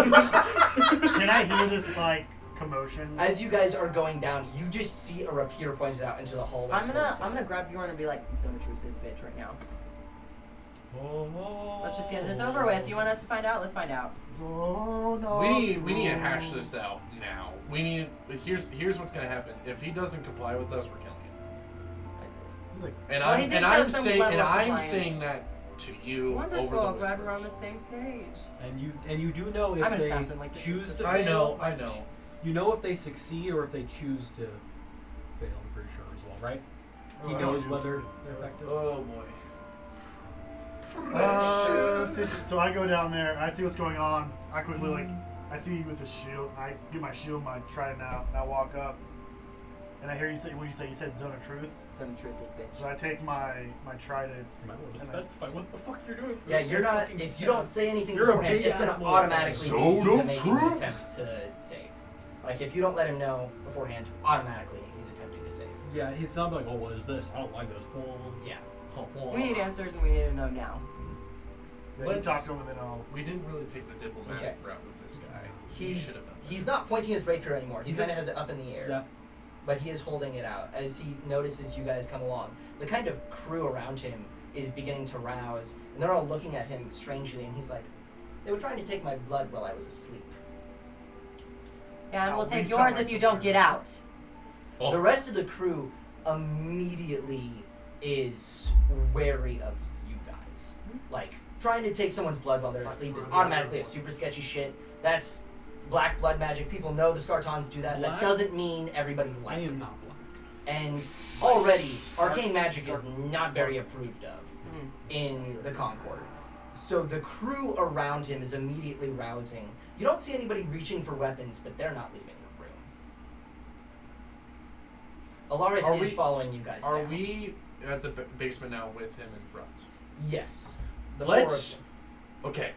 Can I hear this like commotion? As you guys are going down, you just see a rapier pointed out into the hallway. I'm towards gonna grab Bjorn and be like, Zone of Truth this bitch right now. Let's just get this over with. You want us to find out? Let's find out. We need to hash this out now. Here's what's gonna happen. If he doesn't comply with us, we're killing him. This is like, And Well, he did show some level of I'm compliance. saying that to you Wonderful. over the Glad we're on the whispers. same page. And you do know if I'm an they assassin, like, this choose is to just- I fail. know. You know if they succeed or if they choose to fail. I'm pretty sure as well, right? He Oh, knows I whether they're effective. Oh boy. So I go down there. I see what's going on. I quickly I see you with the shield. I get my shield, my trident out, and I walk up. And I hear you say, what did you say? You said Zone of Truth? Zone of Truth this bitch. So I take my trident. You might want to And specify what the fuck you're doing. Yeah, you're not. If you don't say anything You're a beforehand, it's big gonna ass boy. automatically So be he's don't making an trip. attempt to save. Like if you don't let him know beforehand, automatically he's attempting to save. Yeah, it's not like, oh, what is this? I don't like this. Yeah. We need answers and we need to know now. You Let's- talk to him and then I'll. We didn't really take the diplomatic Okay. route with this guy. We He's should have done that. he's not pointing his rapier anymore. He He's kind of just- has it up in the air. Yeah. But he is holding it out as he notices you guys come along. The kind of crew around him is beginning to rouse, and they're all looking at him strangely. And he's like, "They were trying to take my blood while I was asleep." And we'll We take sound yours like if you the don't get out. Oh. The rest of the crew immediately is wary of you guys. Like, trying to take someone's blood while they're asleep is automatically a super sketchy shit. That's black blood magic. People know the Scartons do that. That Black? doesn't mean everybody I likes am it. not black. And already, arcane Dark- magic is not very approved of Mhm. in the Concord. So the crew around him is immediately rousing. You don't see anybody reaching for weapons, but they're not leaving the room. Alaris Are is we- following you guys Are now. we at the basement now with him in front? Yes. The Let's. four Okay. of them.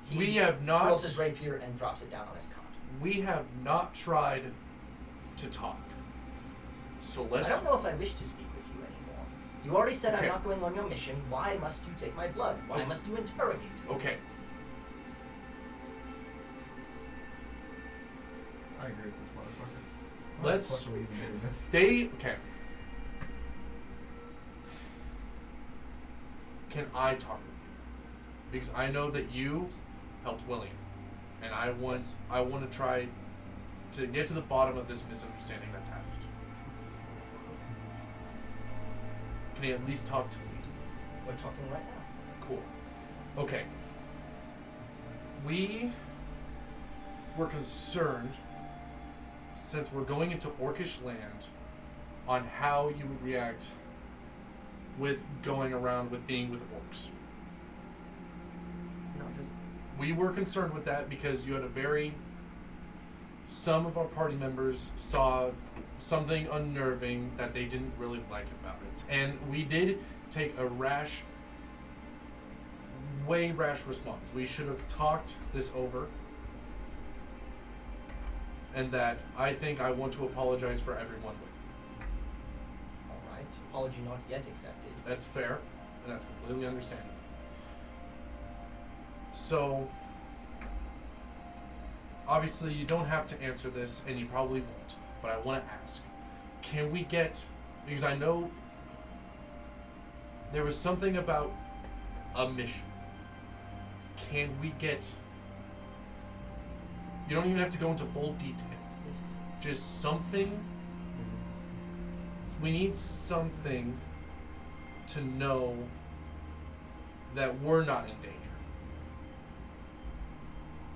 He We have not. twirls his rapier and drops it down on his cot. We have not tried to talk. So let's. I don't know if I wish to speak with you anymore. You already said Okay. I'm not going on your mission. Why must you take my blood? Why Okay. must you interrogate me? Okay. I agree with this motherfucker. Let's- Why the fuck are we even doing this? Okay. Can I talk with you? Because I know that you helped William, and I want to try to get to the bottom of this misunderstanding that's happened. Can you at least talk to me? We're talking right now. Cool. Okay. We were concerned, since we're going into Orcish land, on how you would react with going around with being with orcs. No, just We were concerned with that because you had a very... Some of our party members saw something unnerving that they didn't really like about it. And we did take a rash response. We should have talked this over. And that I think I want to apologize for everyone with. Alright. Apology not yet accepted. That's fair, and that's completely understandable. So, obviously you don't have to answer this, and you probably won't, but I want to ask. Can we get, because I know there was something about a mission. Can we get, you don't even have to go into full detail, just something, we need something to know that we're not in danger.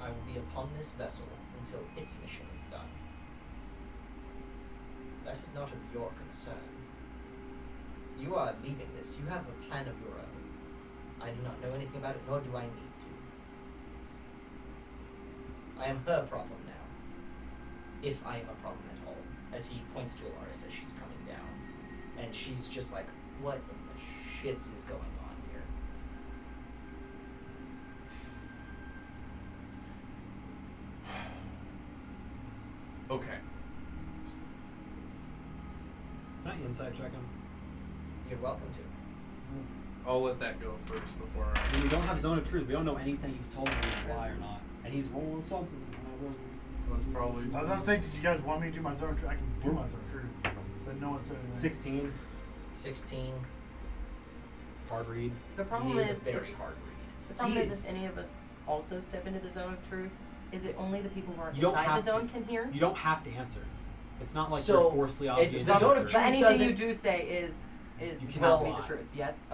I will be upon this vessel until its mission is done. That is not of your concern. You are leaving this. You have a plan of your own. I do not know anything about it, nor do I need to. I am her problem now. If I am a problem at all. As he points to Alaris as she's coming down. And she's just like, what in the shits is going on here? Okay. Can I insight check him? You're welcome to. I'll let that go first before I mean, we don't have zone of truth. We don't know anything he's told me is a lie or not. And he's rolling something. was probably. I was gonna say, did you guys want me to do my zone of truth? I can do my zone of truth, but no one said anything. 16. 16. Hard read. The problem He is is, a very if, hard read. the problem He is is- if any of us also step into the zone of truth, is it only the people who are You don't inside the have zone to. can hear? You don't have to answer. It's not like So, you're forcefully obligated the to zone of answer. But truth anything you doesn't- do say is You has cannot to be lie. the truth. Yes.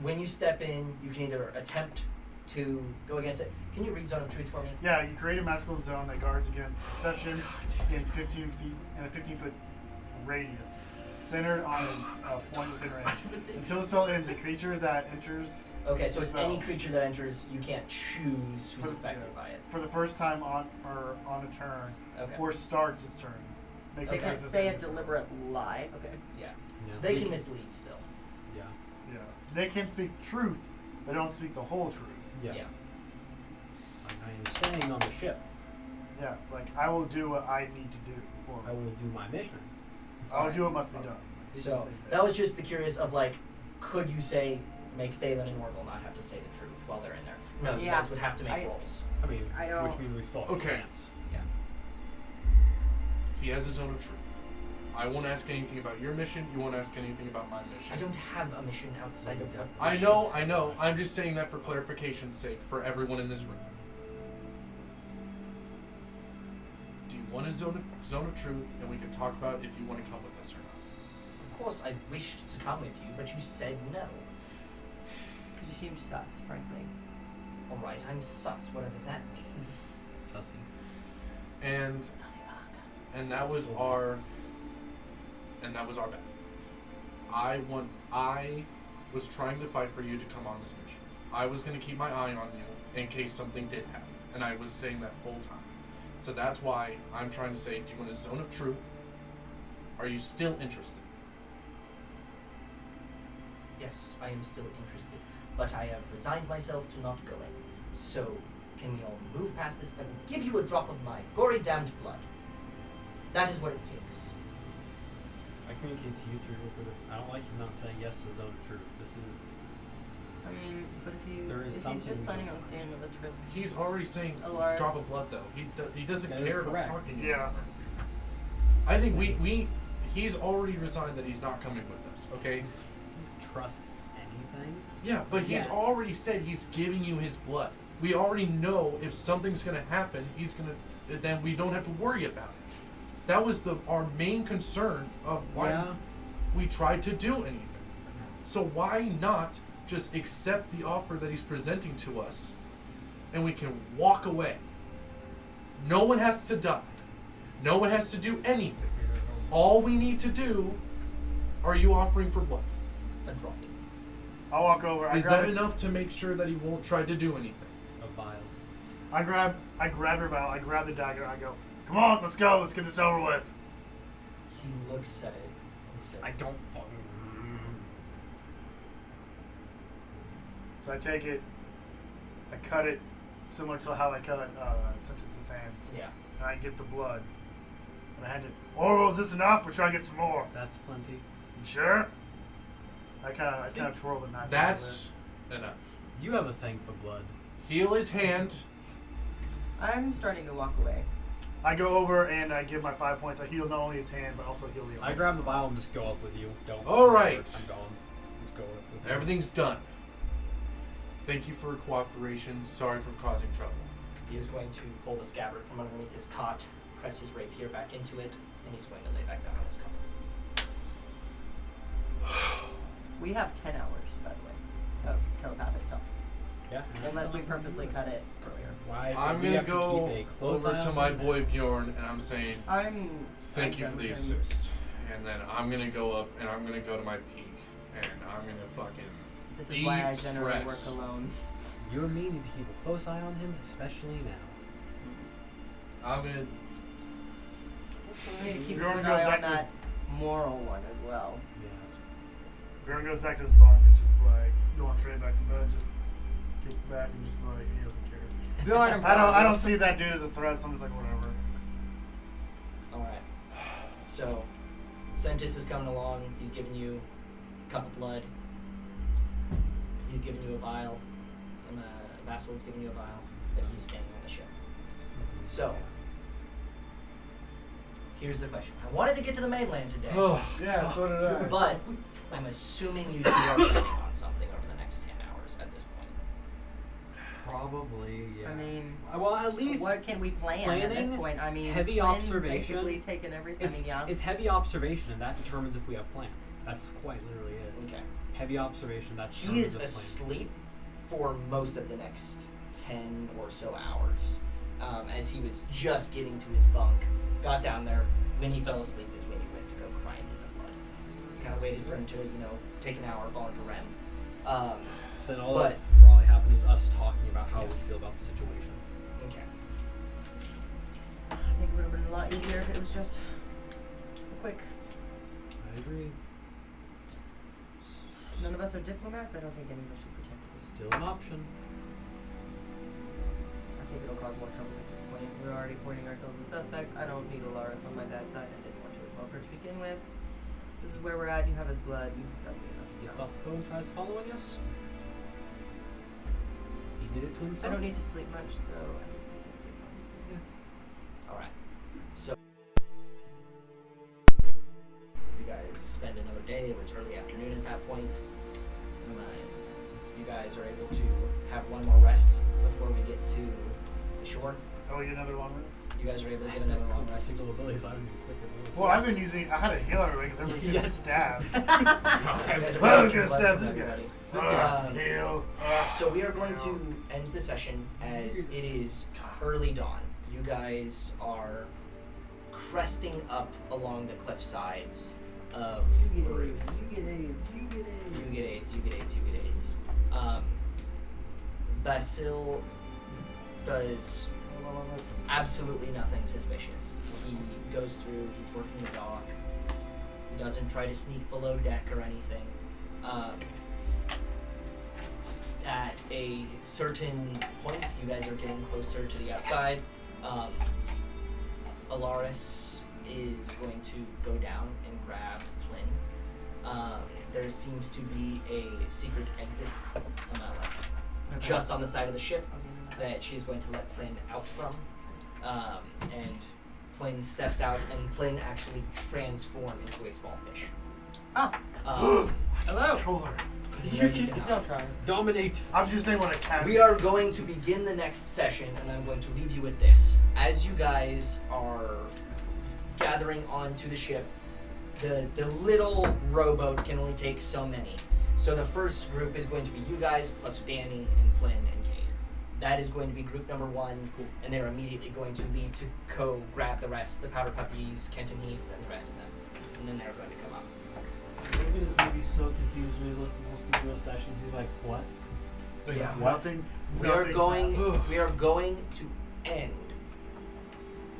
When you step in, you can either attempt to go against it. Can you read Zone of Truth for me? Yeah, you create a magical zone that guards against deception in 15 feet and a 15-foot radius, centered on a point within range. Until the spell ends, a creature that enters Okay, so the it's spell any creature that enters, you can't choose who's For- affected yeah. by it. for the first time on a turn, Okay. or starts its turn. Makes They a can't character say a saving throw. deliberate lie. Okay. Yeah. Yeah. So they can mislead still. Yeah. Yeah, they can speak truth, but don't speak the whole truth. Yeah. Yeah. Like I am staying on the ship. Yeah, like I will do what I need to do, or I will do my mission. I will do what must be done. He can So say that was just the curious of like, could you say make Thalen and Orville not have to say the truth while they're in there? No, you Yeah. guys would have to make I- rolls. I mean, I don't- which means we still have a Okay. chance. Yeah. He has his zone of truth. I won't ask anything about your mission. You won't ask anything about my mission. I don't have a mission outside of what I this know, ship I is. know. I'm just saying that for clarification's sake for everyone in this room. Do you want a zone of truth, and we can talk about if you want to come with us or not? Of course, I wished to come with you, but you said no. Because you seem sus, frankly. All right, I'm sus, whatever that means. Sussy. And Sussy bug. and that was our bad. I was trying to fight for you to come on this mission. I was going to keep my eye on you in case something did happen, and I was saying that full time. So that's why I'm trying to say, do you want a zone of truth? Are you still interested? Yes, I am still interested, but I have resigned myself to not going. So, can we all move past this? Let me give you a drop of my gory damned blood. That is what it takes. I communicate to you through Rupert. I don't like he's not saying yes to zone of truth. This is I mean, but There is if he's something just we planning can on find. staying with the truth. He's already saying Alaris. drop of blood, though. He doesn't That is care about correct. talking to you Yeah. anymore. I think he's already resigned that he's not coming with us, okay? trust anything. Yeah, but he's Yes. already said he's giving you his blood. We already know if something's gonna happen, then we don't have to worry about it. That was our main concern of why Yeah. we tried to do anything. So why not just accept the offer that he's presenting to us, and we can walk away? No one has to die. No one has to do anything. All we need to do, are you offering for blood? A drop. I'll walk over. Is that enough to make sure that he won't try to do anything? A vial. I grab her vial. I grab the dagger. I go, come on, let's go. Let's get this over with. He looks at it and says, I don't fucking. So I take it. I cut it, similar to how I cut Sentinel's hand, Yeah. and I get the blood. And I hand it. Orville, is this enough, or should I get some more? That's plenty. You sure? I kind of twirl the knife. That's enough. You have a thing for blood. Heal his hand. I'm starting to walk away. I go over and I give my 5 points. I heal not only his hand, but also heal the. I grab the vial and just go up with you. Don't. All right. I'm gone. Just go up with you. Everything's done. Thank you for your cooperation. Sorry for causing trouble. He is going to pull the scabbard from underneath his cot, press his rapier back into it, and he's going to lay back down on his cot. We have 10 hours, by the way, of telepathic talk. Yeah. Unless we purposely cut it earlier. Why? I'm we gonna have to go keep a close over eye to on my him. boy Bjorn, and I'm saying thank I'm you done for the with him. assist. And then I'm gonna go up and I'm gonna go to my peak, and I'm gonna fucking This is why I deep generally stress. work alone. You and me need to keep a close eye on him, especially now. I'm gonna. We need to keep a Bjorn good goes eye back on to that moral one as well. Yes. Gurren goes back to his bunk. It's just like going straight back to bed. Just kicks back and just like he doesn't care. Bjorn, I don't see that dude as a threat. So I'm just like whatever. All right. So, Sentis is coming along. He's giving you a cup of blood. He's giving you a vial. And Vassal is giving you a vial that he's standing on the ship. So, here's the question. I wanted to get to the mainland today, Yeah, so did I. but I'm assuming you two are working on something over the next 10 hours at this point. Probably, yeah. I mean, well, at least what can we plan at this planning, point? I mean, heavy Flynn's observation. basically taken everything. It's heavy observation, and that determines if we have plan. That's quite literally it. Okay. Heavy observation. That He determines is the plan. asleep for most of the next 10 or so hours, as he was just getting to his bunk, got down there. When he fell asleep is when he went to go cry into the blood. Kind of waited for him to, take an hour, fall into REM. Then all but- that probably happened is us talking about how we feel about the situation. Okay. I think it would have been a lot easier if it was just a quick. I agree. None of us are diplomats. I don't think any of us should pretend to be. Still an option. I think it'll cause more trouble at this point. We're already pointing ourselves as suspects. I don't need Alaris on my bad side. I didn't want to involve her to begin with. This is where we're at. You have his blood. That'll be enough. He gets off the boat and tries following us. He did it to I himself. don't need to sleep much, so. All right. So you guys spend another day. It was early afternoon at that point. You guys are able to have one more rest before we get to the shore. Oh, we get another long rest. You guys are able to get another long Click the rest. single ability, so I didn't even click it. Well, I've been using. I had to heal everybody because everybody's getting Yes. stabbed. You guys are Well, getting gonna slept stab with this guy. everybody. Heal. So we are going to end the session as it is early dawn. You guys are cresting up along the cliff sides of Barooth. You get AIDS. You get AIDS. Vasil does absolutely nothing suspicious. He goes through, he's working the dock. He doesn't try to sneak below deck or anything. At a certain point, you guys are getting closer to the outside. Alaris is going to go down and grab Flynn. There seems to be a secret exit just on the side of the ship that she's going to let Flynn out from. And Flynn steps out, and Flynn actually transforms into a small fish. Oh. Hello. Controller. Don't try. Dominate. I'm just saying what I can. We are going to begin the next session, and I'm going to leave you with this. As you guys are gathering onto the ship, the little rowboat can only take so many. So the first group is going to be you guys, plus Danny and Flynn and Cade. That is going to be group number 1, and they're immediately going to leave to grab the rest, the Powder Puppies, Kenton Heath, and the rest of them. And then they're going to come up. Logan is going to be so confused when he listens to this session. He's like, what? It's like Yeah. nothing. We are nothing going happened. we are going to end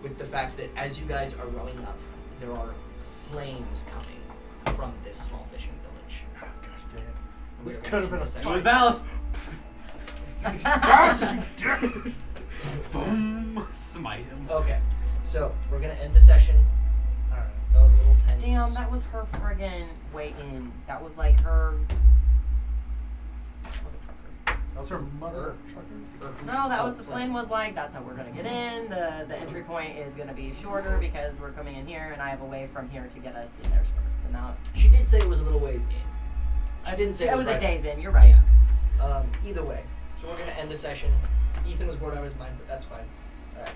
with the fact that as you guys are rowing up, there are flames coming from this small fishing village. Oh, gosh damn. We This are could gonna have been end a the session. It was Valis. Valis, you dick! Boom. Smite him. Okay, so we're gonna end the session. Alright. That was a little tense. Damn, that was her friggin' way in. That was like her. That was her mother truckers? No, that was the plan. Was like that's how we're gonna get in. The entry point is gonna be shorter because we're coming in here, and I have a way from here to get us in there shorter. But now it's. She did say it was a little ways in. I didn't say It was a right. days in. You're right. Yeah. Either way, so we're gonna end the session. Ethan was bored out of his mind, but that's fine. All right.